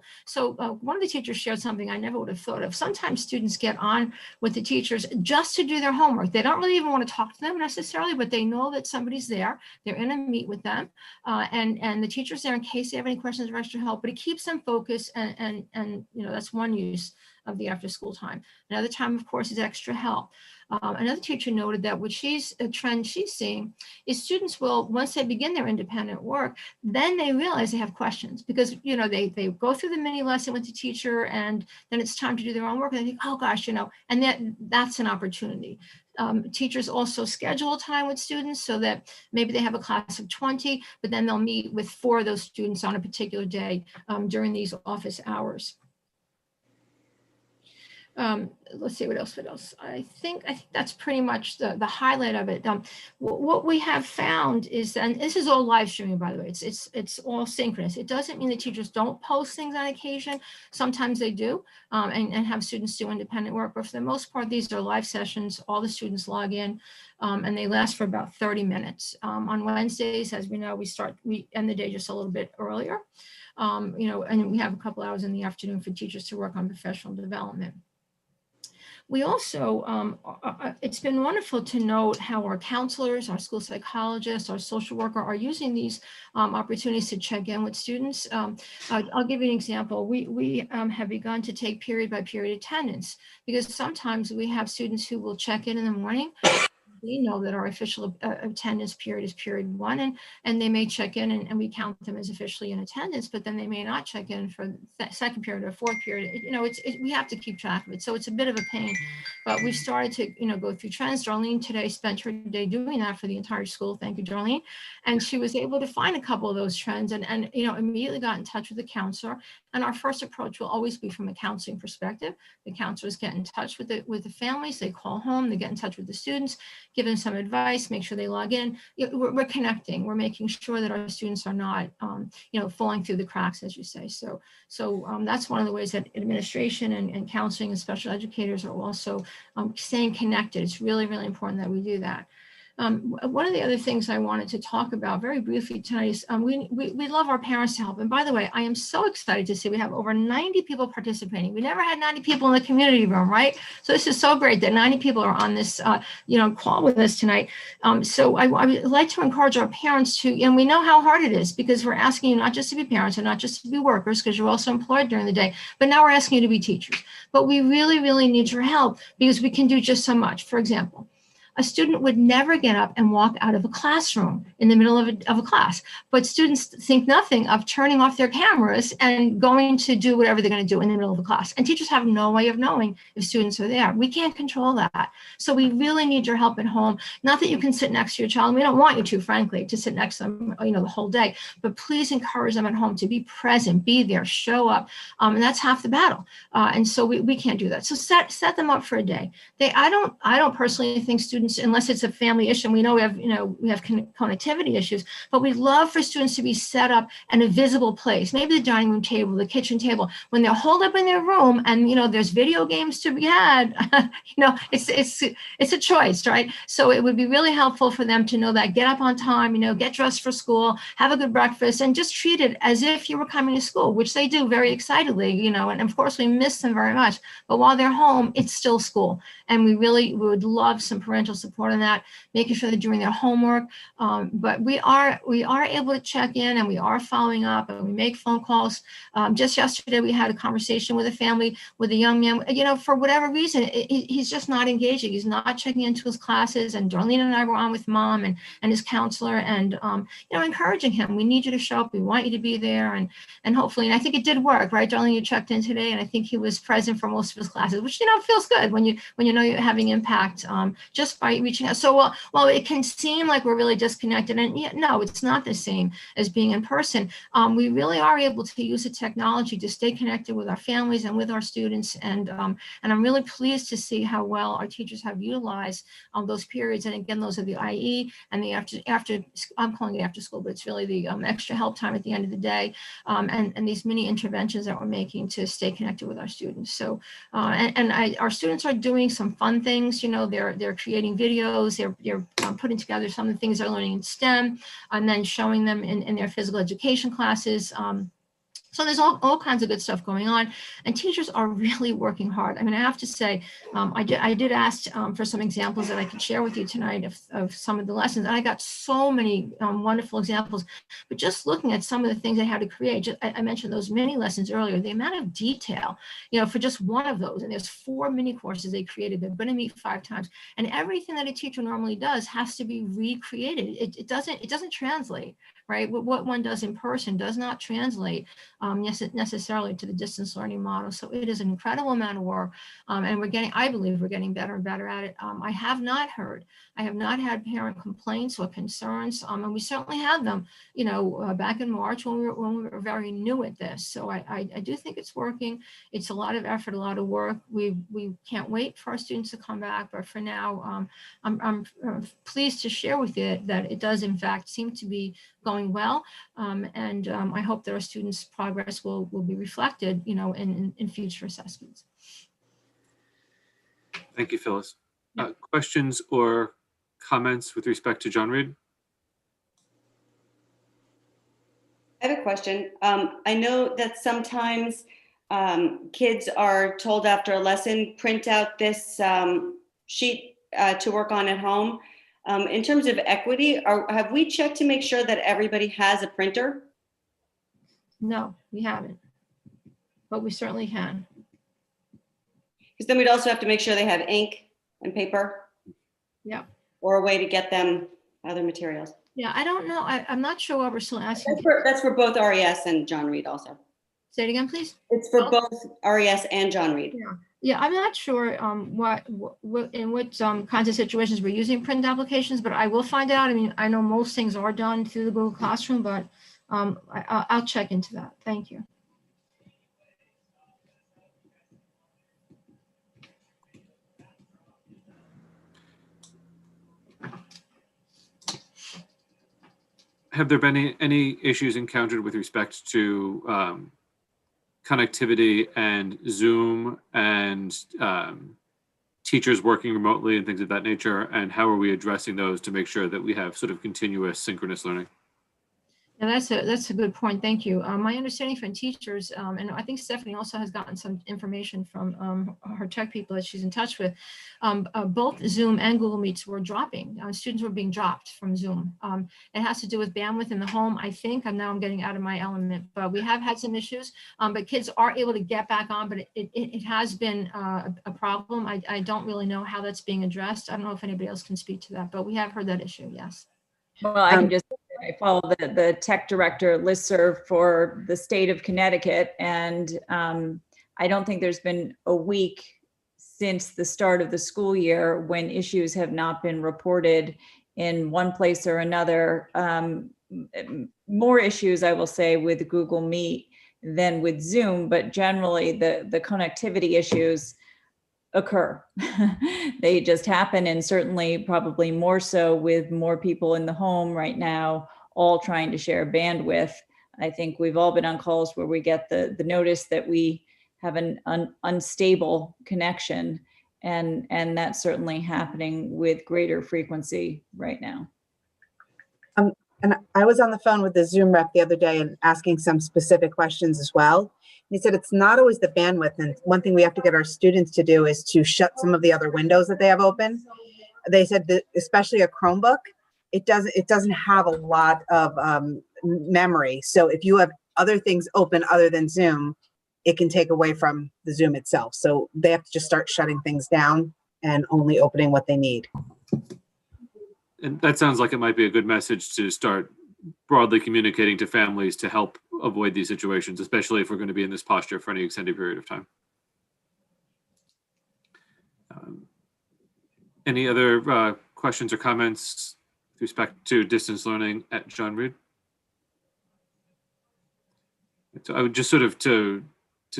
Speaker 15: one of the teachers shared something I never would have thought of. Sometimes students get on with the teachers just to do their homework. They don't really even want to talk to them necessarily, but they know that somebody's there. They're in a meet with them, and the teacher's there in case they have any questions or extra help. But it keeps them focused, and that's one use of the after school time. Another time, of course, is extra help. Another teacher noted that a trend she's seeing is students will, once they begin their independent work, then they realize they have questions because, they go through the mini lesson with the teacher and then it's time to do their own work and they think, oh gosh, and that's an opportunity. Teachers also schedule time with students so that maybe they have a class of 20, but then they'll meet with 4 of those students on a particular day during these office hours. Let's see what else. I think that's pretty much the highlight of it. What we have found is, and this is all live streaming, by the way, it's all synchronous. It doesn't mean that teachers don't post things on occasion. Sometimes they do, and have students do independent work, but for the most part, these are live sessions. All the students log in, and they last for about 30 minutes. On Wednesdays, as we know, we end the day just a little bit earlier, and we have a couple hours in the afternoon for teachers to work on professional development. We also, it's been wonderful to note how our counselors, our school psychologists, our social worker are using these opportunities to check in with students. I'll give you an example. We have begun to take period by period attendance because sometimes we have students who will check in the morning. We know that our official attendance period is period 1, and they may check in and we count them as officially in attendance, but then they may not check in for the second period or fourth period. We have to keep track of it. So it's a bit of a pain, but we've started to, go through trends. Darlene today spent her day doing that for the entire school. Thank you, Darlene. And she was able to find a couple of those trends and immediately got in touch with the counselor. And our first approach will always be from a counseling perspective. The counselors get in touch with the families, they call home, they get in touch with the students, give them some advice, make sure they log in. We're connecting, we're making sure that our students are not, falling through the cracks, as you say. So that's one of the ways that administration and counseling and special educators are also staying connected. It's really, really important that we do that. One of the other things I wanted to talk about very briefly tonight is we love our parents to help. And by the way, I am so excited to see we have over 90 people participating. We never had 90 people in the community room, right? So this is so great that 90 people are on this, call with us tonight. So I would like to encourage our parents to, and we know how hard it is because we're asking you not just to be parents and not just to be workers because you're also employed during the day, but now we're asking you to be teachers. But we really, really need your help because we can do just so much. For example, a student would never get up and walk out of a classroom in the middle of a class. But students think nothing of turning off their cameras and going to do whatever they're going to do in the middle of a class. And teachers have no way of knowing if students are there. We can't control that. So we really need your help at home. Not that you can sit next to your child. And we don't want you to, frankly, to sit next to them, the whole day. But please encourage them at home to be present, be there, show up. And that's half the battle. And so we can't do that. So set them up for a day. I don't personally think students, unless it's a family issue, and we know we have connectivity issues, but we love for students to be set up in a visible place, maybe the dining room table, the kitchen table, when they're holed up in their room and there's video games to be had. It's a choice, right? So it would be really helpful for them to know that, get up on time, get dressed for school, have a good breakfast, and just treat it as if you were coming to school, which they do very excitedly, and of course we miss them very much, but while they're home, it's still school. And we would love some parental support on that, making sure they're doing their homework. But we are able to check in and we are following up and we make phone calls. Just yesterday, we had a conversation with a family with a young man, for whatever reason, he's just not engaging. He's not checking into his classes. And Darlene and I were on with mom and his counselor and, encouraging him. We need you to show up. We want you to be there. And hopefully, and I think it did work, right? Darlene, you checked in today and I think he was present for most of his classes, which, feels good when you know you're having impact just by reaching out. So while it can seem like we're really disconnected, and yet, no, it's not the same as being in person. We really are able to use the technology to stay connected with our families and with our students. And I'm really pleased to see how well our teachers have utilized those periods. And again, those are the IE and the after I'm calling it after school, but it's really the extra help time at the end of the day, and these mini interventions that we're making to stay connected with our students. So our students are doing some fun things. You know, they're creating videos, they're putting together some of the things they're learning in STEM, and then showing them in their physical education classes. So there's all kinds of good stuff going on, and teachers are really working hard. I mean, I have to say, I did ask for some examples that I could share with you tonight of some of the lessons, and I got so many wonderful examples. But just looking at some of the things I had to create, I mentioned those mini lessons earlier, the amount of detail, you know, for just one of those, and there's 4 mini courses they created. They're going to meet 5 times, and everything that a teacher normally does has to be recreated. It doesn't translate, right? What one does in person does not translate necessarily to the distance learning model. So it is an incredible amount of work, and I believe we're getting better and better at it. I have not had parent complaints or concerns, and we certainly had them, you know, back in March when we were very new at this. So I do think it's working. It's a lot of effort, a lot of work. We can't wait for our students to come back, but for now, I'm pleased to share with you that it does in fact seem to be going well, and I hope that our students' progress will be reflected, you know, in future assessments.
Speaker 1: Thank you, Phyllis. Questions or comments with respect to John Reed?
Speaker 3: I have a question. I know that sometimes kids are told after a lesson, print out this sheet to work on at home. In terms of equity, have we checked to make sure that everybody has a printer?
Speaker 15: No, we haven't, but we certainly can.
Speaker 3: Because then we'd also have to make sure they have ink and paper.
Speaker 15: Yeah.
Speaker 3: Or a way to get them other materials.
Speaker 15: Yeah, I don't know. I'm not sure what we're still asking.
Speaker 3: That's for both RES and John Reed also.
Speaker 15: Say it again, please.
Speaker 3: It's for both RES and John Reed.
Speaker 15: Yeah, I'm not sure what in what kinds of situations we're using print applications, but I will find out. I mean, I know most things are done through the Google Classroom, but I'll check into that. Thank you.
Speaker 1: Have there been any issues encountered with respect to connectivity and Zoom and teachers working remotely and things of that nature? And how are we addressing those to make sure that we have sort of continuous synchronous learning?
Speaker 15: And that's a good point. Thank you. My understanding from teachers, and I think Stephanie also has gotten some information from her tech people that she's in touch with, both Zoom and Google Meets were dropping. Students were being dropped from Zoom. It has to do with bandwidth in the home, I think. And now I'm getting out of my element, but we have had some issues, but kids are able to get back on, but it has been a problem. I don't really know how that's being addressed. I don't know if anybody else can speak to that, but we have heard that issue, yes.
Speaker 17: Well, I can just, I follow the tech director listserv for the state of Connecticut, and I don't think there's been a week since the start of the school year when issues have not been reported in one place or another. More issues, I will say, with Google Meet than with Zoom, but generally the connectivity issues occur. They just happen, and certainly probably more so with more people in the home right now, all trying to share bandwidth. I think we've all been on calls where we get the notice that we have an unstable connection, and that's certainly happening with greater frequency right now.
Speaker 18: And I was on the phone with the Zoom rep the other day and asking some specific questions as well. He said it's not always the bandwidth, and one thing we have to get our students to do is to shut some of the other windows that they have open. They said that especially a Chromebook, it doesn't have a lot of memory. So if you have other things open other than Zoom, it can take away from the Zoom itself. So they have to just start shutting things down and only opening what they need.
Speaker 1: And that sounds like it might be a good message to start broadly communicating to families to help avoid these situations, especially if we're going to be in this posture for any extended period of time. Any other questions or comments with respect to distance learning at John Reed? So I would just sort of to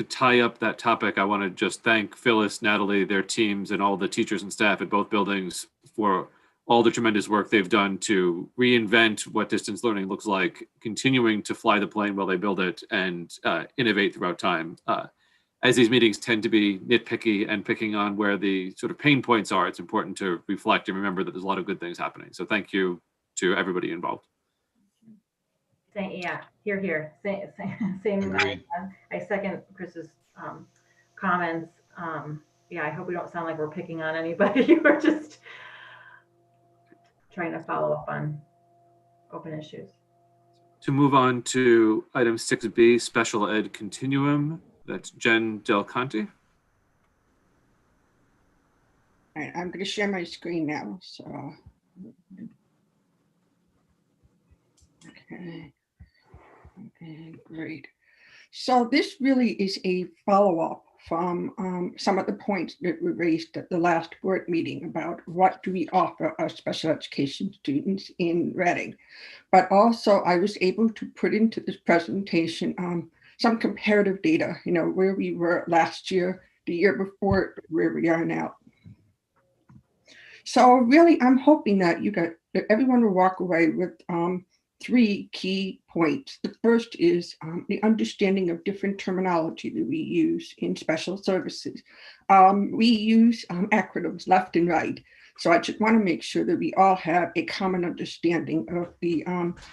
Speaker 1: tie up that topic, I want to just thank Phyllis, Natalie, their teams, and all the teachers and staff at both buildings for all the tremendous work they've done to reinvent what distance learning looks like, continuing to fly the plane while they build it, and innovate throughout time. As these meetings tend to be nitpicky and picking on where the sort of pain points are, it's important to reflect and remember that there's a lot of good things happening. So thank you to everybody involved.
Speaker 2: Yeah, here. Same. I second Chris's comments. Yeah, I hope we don't sound like we're picking on anybody. We're just trying to follow up on open issues.
Speaker 1: To move on to item 6B, special ed continuum. That's Jen Del Conte.
Speaker 19: All right, I'm going to share my screen now. So, okay, great. So this really is a follow-up from some of the points that were raised at the last board meeting about what do we offer our special education students in Reading. But also I was able to put into this presentation some comparative data, where we were last year, the year before, where we are now. So really, I'm hoping that everyone will walk away with 3 key points. The first is the understanding of different terminology that we use in special services. We use acronyms left and right. So I just want to make sure that we all have a common understanding of the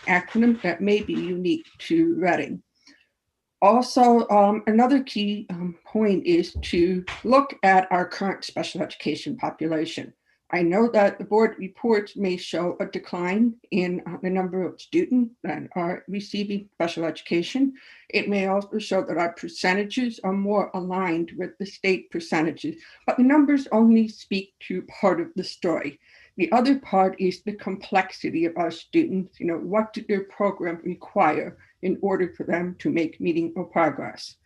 Speaker 19: acronym that may be unique to Reading. Also, another key point is to look at our current special education population. I know that the board reports may show a decline in the number of students that are receiving special education. It may also show that our percentages are more aligned with the state percentages, but the numbers only speak to part of the story. The other part is the complexity of our students. What do their program require in order for them to make meaningful progress?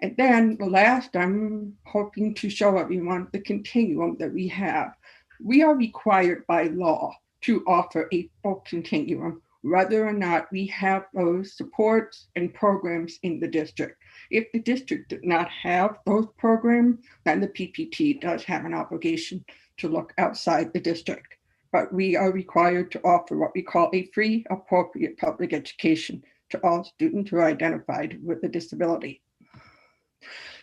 Speaker 19: And then the last, I'm hoping to show everyone the continuum that we have. We are required by law to offer a full continuum, whether or not we have those supports and programs in the district. If the district did not have those programs, then the PPT does have an obligation to look outside the district. But we are required to offer what we call a free, appropriate public education to all students who are identified with a disability.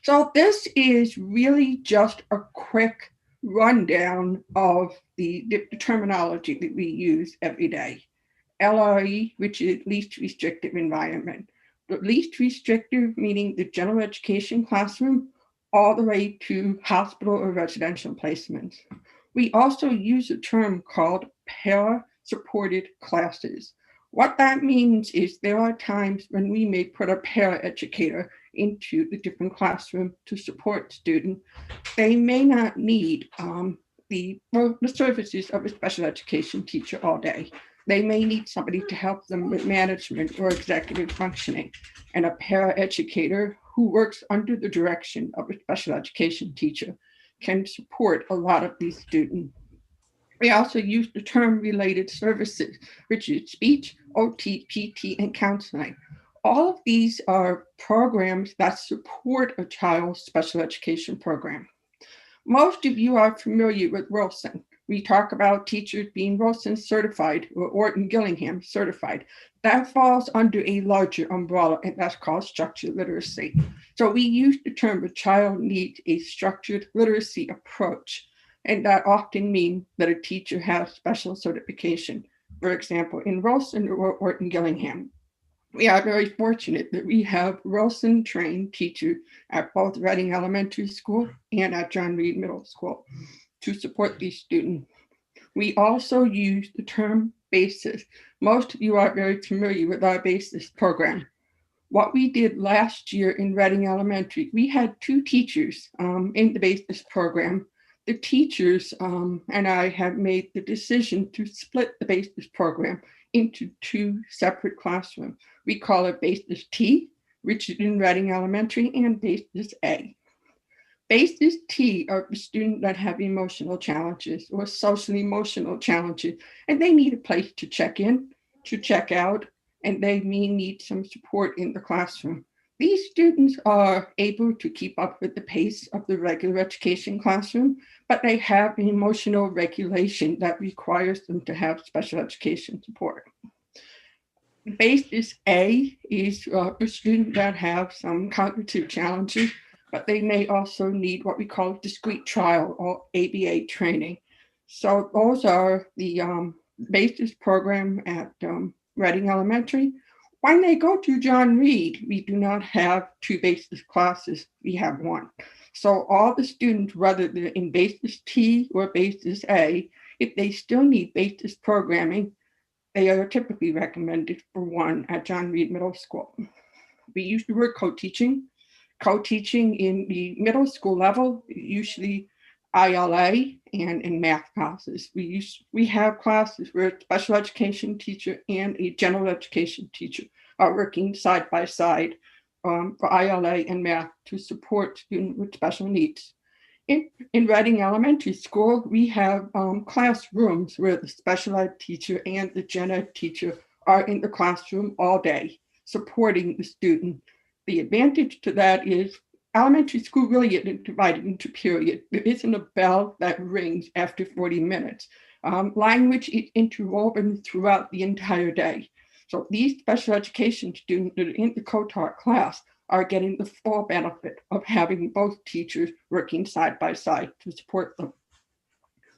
Speaker 19: So this is really just a quick rundown of the terminology that we use every day. LRE, which is least restrictive environment. The least restrictive meaning the general education classroom all the way to hospital or residential placements. We also use a term called para-supported classes. What that means is there are times when we may put a para-educator into the different classroom to support students. They may not need the services of a special education teacher all day. They may need somebody to help them with management or executive functioning. And a para-educator who works under the direction of a special education teacher can support a lot of these students. We also use the term related services, which is speech, OT, PT, and counseling. All of these are programs that support a child's special education program. Most of you are familiar with Wilson. We talk about teachers being Wilson certified or Orton Gillingham certified. That falls under a larger umbrella, and that's called structured literacy. So we use the term a child needs a structured literacy approach, and that often means that a teacher has special certification. For example, in Wilson or Orton Gillingham, we are very fortunate that we have Wilson trained teachers at both Reading Elementary School and at John Reed Middle School to support these students. We also use the term BASIS. Most of you are very familiar with our BASIS program. What we did last year in Reading Elementary, we had 2 teachers in the BASIS program. The teachers and I have made the decision to split the BASIS program into 2 separate classrooms. We call it BASIS T, which is in Reading Elementary, and BASIS A. Basis T are the students that have emotional challenges or social emotional challenges, and they need a place to check in, to check out, and they may need some support in the classroom. These students are able to keep up with the pace of the regular education classroom, but they have an emotional regulation that requires them to have special education support. Basis A is a student that have some cognitive challenges, but they may also need what we call discrete trial or ABA training. So those are the basis program at Reading Elementary. When they go to John Reed, we do not have two basis classes, we have one. So all the students, whether they're in basis T or basis A, if they still need basis programming, they are typically recommended for one at John Reed Middle School. We use the word co-teaching. Co-teaching in the middle school level, usually ILA and in math classes. We have classes where a special education teacher and a general education teacher are working side by side for ILA and math to support students with special needs. In Reading Elementary School, we have classrooms where the special ed teacher and the gen ed teacher are in the classroom all day, supporting the student. The advantage to that is elementary school really isn't divided into periods. There isn't a bell that rings after 40 minutes. Language is interwoven throughout the entire day. So these special education students that are in the co-taught class are getting the full benefit of having both teachers working side by side to support them.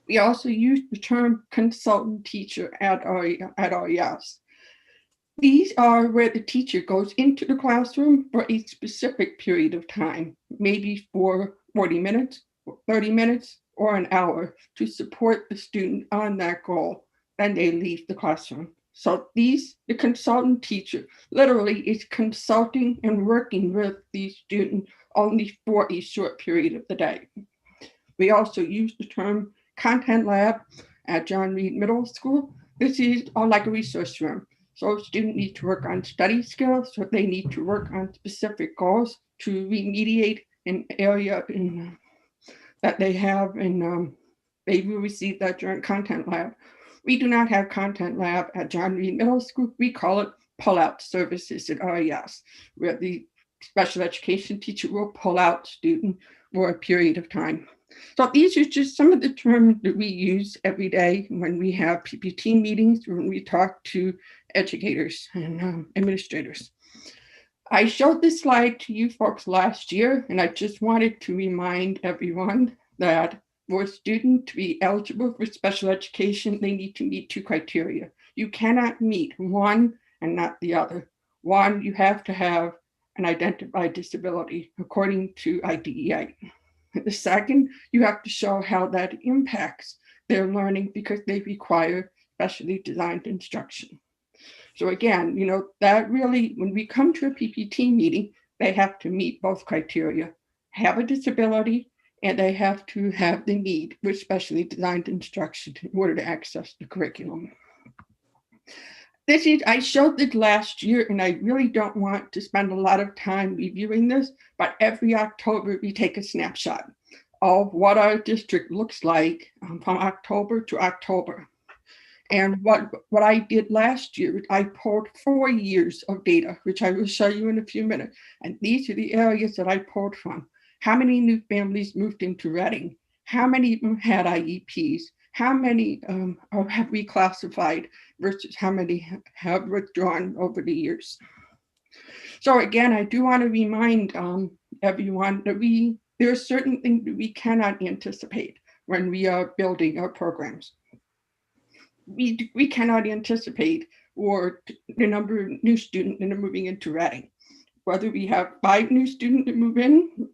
Speaker 19: We also use the term consultant teacher at RES. These are where the teacher goes into the classroom for a specific period of time, maybe for 40 minutes, 30 minutes, or an hour to support the student on that goal. Then they leave the classroom. So the consultant teacher literally is consulting and working with the student only for a short period of the day. We also use the term content lab at John Reed Middle School. This is like a resource room. So students need to work on study skills, so they need to work on specific goals to remediate an area that they have, and they will receive that during content lab. We do not have content lab at John Reed Middle School. We call it pull-out services at RES, where the special education teacher will pull out student for a period of time. So these are just some of the terms that we use every day when we have PPT meetings, when we talk to educators and administrators. I showed this slide to you folks last year, and I just wanted to remind everyone that for a student to be eligible for special education, they need to meet two criteria. You cannot meet one and not the other. One, you have to have an identified disability according to IDEA. The second, you have to show how that impacts their learning because they require specially designed instruction. So again, that really, when we come to a PPT meeting, they have to meet both criteria, have a disability, and they have to have the need for specially designed instruction in order to access the curriculum. I showed this last year, and I really don't want to spend a lot of time reviewing this, but every October we take a snapshot of what our district looks like from October to October. And what I did last year, I pulled 4 years of data, which I will show you in a few minutes. And these are the areas that I pulled from. How many new families moved into Reading? How many of them had IEPs? How many have reclassified versus how many have withdrawn over the years? So again, I do want to remind everyone that there are certain things that we cannot anticipate when we are building our programs. We cannot anticipate or the number of new students that are moving into Reading. Whether we have 5 new students that move in,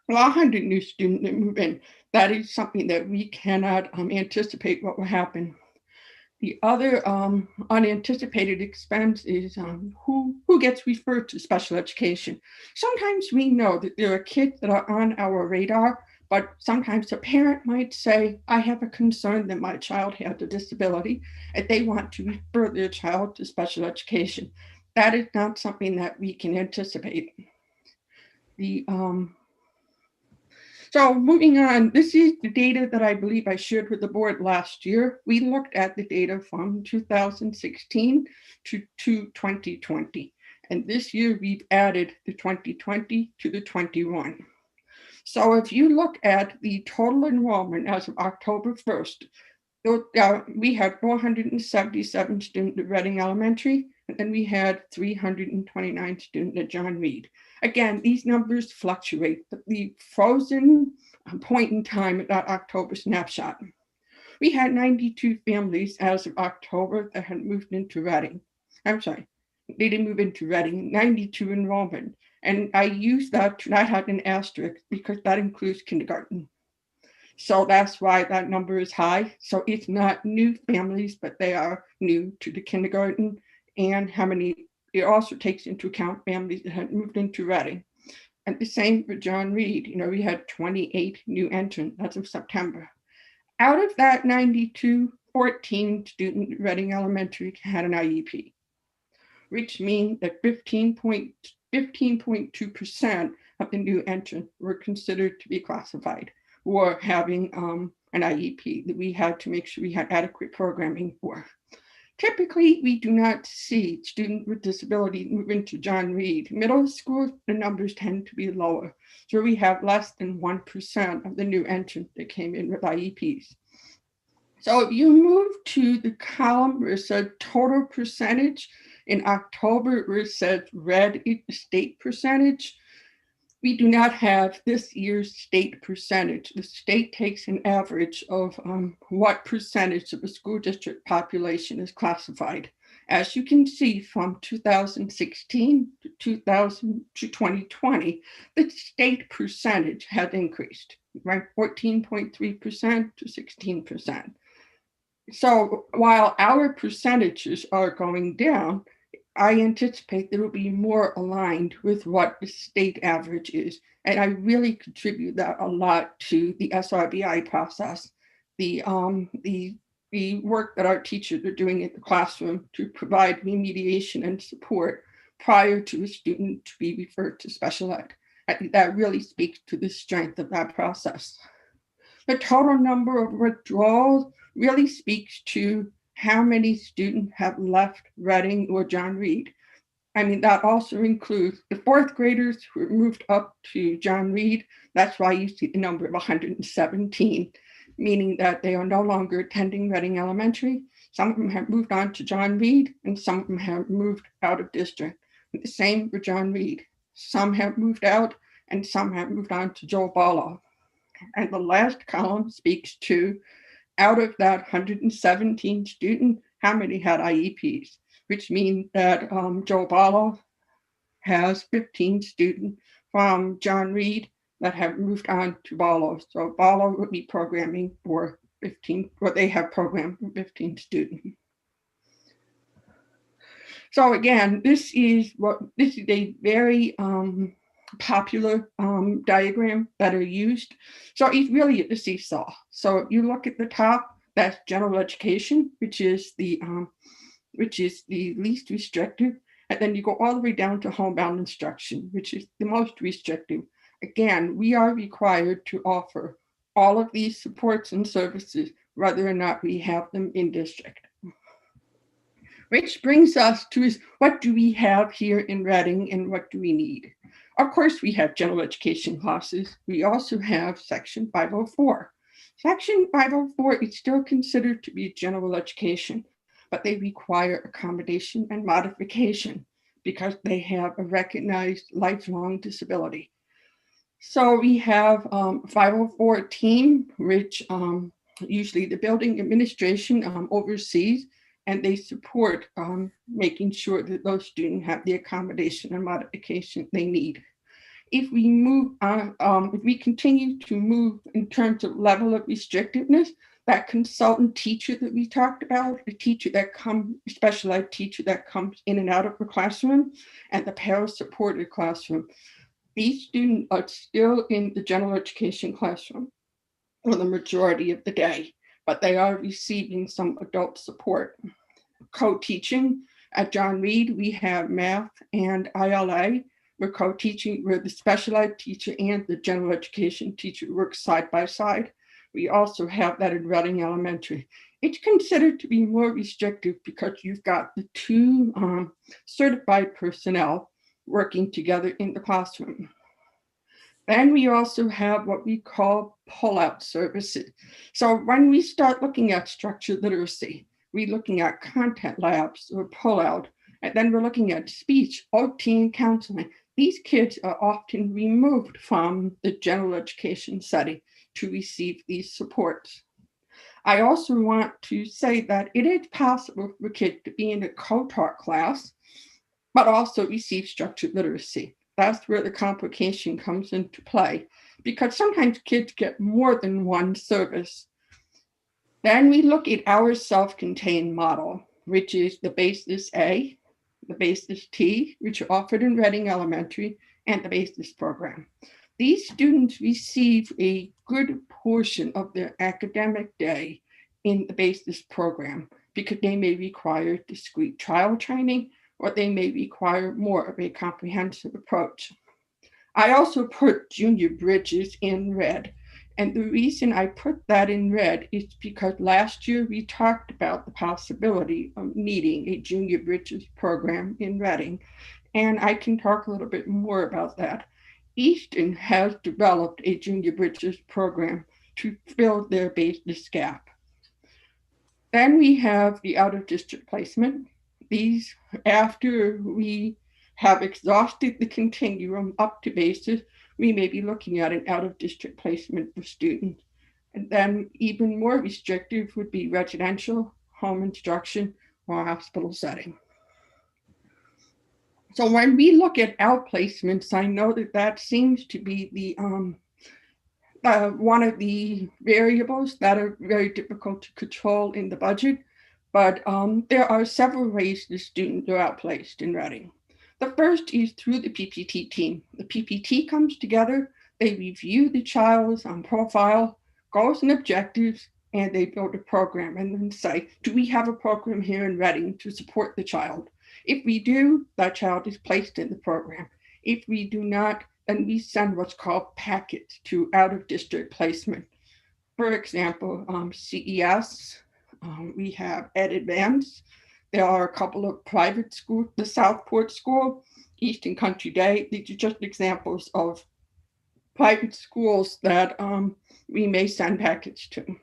Speaker 19: or 100 new students that move in, that is something that we cannot anticipate what will happen. The other unanticipated expense is who gets referred to special education. Sometimes we know that there are kids that are on our radar, but sometimes a parent might say, I have a concern that my child has a disability and they want to refer their child to special education. That is not something that we can anticipate. So moving on, this is the data that I believe I shared with the board last year. We looked at the data from 2016 to 2020. And this year we've added the 2020 to the 21. So if you look at the total enrollment as of October 1st, we had 477 students at Reading Elementary, and then we had 329 students at John Reed. Again, these numbers fluctuate, but the frozen point in time at that October snapshot, we had 92 families as of October that had moved into Reading. I'm sorry, they didn't move into Reading, 92 enrollment. And I use that to not have an asterisk because that includes kindergarten. So that's why that number is high. So it's not new families, but they are new to the kindergarten, and how many, it also takes into account families that had moved into Reading. And the same for John Reed. You know, we had 28 new entrants as of September. Out of that 92, 14 students at Reading Elementary had an IEP, which means that 15.2% of the new entrants were considered to be classified or having an IEP that we had to make sure we had adequate programming for. Typically, we do not see students with disability move into John Reed. Middle school, the numbers tend to be lower. So we have less than 1% of the new entrants that came in with IEPs. So if you move to the column where it says total percentage, in October where it says red state percentage, we do not have this year's state percentage. The state takes an average of what percentage of the school district population is classified. As you can see, from 2016 to 2020, the state percentage has increased, right? 14.3% to 16%. So while our percentages are going down, I anticipate that it will be more aligned with what the state average is. And I really contribute that a lot to the SRBI process, the work that our teachers are doing in the classroom to provide remediation and support prior to a student to be referred to special ed. I think that really speaks to the strength of that process. The total number of withdrawals really speaks to how many students have left Reading or John Reed. I mean, that also includes the fourth graders who moved up to John Reed. That's why you see the number of 117, meaning that they are no longer attending Reading Elementary. Some of them have moved on to John Reed, and some of them have moved out of district. The same for John Reed. Some have moved out, and some have moved on to Joe Barlow. And the last column speaks to, out of that 117 students, how many had IEPs, which means that Joe Barlow has 15 students from John Reed that have moved on to Barlow. So Barlow would be programming for 15, or they have programmed for 15 students. So again, this is a very popular diagram that are used. So it's really the seesaw. So if you look at the top, that's general education, which is the least restrictive. And then you go all the way down to homebound instruction, which is the most restrictive. Again, we are required to offer all of these supports and services, whether or not we have them in district. Which brings us to is, what do we have here in Reading and what do we need? Of course, we have general education classes. We also have Section 504. Section 504 is still considered to be general education, but they require accommodation and modification because they have a recognized lifelong disability. So we have 504 team, which usually the building administration oversees, and they support making sure that those students have the accommodation and modification they need. If we move on, if we continue to move in terms of level of restrictiveness, that consultant teacher that we talked about, a teacher that comes, a special ed teacher that comes in and out of the classroom, and the para-supported classroom, these students are still in the general education classroom for the majority of the day, but they are receiving some adult support. Co-teaching at John Reed, we have math and ILA, we're co-teaching, where the special ed teacher and the general education teacher work side by side. We also have that in Reading Elementary. It's considered to be more restrictive because you've got the two certified personnel working together in the classroom. Then we also have what we call pull-out services. So when we start looking at structured literacy, we're looking at content labs or pull-out, and then we're looking at speech, OT, and counseling. These kids are often removed from the general education setting to receive these supports. I also want to say that it is possible for kids to be in a co-taught class, but also receive structured literacy. That's where the complication comes into play, because sometimes kids get more than one service. Then we look at our self-contained model, which is the basis A, the basis T, which are offered in Reading Elementary, and the basis program. These students receive a good portion of their academic day in the basis program because they may require discrete trial training, or they may require more of a comprehensive approach. I also put junior bridges in red. And the reason I put that in red is because last year we talked about the possibility of needing a junior bridges program in Reading. And I can talk a little bit more about that. Easton has developed a junior bridges program to fill their basis gap. Then we have the out-of-district placement. These, after we have exhausted the continuum up to basis, we may be looking at an out-of-district placement for students. And then even more restrictive would be residential, home instruction, or hospital setting. So when we look at outplacements, I know that that seems to be the one of the variables that are very difficult to control in the budget, but there are several ways the students are outplaced in Reading. The first is through the PPT team. The PPT comes together, they review the child's profile, goals and objectives, and they build a program and then say, do we have a program here in Reading to support the child? If we do, that child is placed in the program. If we do not, then we send what's called packets to out-of-district placement. For example, CES, we have Ed Advance. There are a couple of private schools, the Southport School, Eastern Country Day. These are just examples of private schools that we may send packets to.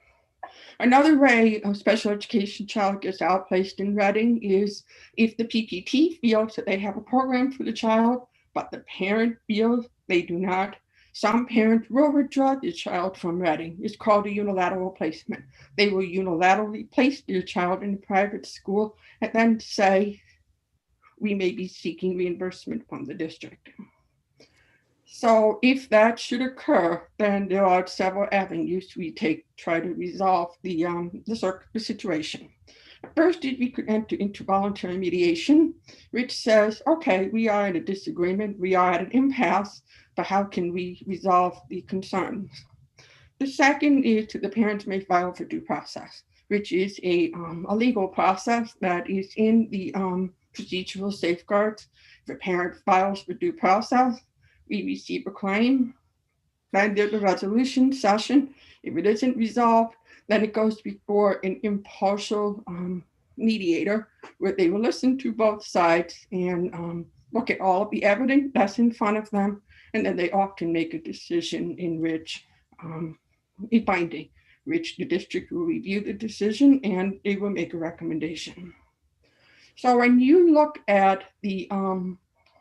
Speaker 19: Another way a special education child gets outplaced in Reading is if the PPT feels that they have a program for the child, but the parent feels they do not. Some parents will withdraw the child from Reading. It's called a unilateral placement. They will unilaterally place their child in a private school and then say, we may be seeking reimbursement from the district. So if that should occur, then there are several avenues we take to try to resolve the situation. First, we could enter into voluntary mediation, which says, okay, we are in a disagreement, we are at an impasse, but how can we resolve the concerns? The second is the parents may file for due process, which is a legal process that is in the procedural safeguards. If a parent files for due process, we receive a claim, then there's a resolution session. If it isn't resolved, then it goes before an impartial mediator where they will listen to both sides and look at all of the evidence that's in front of them. And then they often make a decision in which a binding, which the district will review the decision and they will make a recommendation. So when you look at the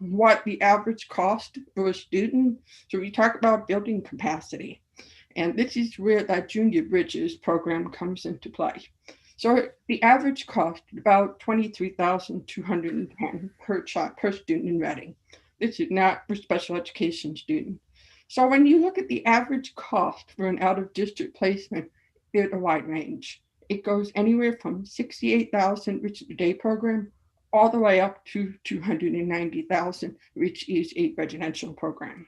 Speaker 19: what the average cost for a student, so we talk about building capacity. And this is where that Junior Bridges program comes into play. So the average cost is about $23,210 per student in Reading. This is not for special education students. So when you look at the average cost for an out-of-district placement, there's a wide range. It goes anywhere from $68,000, which is the day program, all the way up to $290,000, which is a residential program.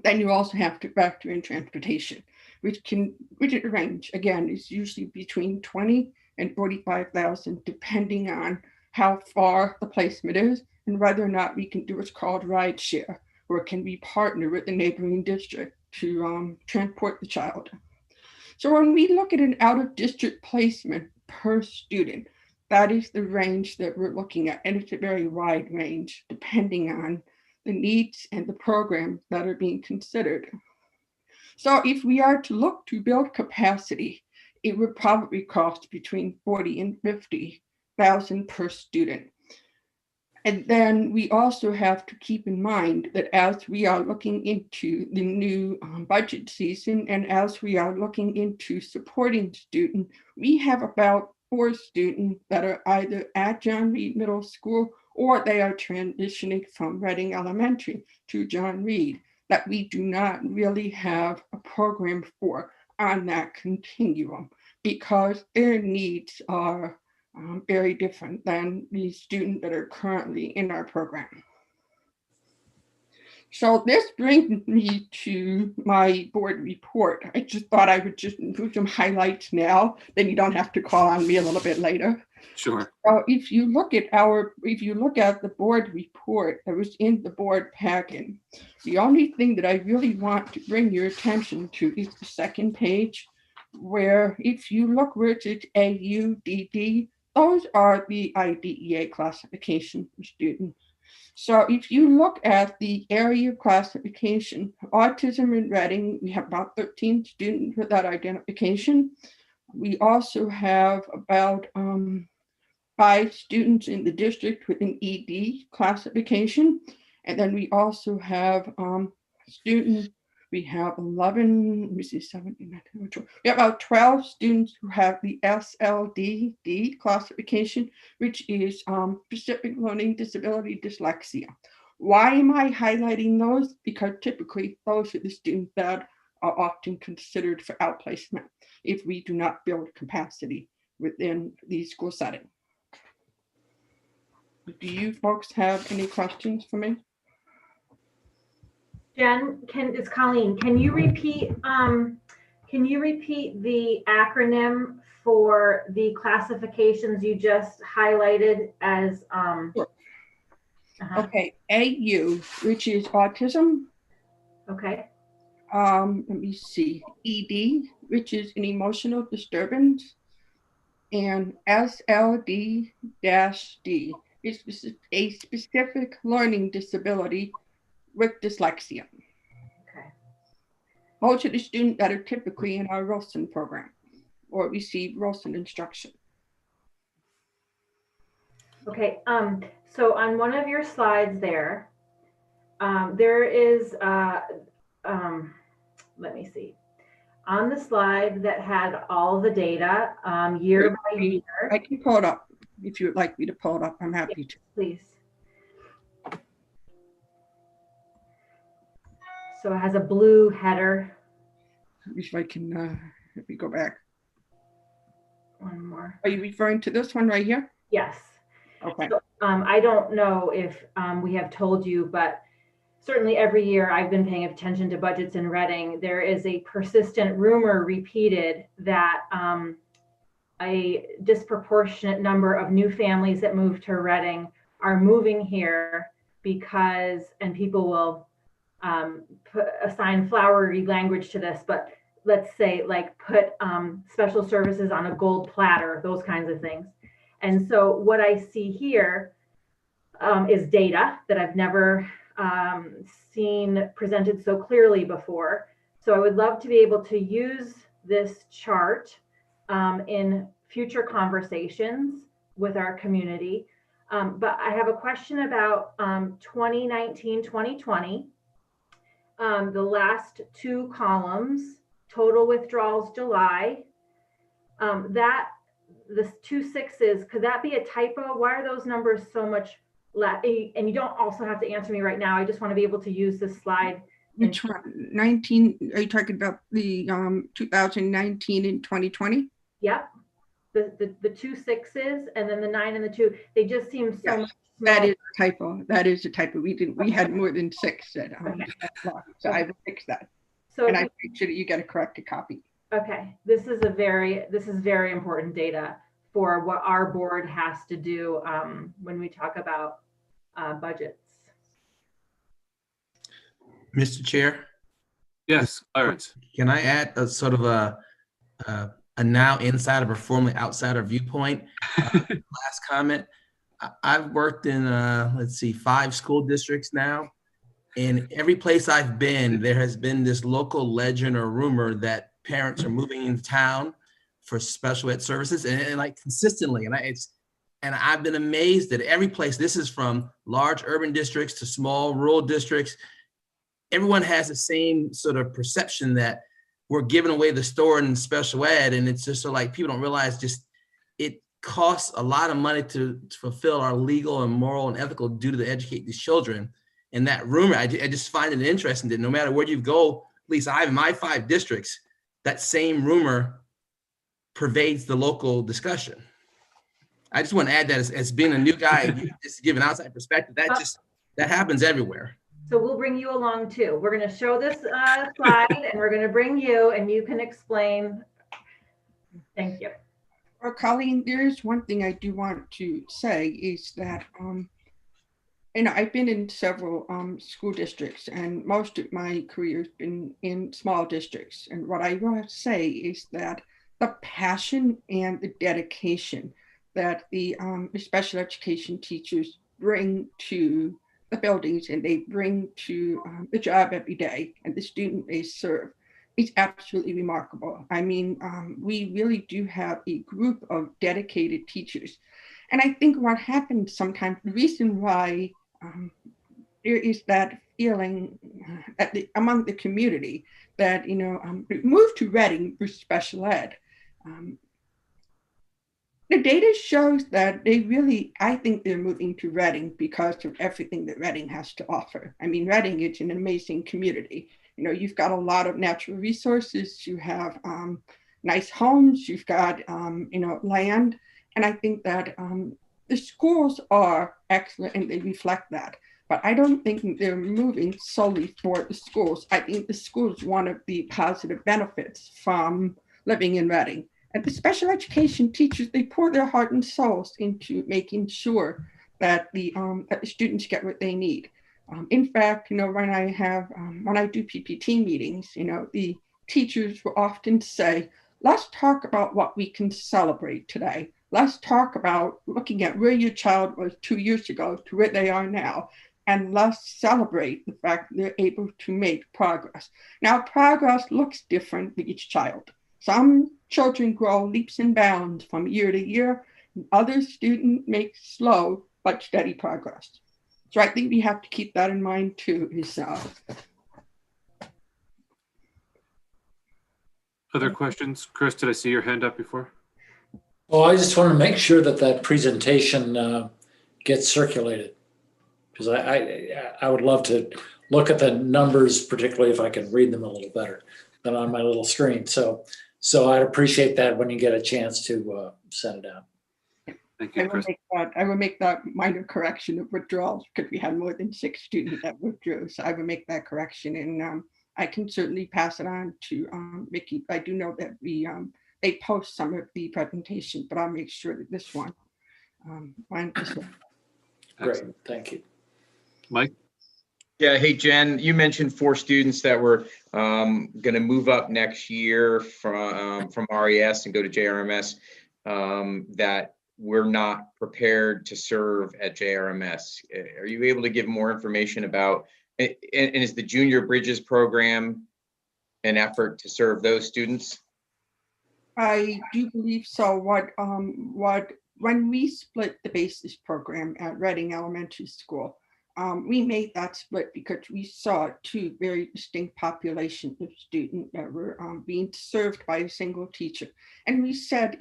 Speaker 19: Then you also have to factor in transportation, which is a range. Again, it's usually between $20,000 and $45,000, depending on how far the placement is, and whether or not we can do what's called ride share, or can we partner with the neighboring district to transport the child. So when we look at an out-of-district placement per student, that is the range that we're looking at, and it's a very wide range depending on the needs and the programs that are being considered. So if we are to look to build capacity, it would probably cost between 40 and 50,000 per student. And then we also have to keep in mind that as we are looking into the new budget season, and as we are looking into supporting students, we have about 4 students that are either at John Reed Middle School or they are transitioning from Reading Elementary to John Reed that we do not really have a program for on that continuum because their needs are very different than the students that are currently in our program. So this brings me to my board report. I just thought I would just do some highlights now, then you don't have to call on me a little bit later.
Speaker 1: Sure.
Speaker 19: If you look at the board report that was in the board packet, the only thing that I really want to bring your attention to is the second page, where if you look where it says AUDD, those are the IDEA classification for students. So if you look at the area of classification, autism in Reading, we have about 13 students with that identification. We also have about 5 students in the district with an ED classification. And then we also have students, we have 11, let me see, 17, we have about 12 students who have the SLDD classification, which is specific learning disability dyslexia. Why am I highlighting those? Because typically those are the students that are often considered for outplacement if we do not build capacity within the school setting. Do you folks have any questions for me?
Speaker 2: Jen, it's Colleen. Can you repeat the acronym for the classifications you just highlighted as
Speaker 19: Sure. Okay, AU, which is autism.
Speaker 2: Okay.
Speaker 19: Let me see. ED, which is an emotional disturbance, and SLD-D is a specific learning disability with dyslexia.
Speaker 2: Okay.
Speaker 19: Most of the students that are typically in our Wilson program or receive Wilson instruction.
Speaker 2: Okay, so on one of your slides there, there is, let me see, on the slide that had all the data year by year.
Speaker 19: I can pull it up if you would like me to pull it up. I'm happy to.
Speaker 2: Please. So it has a blue header.
Speaker 19: If I can, let me go back.
Speaker 2: One more.
Speaker 19: Are you referring to this one right here?
Speaker 2: Yes.
Speaker 19: Okay.
Speaker 2: So, I don't know if we have told you, but certainly every year I've been paying attention to budgets in Reading. There is a persistent rumor repeated that a disproportionate number of new families that move to Reading are moving here because, and people will assign flowery language to this, but let's say like put special services on a gold platter, those kinds of things. And so what I see here is data that I've never seen presented so clearly before. So I would love to be able to use this chart in future conversations with our community. But I have a question about 2019, 2020. The last 2 columns, total withdrawals July. The 2 6s, could that be a typo? Why are those numbers so much less? And you don't also have to answer me right now. I just want to be able to use this slide.
Speaker 19: Which one? 19, are you talking about the 2019 and 2020?
Speaker 2: Yep. The 2 6s and then the 9 and the 2, they just seem so much smaller.
Speaker 19: That is a typo. That is a typo. We had more than 6 that so I will fix that.
Speaker 2: So
Speaker 19: and I make sure that you get a corrected copy.
Speaker 2: Okay, this is very important data for what our board has to do when we talk about budgets.
Speaker 20: Mr. Chair,
Speaker 1: Yes, Clarence.
Speaker 20: can I add a sort of a now insider but formerly outsider viewpoint? Last comment. I've worked in, let's see, 5 school districts now. And every place I've been, there has been this local legend or rumor that parents are moving into town for special ed services, and like consistently. And I've been amazed at every place. This is from large urban districts to small rural districts. Everyone has the same sort of perception that we're giving away the store in special ed. And it's just so like people don't realize just it costs a lot of money to fulfill our legal and moral and ethical duty to educate these children. And that rumor, I just find it interesting that no matter where you go, at least I have in my 5 districts, that same rumor pervades the local discussion. I just want to add that as being a new guy, just to give an outside perspective, that happens everywhere.
Speaker 2: So we'll bring you along too. We're going to show this slide and we're going to bring you and you can explain. Thank you.
Speaker 19: Well, Colleen, there's one thing I do want to say is that, I've been in several school districts and most of my career has been in small districts. And what I want to say is that the passion and the dedication that the special education teachers bring to the buildings and they bring to the job every day and the student they serve is absolutely remarkable. I mean, we really do have a group of dedicated teachers. And I think what happens sometimes, the reason why there is that feeling among the community that, move to Reading for special ed. The data shows that I think they're moving to Reading because of everything that Reading has to offer. I mean, Reading is an amazing community. You've got a lot of natural resources, you have nice homes, you've got, land. And I think that the schools are excellent and they reflect that. But I don't think they're moving solely for the schools. I think the schools one of the positive benefits from living in Reading. And the special education teachers, they pour their heart and souls into making sure that the students get what they need. In fact, when I do PPT meetings, the teachers will often say, let's talk about what we can celebrate today. Let's talk about looking at where your child was 2 years ago to where they are now. And let's celebrate the fact that they're able to make progress. Now, progress looks different for each child. Some children grow leaps and bounds from year to year, and other students make slow but steady progress. So I think we have to keep that in mind too.
Speaker 1: Other questions? Chris, did I see your hand up before?
Speaker 5: Well, I just want to make sure that presentation gets circulated, because I would love to look at the numbers, particularly if I can read them a little better than on my little screen. So I'd appreciate that when you get a chance to send it out.
Speaker 1: Thank you, Chris.
Speaker 19: I will make that minor correction of withdrawals because we had more than 6 students that withdrew. So I will make that correction, and I can certainly pass it on to Mickey. I do know that they post some of the presentation, but I'll make sure that this one.
Speaker 5: Great, thank you.
Speaker 1: Mike?
Speaker 12: Yeah, hey, Jen, you mentioned 4 students that were going to move up next year from RES and go to JRMS that we're not prepared to serve at JRMS. Are you able to give more information about, and is the Junior Bridges program an effort to serve those students?
Speaker 19: I do believe so. When we split the basis program at Reading Elementary School, we made that split because we saw 2 very distinct populations of students that were being served by a single teacher. And we said,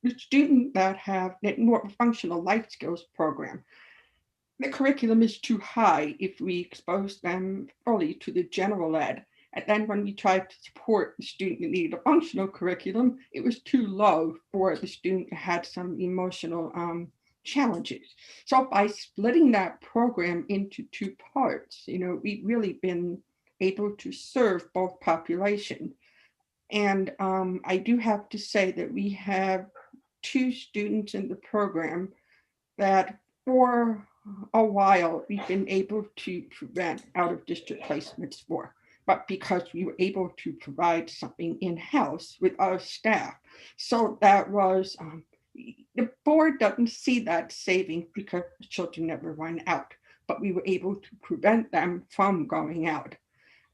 Speaker 19: the student that have more functional life skills program, the curriculum is too high if we expose them fully to the general ed. And then when we tried to support the student that needed a functional curriculum, it was too low for the student who had some emotional challenges. So by splitting that program into 2 parts, we've really been able to serve both populations. And I do have to say that we have 2 students in the program that for a while we've been able to prevent out of district placements for, but because we were able to provide something in-house with our staff. So that was, the board doesn't see that saving because the children never run out, but we were able to prevent them from going out.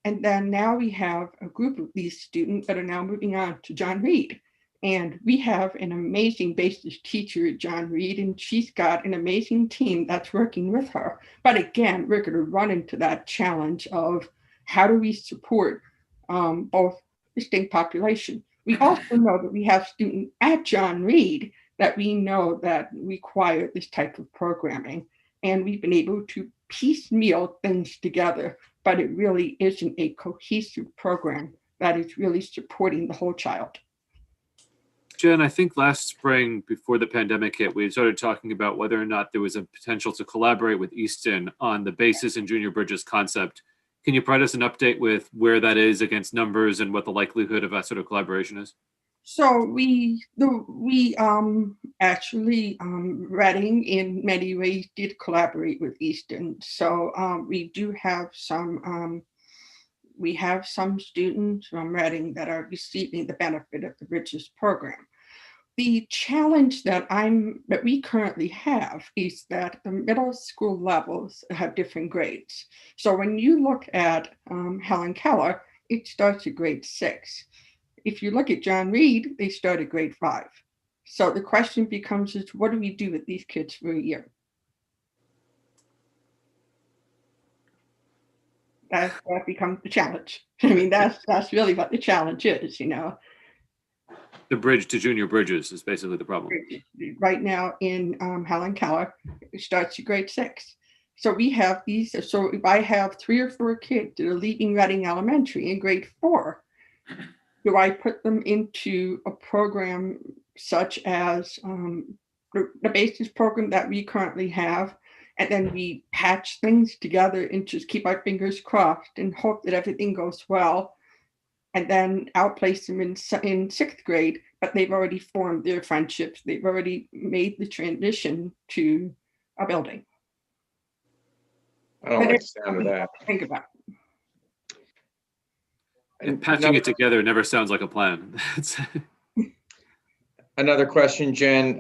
Speaker 19: And then now we have a group of these students that are now moving on to John Reed. And we have an amazing basis teacher at John Reed, and she's got an amazing team that's working with her. But again, we're going to run into that challenge of how do we support both distinct population. We also know that we have students at John Reed that we know that require this type of programming. And we've been able to piecemeal things together, but it really isn't a cohesive program that is really supporting the whole child.
Speaker 1: Jen, I think last spring, before the pandemic hit, we had started talking about whether or not there was a potential to collaborate with Easton on the basis and junior bridges concept. Can you provide us an update with where that is against numbers and what the likelihood of that sort of collaboration is?
Speaker 19: So we actually Reading in many ways did collaborate with Easton. So we do have some students from Reading that are receiving the benefit of the Bridges program. The challenge that we currently have is that the middle school levels have different grades. So when you look at Helen Keller, it starts at grade 6. If you look at John Reed, they start at grade 5. So the question becomes is what do we do with these kids for a year? That becomes the challenge. I mean, that's really what the challenge is, you know.
Speaker 1: The bridge to junior bridges is basically the problem.
Speaker 19: Right now in Helen Keller, it starts at grade 6. So we have these, so if I have 3 or 4 kids that are leaving Reading Elementary in grade 4, do I put them into a program such as the basis program that we currently have, and then we patch things together and just keep our fingers crossed and hope that everything goes well, and then outplace them in 6th grade, but they've already formed their friendships. They've already made the transition to a building.
Speaker 12: I don't like the sound of that.
Speaker 19: Think about it.
Speaker 1: And patching it together never sounds like a plan.
Speaker 12: Another question, Jen.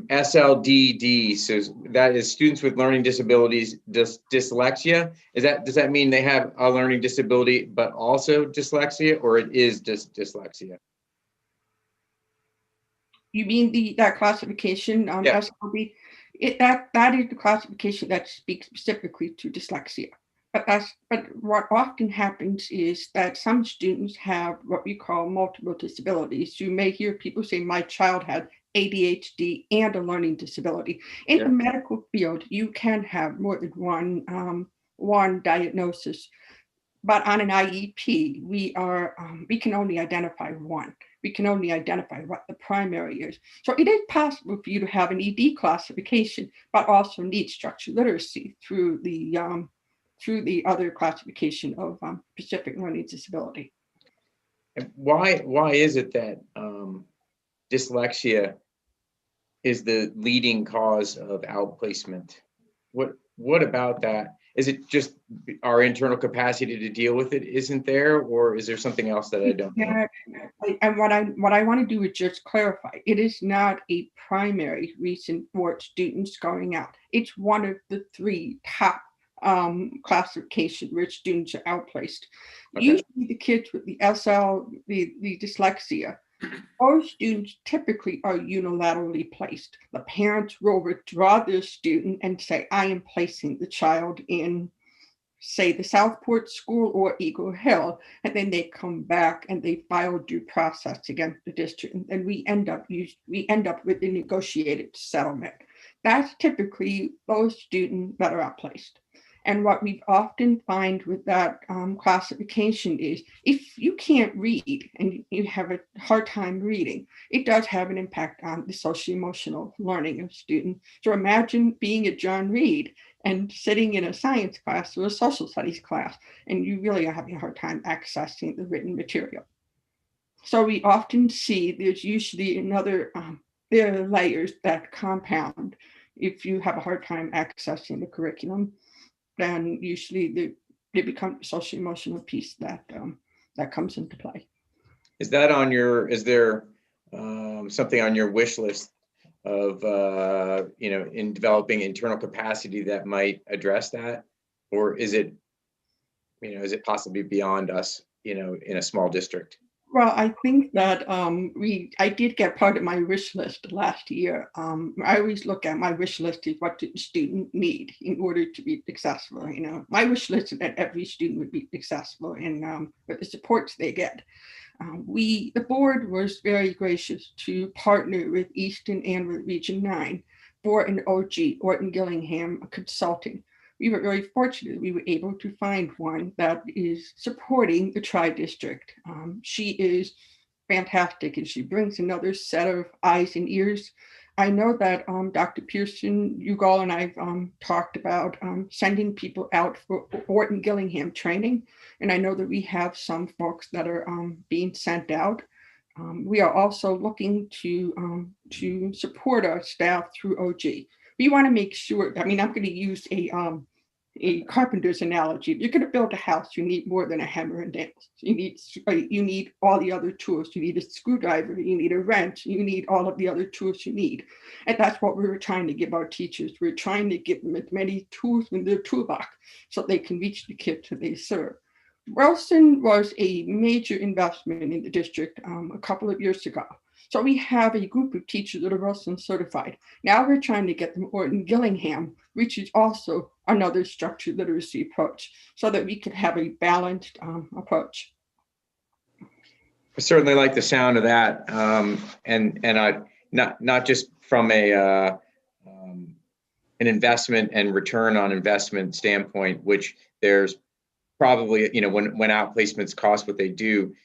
Speaker 12: SLDD, so that is students with learning disabilities, dyslexia. Does that mean they have a learning disability but also dyslexia, or it is dyslexia?
Speaker 19: You mean that classification,
Speaker 12: Yeah.
Speaker 19: SLD? That is the classification that speaks specifically to dyslexia. But what often happens is that some students have what we call multiple disabilities. You may hear people say, my child had ADHD and a learning disability. In the medical field, you can have more than one diagnosis. But on an IEP, we can only identify one. We can only identify what the primary is. So it is possible for you to have an ED classification, but also need structured literacy through the other classification of specific learning disability.
Speaker 12: And why is it that dyslexia is the leading cause of outplacement? What about that? Is it just our internal capacity to deal with it isn't there, or is there something else that I don't know?
Speaker 19: And what I want to do is just clarify, it is not a primary reason for students going out. It's one of the 3 top classification where students are outplaced. Okay. Usually the kids with the SL, the dyslexia, those students typically are unilaterally placed. The parents will withdraw their student and say, I am placing the child in, say, the Southport School or Eagle Hill, and then they come back and they file due process against the district, and we end up with a negotiated settlement. That's typically those students that are outplaced. And what we often find with that classification is if you can't read and you have a hard time reading, it does have an impact on the socio-emotional learning of students. So imagine being at John Reed and sitting in a science class or a social studies class, and you really are having a hard time accessing the written material. So we often see there's usually another there are layers that compound. If you have a hard time accessing the curriculum, then usually they become social emotional piece that that comes into play.
Speaker 12: Is that on your, is there something on your wish list of, you know, in developing internal capacity that might address that? Or is it, you know, is it possibly beyond us, you know, in a small district?
Speaker 19: Well, I think that I did get part of my wish list last year. I always look at my wish list is what the student need in order to be successful. You know, my wish list is that every student would be successful and with the supports they get. The board was very gracious to partner with Easton and with Region 9 for an OG, Orton Gillingham Consulting. We were very fortunate we were able to find one that is supporting the tri-district. She is fantastic and she brings another set of eyes and ears. I know that Dr. Pearson, Ugal and I've talked about sending people out for Orton Gillingham training. And I know that we have some folks that are being sent out. We are also looking to support our staff through OG. We want to make sure, I mean, I'm going to use a carpenter's analogy. If you're going to build a house, you need more than a hammer and nails. You need all the other tools. You need a screwdriver, you need a wrench, you need all of the other tools you need. And that's what we were trying to give our teachers. We're trying to give them as many tools in their toolbox so they can reach the kids that they serve. Wilson was a major investment in the district a couple of years ago. So we have a group of teachers that are Wilson certified. Now we're trying to get them Orton Gillingham, which is also another structured literacy approach, so that we could have a balanced approach.
Speaker 12: I certainly like the sound of that, and I not just from a an investment and return on investment standpoint, which there's probably, you know, when outplacements cost what they do,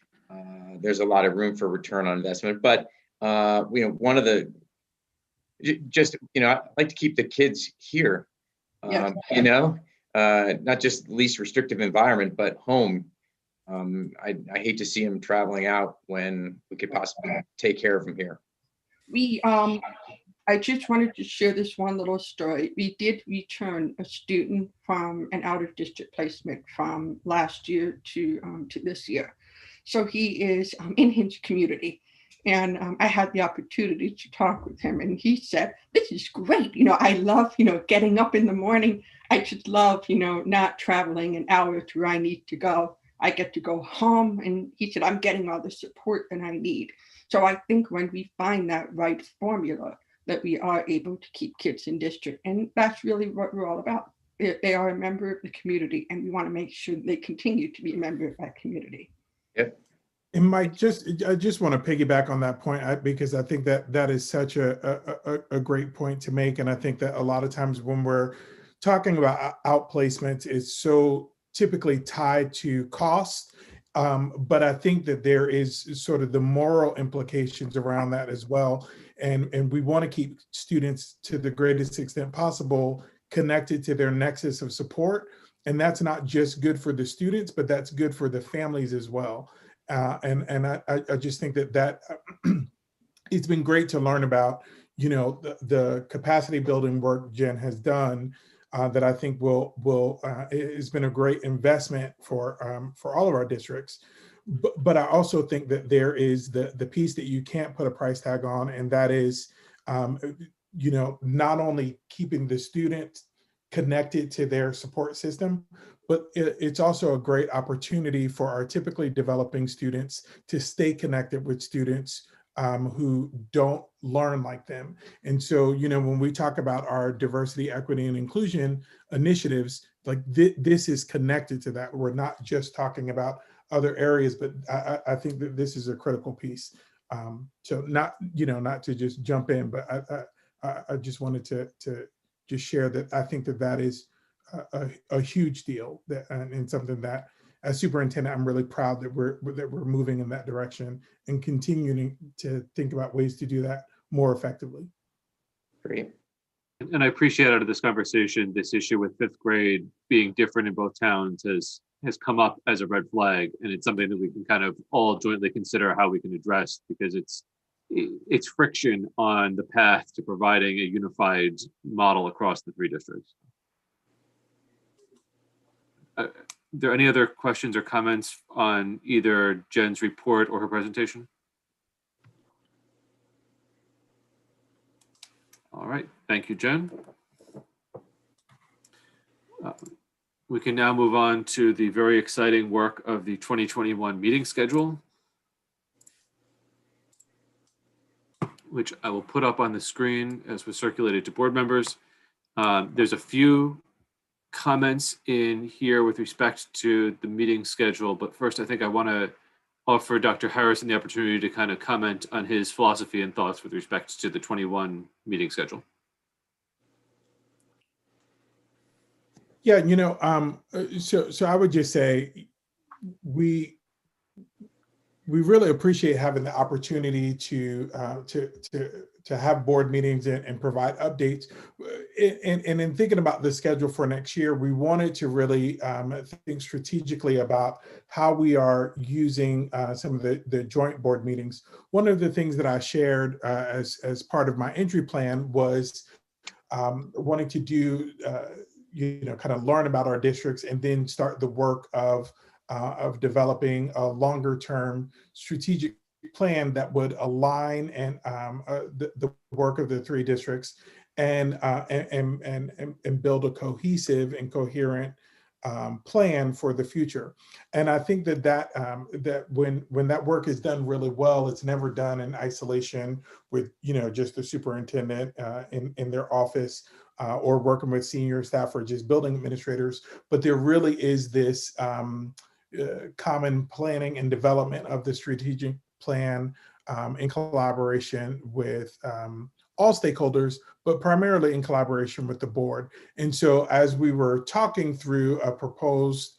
Speaker 12: there's a lot of room for return on investment. But you know, one of the just, you know, I like to keep the kids here, you know, not just least restrictive environment, but home. I hate to see them traveling out when we could possibly take care of them here.
Speaker 19: I just wanted to share this one little story. We did return a student from an out-of-district placement from last year to this year. So he is in his community. And I had the opportunity to talk with him and he said, this is great. You know, I love, you know, getting up in the morning. I just love, you know, not traveling an hour to where I need to go. I get to go home. And he said, I'm getting all the support that I need. So I think when we find that right formula, that we are able to keep kids in district. And that's really what we're all about. They are a member of the community and we want to make sure they continue to be a member of that community.
Speaker 12: Yep.
Speaker 16: And Mike, I just want to piggyback on that point because I think that is such a great point to make. And I think that a lot of times when we're talking about outplacements, it's so typically tied to cost. But I think that there is sort of the moral implications around that as well. And we want to keep students to the greatest extent possible connected to their nexus of support. And that's not just good for the students, but that's good for the families as well. And I just think that it's been great to learn about, you know, the capacity building work Jen has done that I think has been a great investment for all of our districts. But I also think that there is the piece that you can't put a price tag on, and that is, you know, not only keeping the students connected to their support system, but it's also a great opportunity for our typically developing students to stay connected with students who don't learn like them. And so, you know, when we talk about our diversity, equity, and inclusion initiatives, like this is connected to that. We're not just talking about other areas, but I think that this is a critical piece. So not to just jump in, but I just wanted to just share that I think that is a huge deal, and something that as superintendent, I'm really proud that we're moving in that direction and continuing to think about ways to do that more effectively.
Speaker 12: Great.
Speaker 1: And I appreciate out of this conversation, this issue with fifth grade being different in both towns has come up as a red flag. And it's something that we can kind of all jointly consider how we can address, because it's it's friction on the path to providing a unified model across the 3 districts. Are there any other questions or comments on either Jen's report or her presentation? All right, thank you, Jen. We can now move on to the very exciting work of the 2021 meeting schedule, which I will put up on the screen as was circulated to board members. There's a few comments in here with respect to the meeting schedule, but first I think I want to offer Dr. Harrison the opportunity to kind of comment on his philosophy and thoughts with respect to the 21 meeting schedule.
Speaker 16: Yeah, so I would just say we really appreciate having the opportunity to have board meetings and provide updates. And in thinking about the schedule for next year, we wanted to really think strategically about how we are using some of the joint board meetings. One of the things that I shared as part of my entry plan was wanting to do kind of learn about our districts and then start the work of developing a longer term strategic plan that would align and the work of the 3 districts and build a cohesive and coherent plan for the future. And I think that when that work is done really well, it's never done in isolation with just the superintendent in their office or working with senior staff or just building administrators, but there really is this common planning and development of the strategic plan in collaboration with all stakeholders, but primarily in collaboration with the board. And so as we were talking through a proposed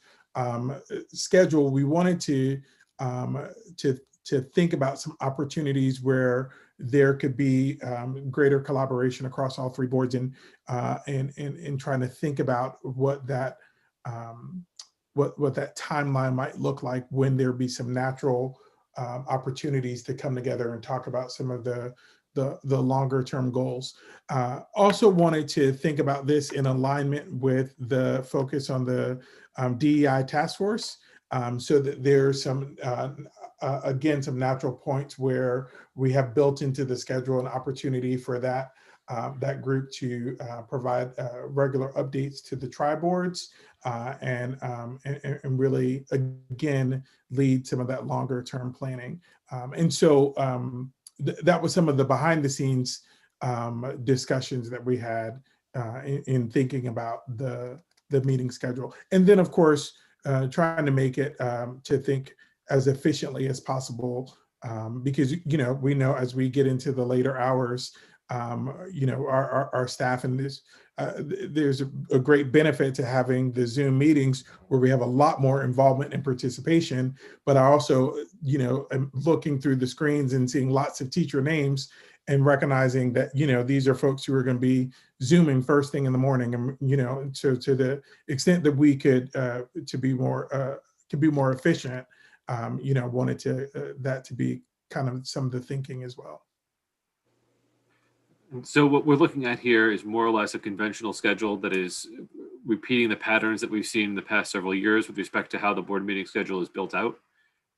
Speaker 16: schedule, we wanted to think about some opportunities where there could be greater collaboration across all 3 boards and trying to think about what that timeline might look like when there be some natural opportunities to come together and talk about some of the longer term goals. Also wanted to think about this in alignment with the focus on the DEI task force, so that there's some, again, some natural points where we have built into the schedule an opportunity for that group to provide regular updates to the tri-boards and really, again, lead some of that longer term planning. And so that was some of the behind the scenes discussions that we had in thinking about the meeting schedule. And then, of course, trying to make it to think as efficiently as possible, because we know as we get into the later hours, our staff and this, there's a great benefit to having the Zoom meetings where we have a lot more involvement and participation. But I also, am looking through the screens and seeing lots of teacher names and recognizing that, these are folks who are going to be Zooming first thing in the morning. And, so to the extent that we could, to be more efficient, wanted that to be kind of some of the thinking as well.
Speaker 1: So what we're looking at here is more or less a conventional schedule that is repeating the patterns that we've seen in the past several years with respect to how the board meeting schedule is built out.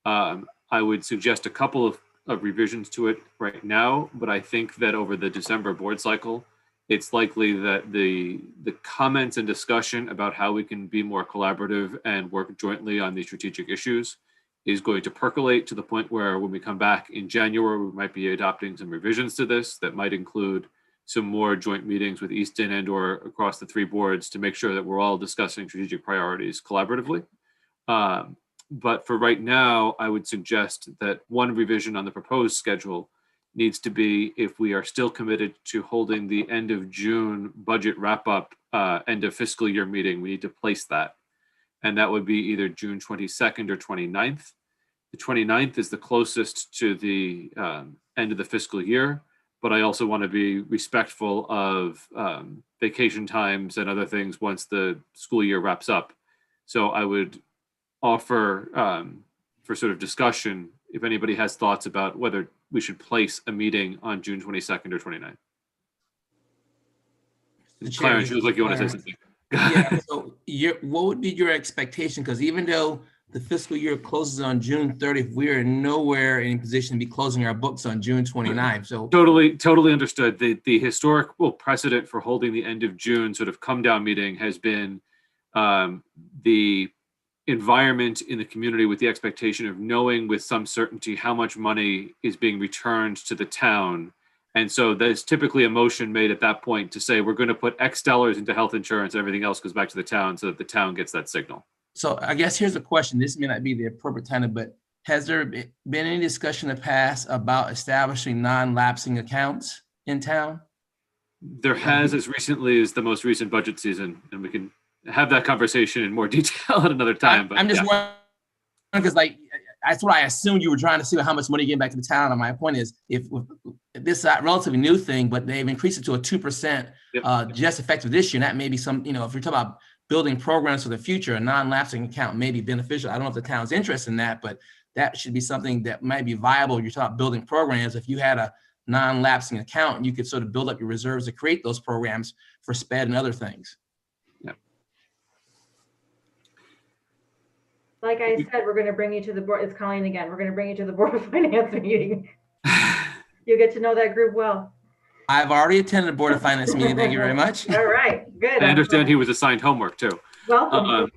Speaker 1: I would suggest a couple of revisions to it right now, but I think that over the December board cycle, it's likely that the comments and discussion about how we can be more collaborative and work jointly on these strategic issues is going to percolate to the point where when we come back in January, we might be adopting some revisions to this that might include some more joint meetings with Easton and or across the 3 boards to make sure that we're all discussing strategic priorities collaboratively. But for right now, I would suggest that one revision on the proposed schedule needs to be, if we are still committed to holding the end of June budget wrap up, end of fiscal year meeting, we need to place that. And that would be either June 22nd or 29th. The 29th is the closest to the end of the fiscal year, but I also want to be respectful of vacation times and other things once the school year wraps up. So I would offer for sort of discussion if anybody has thoughts about whether we should place a meeting on June 22nd or 29th. Clarence, you look like you want to say something.
Speaker 20: Yeah, so what would be your expectation? Because even though the fiscal year closes on June 30th, we are nowhere in position to be closing our books on June 29th. So
Speaker 1: Totally understood. The historical precedent for holding the end of June sort of come down meeting has been the environment in the community with the expectation of knowing with some certainty how much money is being returned to the town. And so there's typically a motion made at that point to say, we're going to put X dollars into health insurance and everything else goes back to the town so that the town gets that signal.
Speaker 20: So I guess here's a question. This may not be the appropriate time, but has there been any discussion in the past about establishing non-lapsing accounts in town?
Speaker 1: There has, as recently as the most recent budget season, and we can have that conversation in more detail at another time. But
Speaker 20: I'm just wondering, because like, that's what I assumed you were trying to see how much money you're getting back to the town. And my point is, if this is a relatively new thing, but they've increased it to a 2% just effective this year, and that may be some, if you're talking about building programs for the future, a non-lapsing account may be beneficial. I don't know if the town's interested in that, but that should be something that might be viable. You're talking about building programs. If you had a non-lapsing account, you could sort of build up your reserves to create those programs for SPED and other things.
Speaker 2: Like I said, we're going to bring you to the board. It's Colleen again. We're going to bring you to the Board of Finance meeting. You'll get to know that group well.
Speaker 20: I've already attended a Board of Finance meeting. Thank you very much.
Speaker 2: All right, good.
Speaker 1: I understand he was assigned homework too.
Speaker 2: Welcome.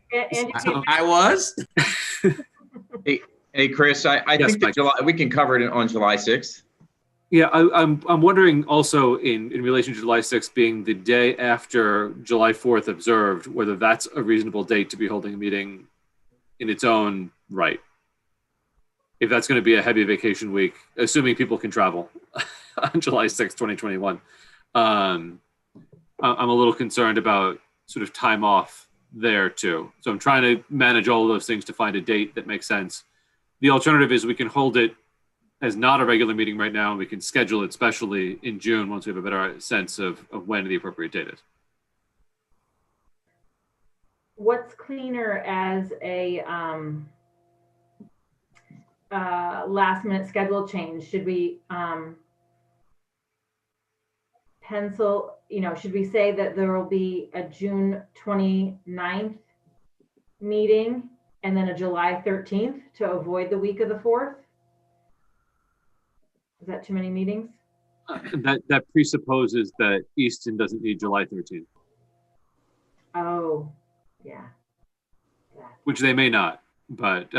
Speaker 20: I was.
Speaker 12: Hey, Chris, I think that we can cover it on July 6th.
Speaker 1: Yeah, I'm wondering also in relation to July 6th being the day after July 4th observed, whether that's a reasonable date to be holding a meeting in its own right. If that's going to be a heavy vacation week, assuming people can travel on July 6th, 2021. I'm a little concerned about sort of time off there too. So I'm trying to manage all of those things to find a date that makes sense. The alternative is we can hold it as not a regular meeting right now, and we can schedule it specially in June once we have a better sense of when the appropriate date is.
Speaker 2: What's cleaner as a last minute schedule change? Should we pencil, should we say that there will be a June 29th meeting and then a July 13th to avoid the week of the 4th? Is that too many meetings?
Speaker 1: That presupposes that Easton doesn't need July 13th.
Speaker 2: Oh, yeah.
Speaker 1: Which they may not, but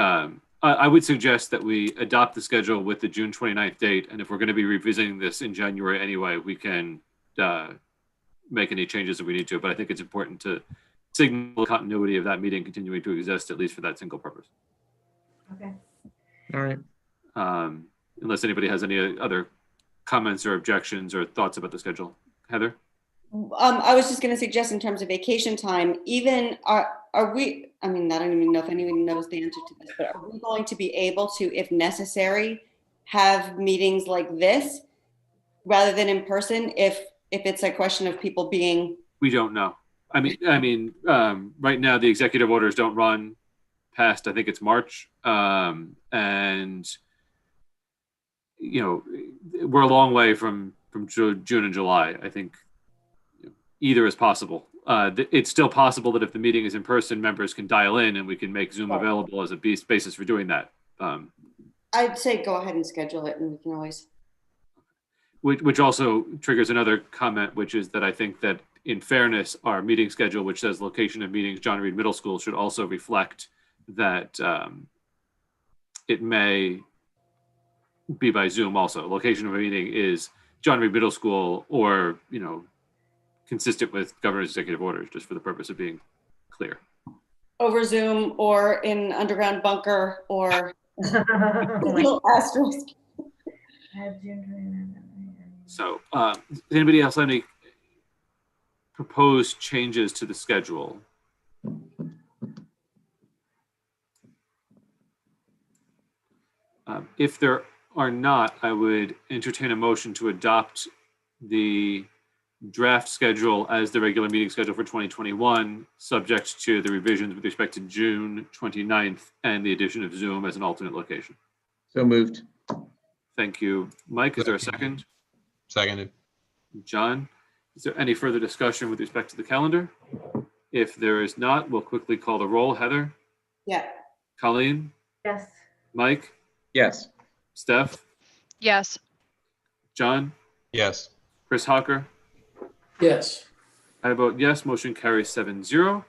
Speaker 1: I would suggest that we adopt the schedule with the June 29th date. And if we're going to be revisiting this in January anyway, we can make any changes if we need to. But I think it's important to signal continuity of that meeting continuing to exist, at least for that single purpose.
Speaker 2: Okay.
Speaker 12: All right.
Speaker 1: Unless anybody has any other comments or objections or thoughts about the schedule. Heather?
Speaker 3: I was just going to suggest in terms of vacation time, even are we, I don't even know if anyone knows the answer to this, but are we going to be able to, if necessary, have meetings like this rather than in person if it's a question of people being?
Speaker 1: We don't know. Right now the executive orders don't run past, I think it's March. And we're a long way from June and July. I think either is possible. It's still possible that if the meeting is in person, members can dial in and we can make Zoom available as a basis for doing that.
Speaker 3: I'd say go ahead and schedule it, and we can always.
Speaker 1: Which also triggers another comment, which is that I think that in fairness, our meeting schedule, which says location of meetings, John Reed Middle School, should also reflect that it may be by Zoom also. Location of a meeting is John Reed Middle School or, consistent with governor's executive orders, just for the purpose of being clear.
Speaker 3: Over Zoom or in underground bunker or little asterisk.
Speaker 1: So does anybody else have any proposed changes to the schedule? If there are not, I would entertain a motion to adopt the draft schedule as the regular meeting schedule for 2021, subject to the revisions with respect to June 29th and the addition of Zoom as an alternate location.
Speaker 12: So moved.
Speaker 1: Thank you. Mike, is there a second?
Speaker 4: Seconded.
Speaker 1: John, is there any further discussion with respect to the calendar? If there is not, we'll quickly call the roll. Heather?
Speaker 3: Yeah.
Speaker 1: Colleen?
Speaker 2: Yes.
Speaker 1: Mike?
Speaker 12: Yes.
Speaker 1: Steph?
Speaker 21: Yes.
Speaker 1: John?
Speaker 4: Yes.
Speaker 1: Chris Hawker?
Speaker 5: Yes.
Speaker 1: I vote yes, motion carries 7-0.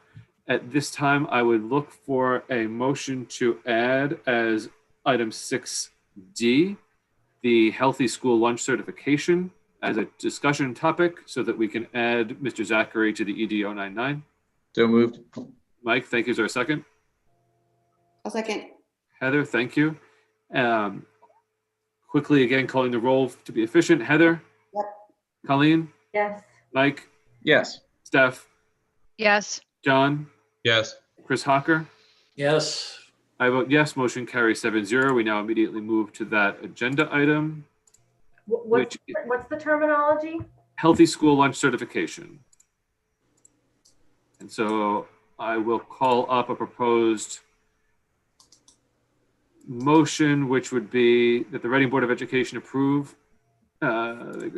Speaker 1: At this time, I would look for a motion to add as item 6D, the healthy school lunch certification as a discussion topic so that we can add Mr. Zachary to the ED 099.
Speaker 12: So moved.
Speaker 1: Mike, thank you. Is there a second?
Speaker 3: I'll second.
Speaker 1: Heather, thank you. Quickly again, calling the roll to be efficient. Heather?
Speaker 3: Yep.
Speaker 1: Colleen?
Speaker 2: Yes.
Speaker 1: Mike?
Speaker 12: Yes.
Speaker 1: Steph?
Speaker 21: Yes.
Speaker 1: John?
Speaker 4: Yes.
Speaker 1: Chris Hawker?
Speaker 5: Yes.
Speaker 1: I vote yes, motion carries 7-0. We now immediately move to that agenda item,
Speaker 2: What's the terminology?
Speaker 1: healthy school lunch certification. And so I will call up a proposed motion, which would be that the Reading Board of Education approve.
Speaker 2: Thanks.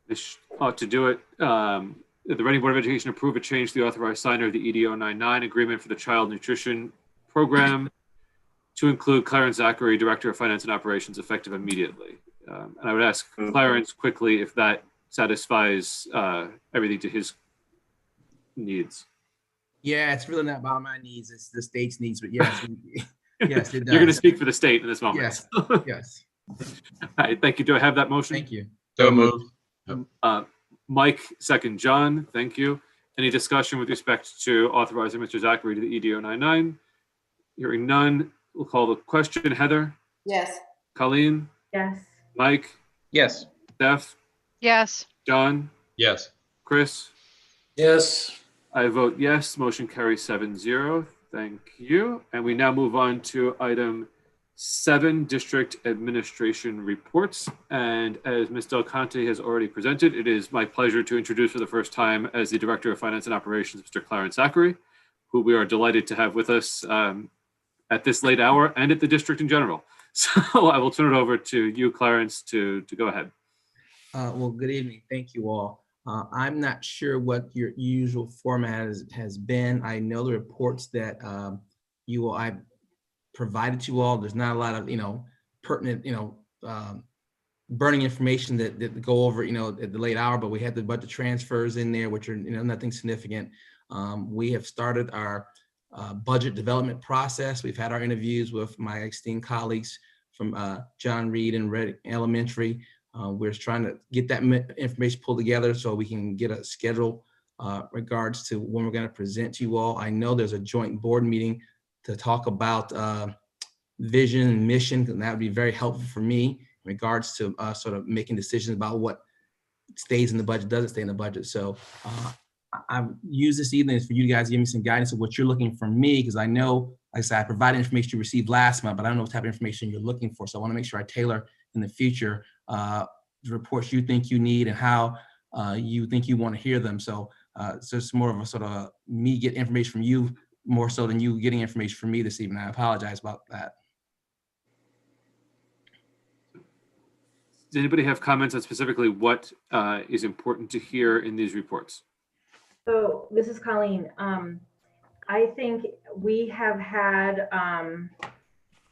Speaker 1: This ought to do it. That the Reading Board of Education approve a change to the authorized signer of the ED 099 agreement for the Child Nutrition Program to include Clarence Zachary, Director of Finance and Operations, effective immediately. And I would ask Clarence quickly if that satisfies everything to his needs.
Speaker 20: Yeah, it's really not about my needs. It's the state's needs, but yes, yes, it does.
Speaker 1: You're going to speak for the state in this moment.
Speaker 20: Yes, yes.
Speaker 1: All right, thank you. Do I have that motion?
Speaker 20: Thank you.
Speaker 4: So moved.
Speaker 1: Mike, second. John, thank you. Any discussion with respect to authorizing Mr. Zachary to the ED 099? Hearing none, we'll call the question. Heather?
Speaker 3: Yes.
Speaker 1: Colleen?
Speaker 2: Yes.
Speaker 1: Mike?
Speaker 12: Yes.
Speaker 1: Steph?
Speaker 21: Yes.
Speaker 1: John?
Speaker 4: Yes.
Speaker 1: Chris?
Speaker 5: Yes.
Speaker 1: I vote yes. Motion carries 7-0. Thank you. And we now move on to item 7, District Administration Reports. And as Ms. Del Conte has already presented, it is my pleasure to introduce for the first time as the Director of Finance and Operations, Mr. Clarence Zachary, who we are delighted to have with us at this late hour and at the district in general. So I will turn it over to you, Clarence, to go ahead.
Speaker 20: Well, good evening. Thank you all. I'm not sure what your usual format has been. I know the reports that I provided to you all. There's not a lot of, pertinent, burning information that go over, at the late hour, but we had the budget transfers in there, which are, nothing significant. We have started our budget development process. We've had our interviews with my esteemed colleagues from John Reed and Reading Elementary. We're trying to get that information pulled together so we can get a schedule regards to when we're going to present to you all. I know there's a joint board meeting to talk about vision and mission, and that would be very helpful for me in regards to sort of making decisions about what stays in the budget, doesn't stay in the budget. So I use this evening for you guys to give me some guidance of what you're looking for me, because I know, like I said, I provided information you received last month, but I don't know what type of information you're looking for. So I want to make sure I tailor in the future the reports you think you need and how you think you want to hear them. So it's more of a sort of me get information from you more so than you getting information from me this evening. I apologize about that.
Speaker 1: Does anybody have comments on specifically what is important to hear in these reports?
Speaker 2: So this is Colleen. I think we have had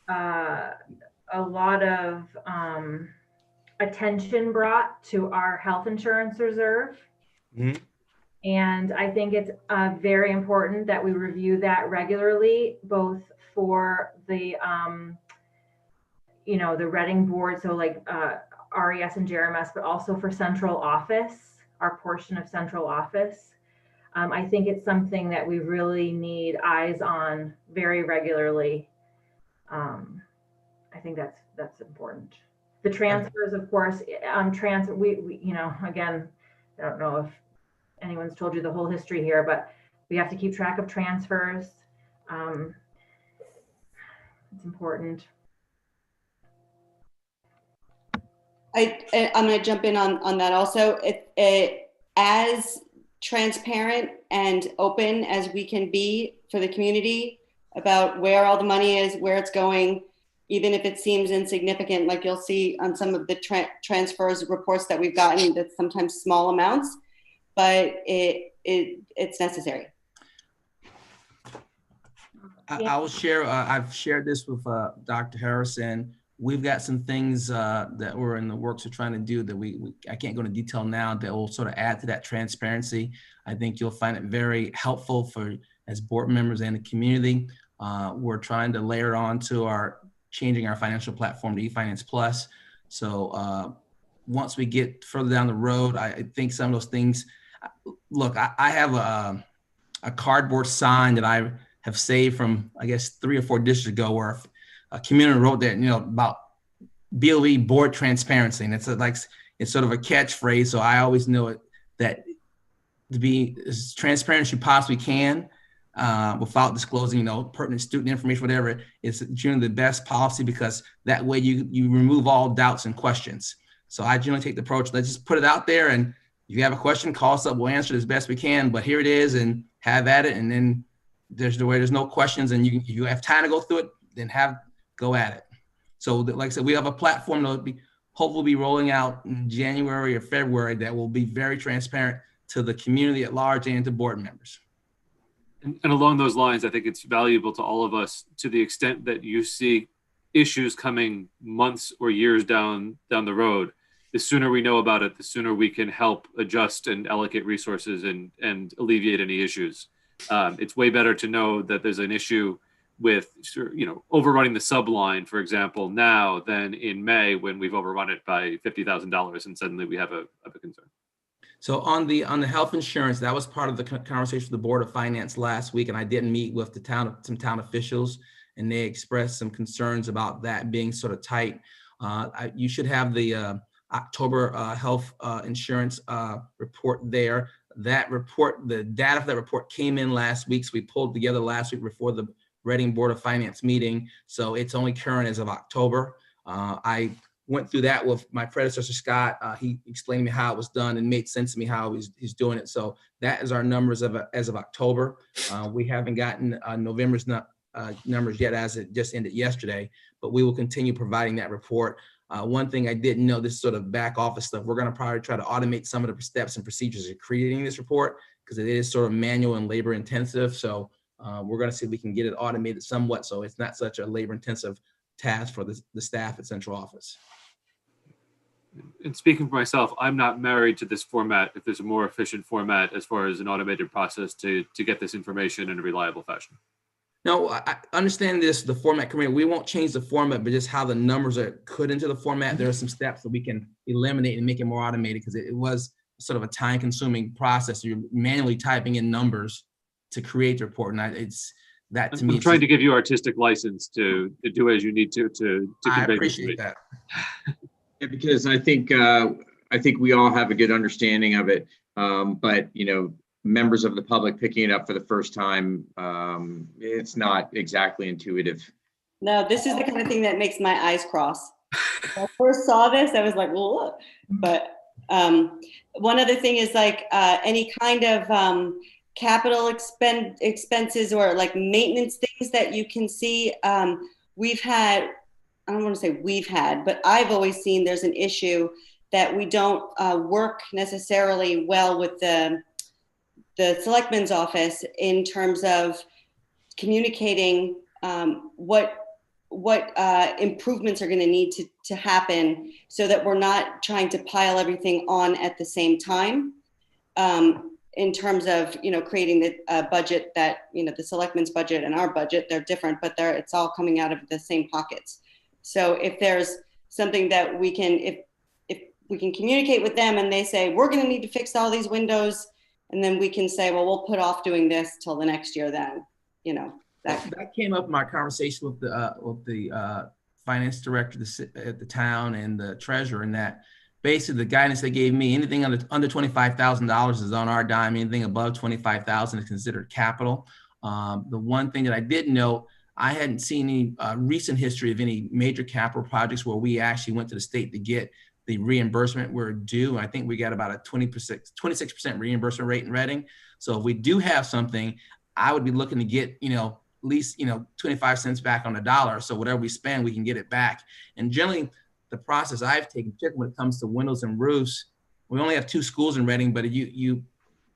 Speaker 2: a lot of attention brought to our health insurance reserve.
Speaker 20: Mm-hmm.
Speaker 2: And I think it's very important that we review that regularly, both for the, the Reading board, so like RES and JRMS, but also for central office, our portion of central office. I think it's something that we really need eyes on very regularly. I think that's important. The transfers, of course, we again, I don't know if anyone's told you the whole history here, but we have to keep track of transfers. It's important.
Speaker 3: I'm going to jump in on that also. As transparent and open as we can be for the community about where all the money is, where it's going, even if it seems insignificant, like you'll see on some of the transfers reports that we've gotten, that's sometimes small amounts, but it's necessary.
Speaker 20: I will share, I've shared this with Dr. Harrison. We've got some things that we're in the works of trying to do that I can't go into detail now, that will sort of add to that transparency. I think you'll find it very helpful for as board members and the community. We're trying to layer on to changing our financial platform to eFinance Plus. So once we get further down the road, I think some of those things, look, I have a cardboard sign that I have saved from, I guess, 3 or 4 districts ago, where a community wrote that, about BOE board transparency. And it's sort of a catchphrase. So I always know it, that to be as transparent as you possibly can, without disclosing, pertinent student information, whatever, is generally the best policy, because that way you remove all doubts and questions. So I generally take the approach, let's just put it out there, and if you have a question, call us up, we'll answer it as best we can, but here it is, and have at it. And then there's no questions, and you have time to go through it, then go at it. So like I said, we have a platform that will hopefully be rolling out in January or February that will be very transparent to the community at large and to board members.
Speaker 1: And along those lines, I think it's valuable to all of us, to the extent that you see issues coming months or years down the road. The sooner we know about it, the sooner we can help adjust and allocate resources and alleviate any issues. It's way better to know that there's an issue with, overrunning the subline, for example, now than in May, when we've overrun it by $50,000 and suddenly we have a concern.
Speaker 20: So on the health insurance, that was part of the conversation with the Board of Finance last week, and I did meet with some town officials, and they expressed some concerns about that being sort of tight. You should have the October health insurance report there. That report, the data for that report came in last week, so we pulled together last week before the Reading Board of Finance meeting. So it's only current as of October. I went through that with my predecessor, Scott. He explained to me how it was done and made sense to me how he's doing it. So that is our numbers as of October. We haven't gotten November's numbers yet, as it just ended yesterday, but we will continue providing that report. One thing I didn't know, this sort of back office stuff, we're going to probably try to automate some of the steps and procedures of creating this report, because it is sort of manual and labor intensive. So we're going to see if we can get it automated somewhat, so it's not such a labor intensive task for the staff at central office.
Speaker 1: And speaking for myself, I'm not married to this format. If there's a more efficient format as far as an automated process to get this information in a reliable fashion.
Speaker 20: No, I understand the format committee. We won't change the format, but just how the numbers are put into the format. There are some steps that we can eliminate and make it more automated, because it was sort of a time consuming process. You're manually typing in numbers to create the report. And it's that to me.
Speaker 1: I'm trying to give you artistic license to do as you need to
Speaker 20: I
Speaker 1: convey.
Speaker 20: appreciate that.
Speaker 12: Yeah, because I think we all have a good understanding of it, but members of the public picking it up for the first time, it's not exactly intuitive.
Speaker 3: No, this is the kind of thing that makes my eyes cross. When I first saw this, I was like, "Whoa!" But one other thing is any kind of capital expenses or like maintenance things that you can see. We've had. I don't want to say we've had, but I've always seen there's an issue that we don't work necessarily well with the selectman's office in terms of communicating what improvements are going to need to happen, so that we're not trying to pile everything on at the same time. In terms of creating the budget that the selectman's budget and our budget, they're different, but it's all coming out of the same pockets. So if there's something that we can, if we can communicate with them and they say, we're going to need to fix all these windows, and then we can say, well, we'll put off doing this till the next year, then,
Speaker 20: that came up in my conversation with the finance director at the town and the treasurer, and that basically the guidance they gave me, anything under $25,000 is on our dime. Anything above $25,000 is considered capital. The one thing that I did note, I hadn't seen any recent history of any major capital projects where we actually went to the state to get the reimbursement we're due. I think we got about a 26% reimbursement rate in Reading. So if we do have something, I would be looking to get, at least, 25 cents back on the dollar. So whatever we spend, we can get it back. And generally the process I've taken, particularly when it comes to windows and roofs, we only have 2 schools in Reading, but you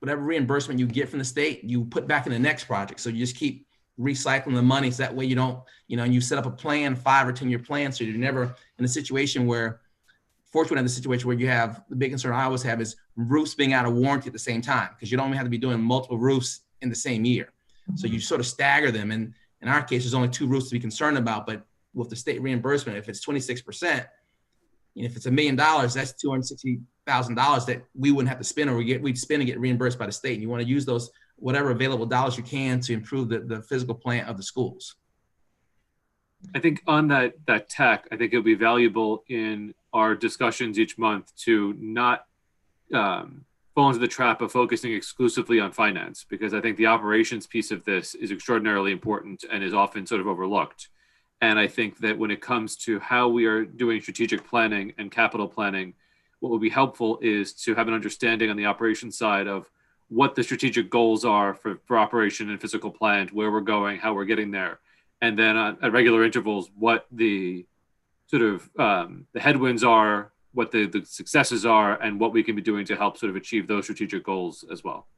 Speaker 20: whatever reimbursement you get from the state, you put back in the next project. So you just keep recycling the money. So that way you don't, and you set up a plan, 5 or 10 year plan. So you're never in a situation where, fortunately, in the situation where you have, the big concern I always have is roofs being out of warranty at the same time, because you don't have to be doing multiple roofs in the same year. So you sort of stagger them. And in our case, there's only 2 roofs to be concerned about, but with the state reimbursement, if it's 26%, if it's $1 million, that's $260,000 that we wouldn't have to spend, or we'd spend and get reimbursed by the state. And you want to use those, whatever available dollars you can, to improve the physical plant of the schools.
Speaker 1: I think on that tech, I think it would be valuable in our discussions each month to not fall into the trap of focusing exclusively on finance, because I think the operations piece of this is extraordinarily important and is often sort of overlooked. And I think that when it comes to how we are doing strategic planning and capital planning, what would be helpful is to have an understanding on the operations side of what the strategic goals are for operation and physical plant, where we're going, how we're getting there. And then at regular intervals, what the sort of the headwinds are, what the successes are, and what we can be doing to help sort of achieve those strategic goals as well.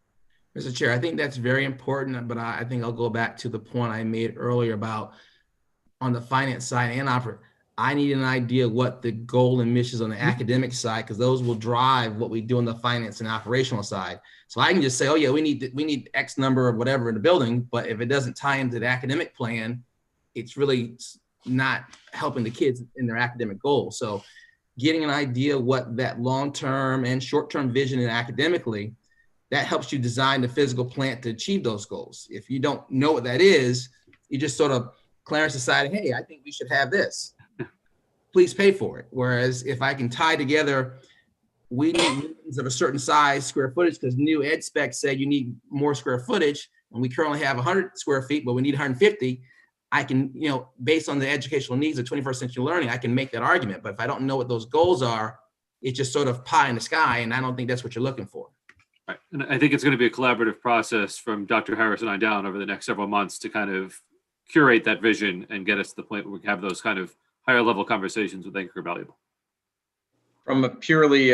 Speaker 20: Mr. Chair, I think that's very important, but I think I'll go back to the point I made earlier about on the finance side and I need an idea what the goal and missions on the academic side, because those will drive what we do on the finance and operational side. So I can just say, oh yeah, we need X number of whatever in the building, but if it doesn't tie into the academic plan, it's really not helping the kids in their academic goals. So getting an idea what that long-term and short-term vision is academically, that helps you design the physical plant to achieve those goals. If you don't know what that is, you just sort of Clarence decided, hey, I think we should have this. Please pay for it. Whereas if I can tie together, we need meetings of a certain size, square footage, because new ed specs say you need more square footage, and we currently have 100 square feet, but we need 150. I can, based on the educational needs of 21st century learning, I can make that argument. But if I don't know what those goals are, it's just sort of pie in the sky, and I don't think that's what you're looking for.
Speaker 1: Right. And I think it's going to be a collaborative process from Dr. Harris and I down over the next several months to kind of curate that vision and get us to the point where we can have those kind of higher level conversations with Anchor Valuable.
Speaker 12: From a purely,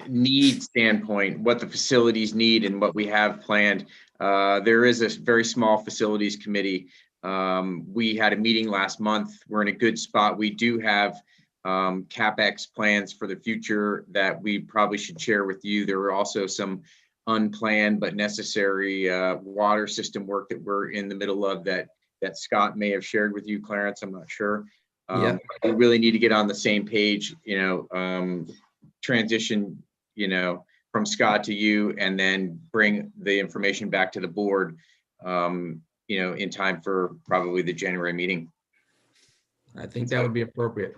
Speaker 12: need standpoint, what the facilities need and what we have planned, there is a very small facilities committee. We had a meeting last month. We're in a good spot. We do have CapEx plans for the future that we probably should share with you. There are also some unplanned but necessary water system work that we're in the middle of that Scott may have shared with you, Clarence. I'm not sure.
Speaker 20: Yeah.
Speaker 12: We really need to get on the same page, transition, from Scott to you, and then bring the information back to the board, in time for probably the January meeting.
Speaker 20: I think that would be appropriate.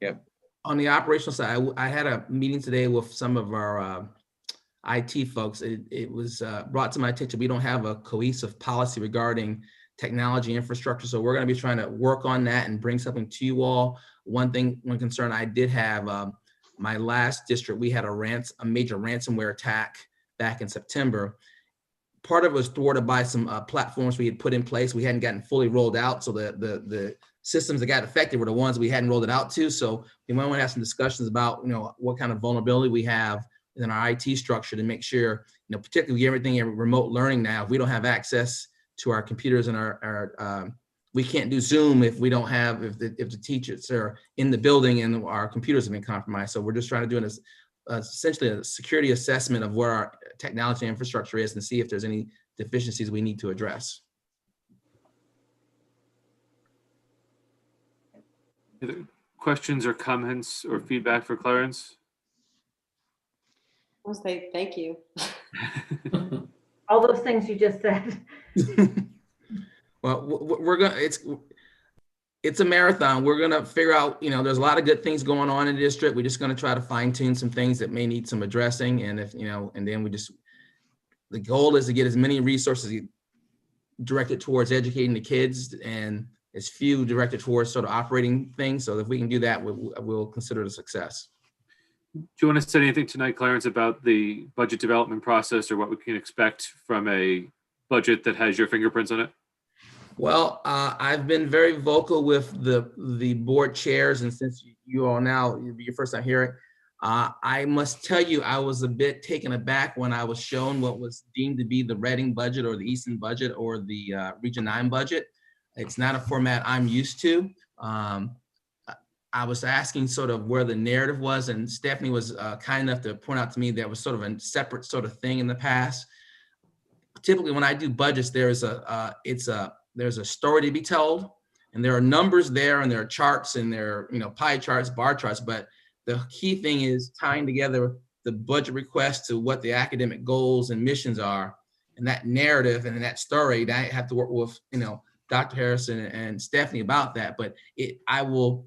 Speaker 12: Yep.
Speaker 20: On the operational side, I had a meeting today with some of our IT folks. It was brought to my attention, we don't have a cohesive policy regarding technology infrastructure. So we're going to be trying to work on that and bring something to you all. One concern I did have, my last district, we had a major ransomware attack back in September. Part of it was thwarted by some platforms we had put in place. We hadn't gotten fully rolled out. So the systems that got affected were the ones we hadn't rolled it out to. So we might want to have some discussions about, what kind of vulnerability we have in our IT structure to make sure, particularly everything in remote learning now, if we don't have access to our computers and our we can't do Zoom if we don't have, if the teachers are in the building and our computers have been compromised. So we're just trying to do essentially a security assessment of where our technology infrastructure is and see if there's any deficiencies we need to address.
Speaker 1: Other questions or comments or feedback for Clarence?
Speaker 3: I'll say thank you.
Speaker 2: All those things you just said.
Speaker 20: Well, we're gonna. It's a marathon. We're gonna figure out. There's a lot of good things going on in the district. We're just gonna try to fine tune some things that may need some addressing. And if and then the goal is to get as many resources directed towards educating the kids and as few directed towards sort of operating things. So if we can do that, we'll consider it a success.
Speaker 1: Do you want to say anything tonight, Clarence, about the budget development process or what we can expect from a budget that has your fingerprints on it?
Speaker 20: Well, I've been very vocal with the board chairs, and since you all now, it'll be your first time hearing, I must tell you, I was a bit taken aback when I was shown what was deemed to be the Reading budget or the Easton budget or the Region 9 budget. It's not a format I'm used to. I was asking sort of where the narrative was, and Stephanie was kind enough to point out to me that was sort of a separate sort of thing in the past. Typically, when I do budgets, there's a story to be told, and there are numbers there, and there are charts, and there are pie charts, bar charts. But the key thing is tying together the budget request to what the academic goals and missions are, and that narrative and that story. That I have to work with Dr. Harrison and Stephanie about that. But I will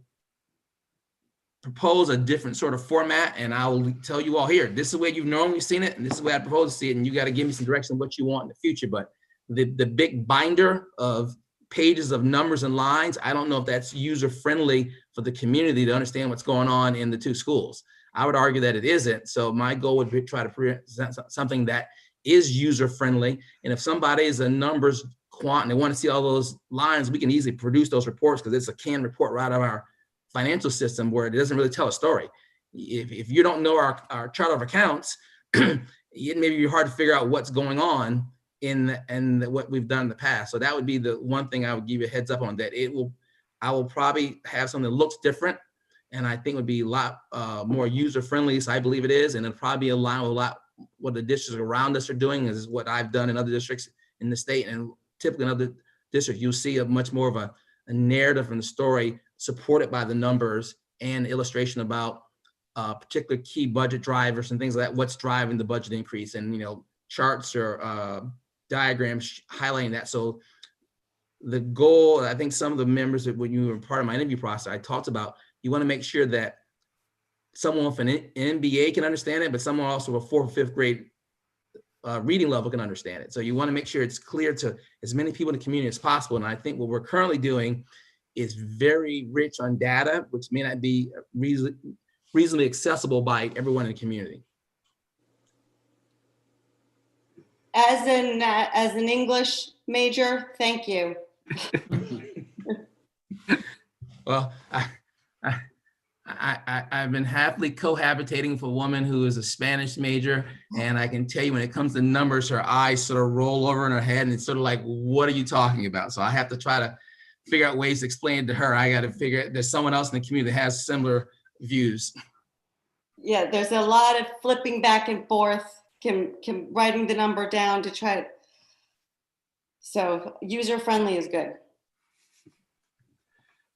Speaker 20: propose a different sort of format, and I will tell you all here, this is the way you've normally seen it, and this is the way I propose to see it, and you got to give me some direction on what you want in the future. But the big binder of pages of numbers and lines, I don't know if that's user-friendly for the community to understand what's going on in the two schools. I would argue that it isn't. So my goal would be to try to present something that is user-friendly. And if somebody is a numbers quant and they want to see all those lines, we can easily produce those reports because it's a canned report right out of our financial system where it doesn't really tell a story. If you don't know our chart of accounts, it may be hard to figure out what's going on in what we've done in the past. So that would be the one thing I would give you a heads up on, that I will probably have something that looks different, and I think would be a lot more user friendly. So I believe it is, and it'll probably align with a lot what the districts around us are doing, is what I've done in other districts in the state. And typically in other districts, you'll see a much more of a narrative and a story supported by the numbers and illustration about particular key budget drivers and things like that, what's driving the budget increase, and charts or diagrams highlighting that. So the goal, I think some of the members that when you were part of my interview process, I talked about, you want to make sure that someone with an MBA can understand it, but someone also with a 4th or 5th grade reading level can understand it. So you want to make sure it's clear to as many people in the community as possible. And I think what we're currently doing is very rich on data, which may not be reasonably accessible by everyone in the community.
Speaker 3: As an English major, thank you.
Speaker 20: Well, I've been happily cohabitating with a woman who is a Spanish major, and I can tell you when it comes to numbers, her eyes sort of roll over in her head, and it's sort of like, what are you talking about? So I have to try to figure out ways to explain it to her. I got to figure there's someone else in the community that has similar views.
Speaker 3: Yeah, there's a lot of flipping back and forth, writing the number down to try to, so user-friendly is good.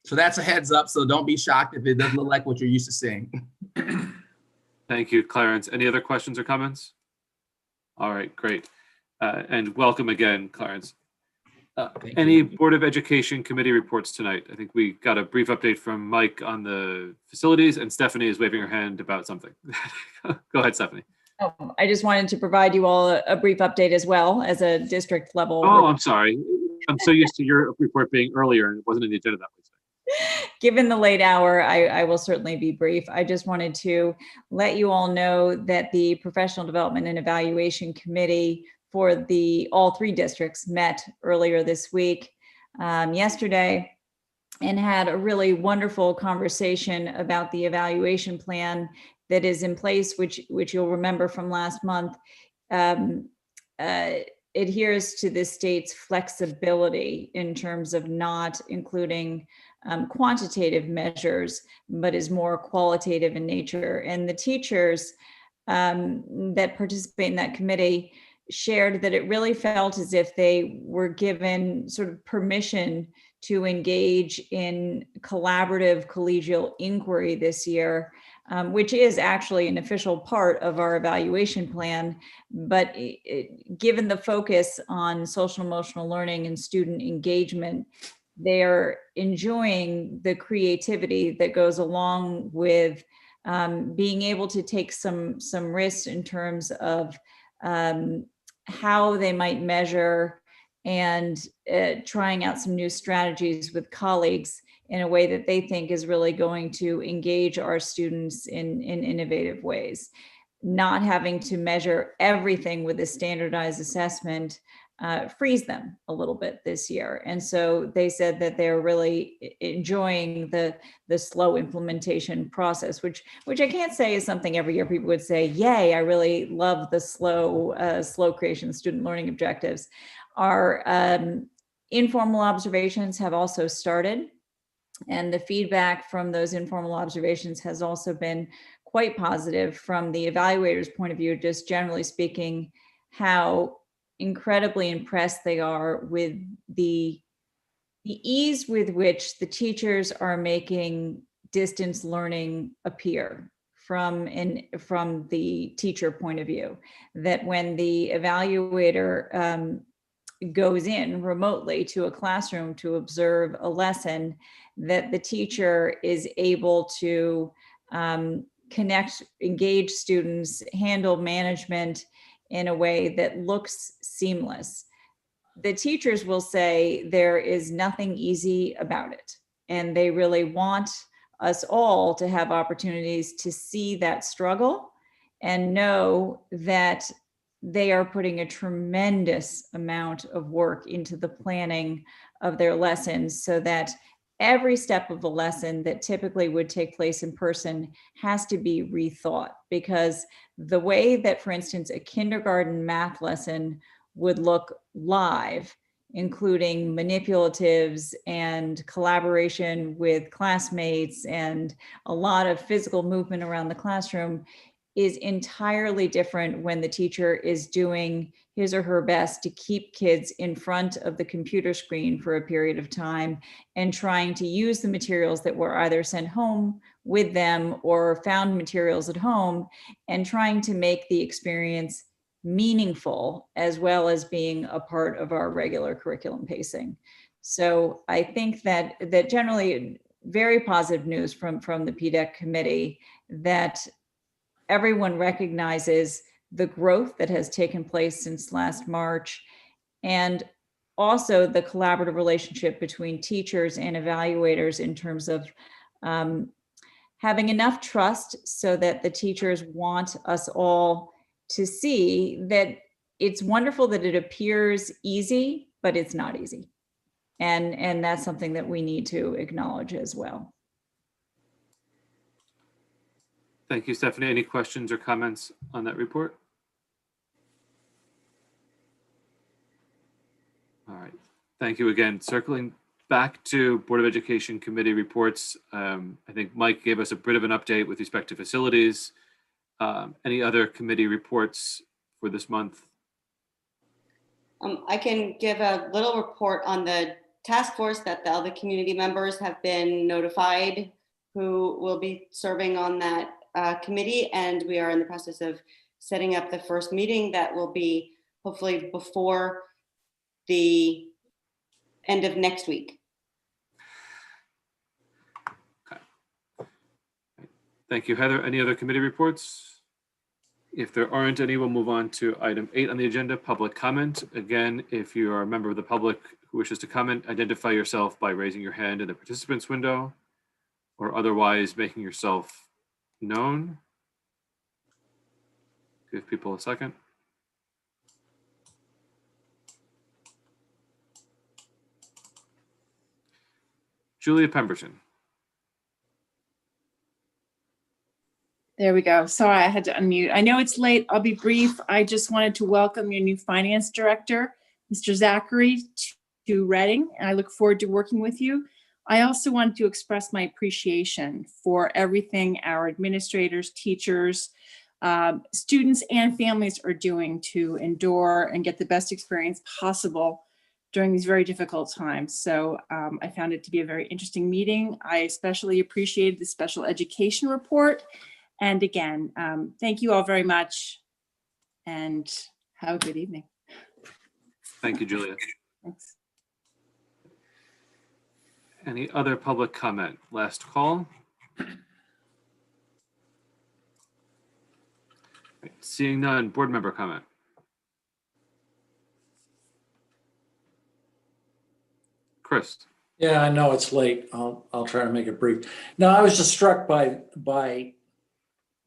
Speaker 20: So that's a heads up. So don't be shocked if it doesn't look like what you're used to seeing.
Speaker 1: Thank you, Clarence. Any other questions or comments? All right, great. And welcome again, Clarence. Any Board of Education committee reports tonight? I think we got a brief update from Mike on the facilities, and Stephanie is waving her hand about something. Go ahead, Stephanie.
Speaker 17: I just wanted to provide you all a brief update as well as a district level.
Speaker 1: Oh, I'm sorry. I'm so used to your report being earlier and it wasn't in the agenda that way.
Speaker 17: Given the late hour, I will certainly be brief. I just wanted to let you all know that the Professional Development and Evaluation Committee for all 3 districts met earlier this week, yesterday, and had a really wonderful conversation about the evaluation plan that is in place, which you'll remember from last month, adheres to the state's flexibility in terms of not including quantitative measures, but is more qualitative in nature. And the teachers that participate in that committee shared that it really felt as if they were given sort of permission to engage in collaborative collegial inquiry this year, which is actually an official part of our evaluation plan. But given the focus on social emotional learning and student engagement, they're enjoying the creativity that goes along with being able to take some risks in terms of how they might measure and trying out some new strategies with colleagues in a way that they think is really going to engage our students in innovative ways. Not having to measure everything with a standardized assessment frees them a little bit this year. And so they said that they're really enjoying the slow implementation process, which I can't say is something every year people would say, yay, I really love the slow creation of student learning objectives. Our informal observations have also started, and the feedback from those informal observations has also been quite positive from the evaluator's point of view, just generally speaking, how incredibly impressed they are with the ease with which the teachers are making distance learning appear from the teacher point of view. That when the evaluator goes in remotely to a classroom to observe a lesson, that the teacher is able to connect, engage students, handle management in a way that looks seamless. The teachers will say there is nothing easy about it, and they really want us all to have opportunities to see that struggle and know that they are putting a tremendous amount of work into the planning of their lessons, so that every step of the lesson that typically would take place in person has to be rethought. Because the way that, for instance, a kindergarten math lesson would look live, including manipulatives and collaboration with classmates and a lot of physical movement around the classroom, is entirely different when the teacher is doing his or her best to keep kids in front of the computer screen for a period of time and trying to use the materials that were either sent home with them or found materials at home, and trying to make the experience meaningful as well as being a part of our regular curriculum pacing. So I think that generally very positive news from the PDEC committee, that everyone recognizes the growth that has taken place since last March, and also the collaborative relationship between teachers and evaluators in terms of having enough trust so that the teachers want us all to see that it's wonderful that it appears easy, but it's not easy. And that's something that we need to acknowledge as well.
Speaker 1: Thank you, Stephanie. Any questions or comments on that report? All right. Thank you again. Circling back to Board of Education committee reports, I think Mike gave us a bit of an update with respect to facilities. Any other committee reports for this month?
Speaker 3: I can give a little report on the task force that the other community members have been notified who will be serving on that committee, and we are in the process of setting up the first meeting that will be hopefully before the end of next week.
Speaker 1: Okay. Thank you, Heather. Any other committee reports? If there aren't any, we'll move on to item 8 on the agenda, public comment. Again, if you are a member of the public who wishes to comment, identify yourself by raising your hand in the participants window or otherwise making yourself known. Give people a second. Julia Pemberton.
Speaker 6: There we go. Sorry, I had to unmute. I know it's late. I'll be brief. I just wanted to welcome your new finance director, Mr. Zachary, to Reading, and I look forward to working with you. I also want to express my appreciation for everything our administrators, teachers, students, and families are doing to endure and get the best experience possible during these very difficult times. So I found it to be a very interesting meeting. I especially appreciated the special education report. And again, thank you all very much and have a good evening.
Speaker 1: Thank you, Julia.
Speaker 6: Thanks.
Speaker 1: Any other public comment? Last call. Seeing none, board member comment. Chris.
Speaker 5: Yeah, I know it's late. I'll try to make it brief. No, I was just struck by,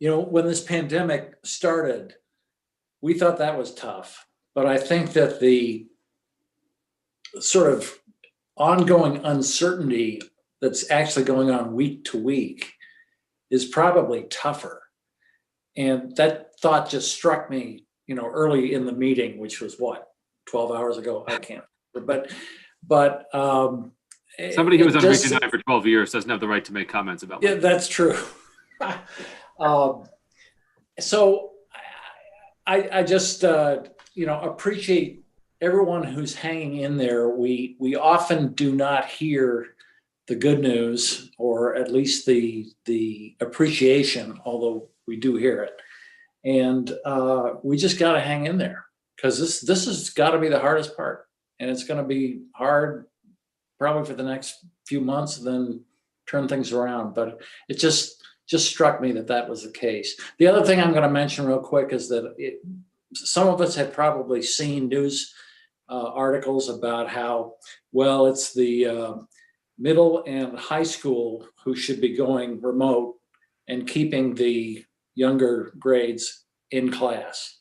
Speaker 5: when this pandemic started, we thought that was tough. But I think that the sort of ongoing uncertainty that's actually going on week to week is probably tougher. And that thought just struck me, early in the meeting, which was what, 12 hours ago? I can't remember. But
Speaker 1: Somebody who was on
Speaker 5: just-
Speaker 1: Region 9 for 12 years doesn't have the right to make comments about
Speaker 5: Yeah,
Speaker 1: it.
Speaker 5: that's true. So I just, appreciate everyone who's hanging in there. We often do not hear the good news, or at least the appreciation, although we do hear it. And we just got to hang in there, because this has got to be the hardest part. And it's going to be hard probably for the next few months, then turn things around. But it just struck me that was the case. The other thing I'm going to mention real quick is that some of us have probably seen news articles about how, well, it's the middle and high school who should be going remote and keeping the younger grades in class.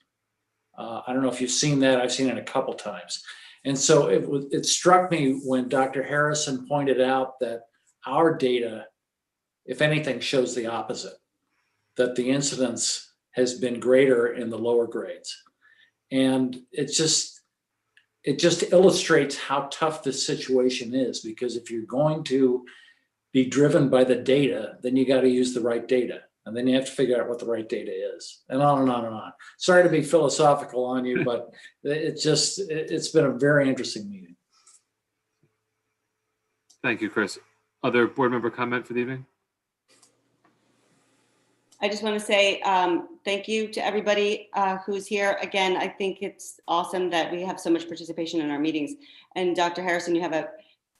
Speaker 5: I don't know if you've seen that. I've seen it a couple times. And so it struck me when Dr. Harrison pointed out that our data, if anything, shows the opposite, that the incidence has been greater in the lower grades. And it just illustrates how tough this situation is, because if you're going to be driven by the data, then you got to use the right data. And then you have to figure out what the right data is, and on and on and on. Sorry to be philosophical on you, but it's been a very interesting meeting.
Speaker 1: Thank you, Chris. Other board member comment for the evening?
Speaker 3: I just want to say thank you to everybody who's here. Again, I think it's awesome that we have so much participation in our meetings. And Dr. Harrison, you have a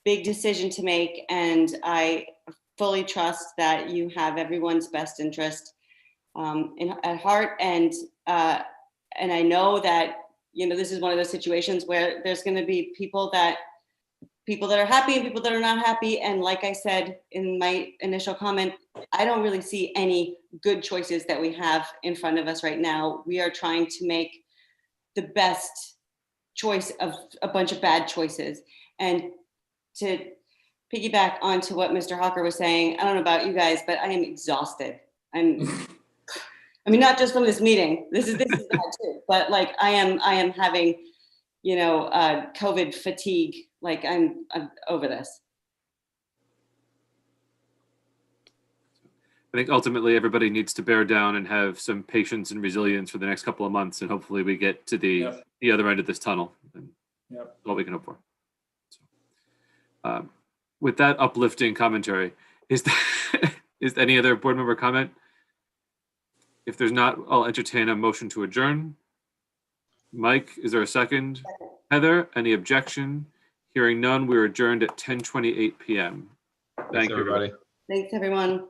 Speaker 3: big decision to make, and I fully trust that you have everyone's best interest at heart. And I know that, this is one of those situations where there's going to be people that are happy and people that are not happy. And like I said in my initial comment, I don't really see any good choices that we have in front of us right now. We are trying to make the best choice of a bunch of bad choices. And to piggyback onto what Mr. Hawker was saying, I don't know about you guys, but I am exhausted. I mean, not just from this meeting. This is bad too. But like I am having, COVID fatigue. Like I'm over this.
Speaker 1: I think ultimately everybody needs to bear down and have some patience and resilience for the next couple of months, and hopefully we get to the other end of this tunnel. And that's all we can hope for. So, with that uplifting commentary, is any other board member comment? If there's not, I'll entertain a motion to adjourn. Mike, is there a second? Heather, any objection? Hearing none, we're adjourned at 10:28 p.m. Thank you, everybody.
Speaker 3: Thanks, everyone.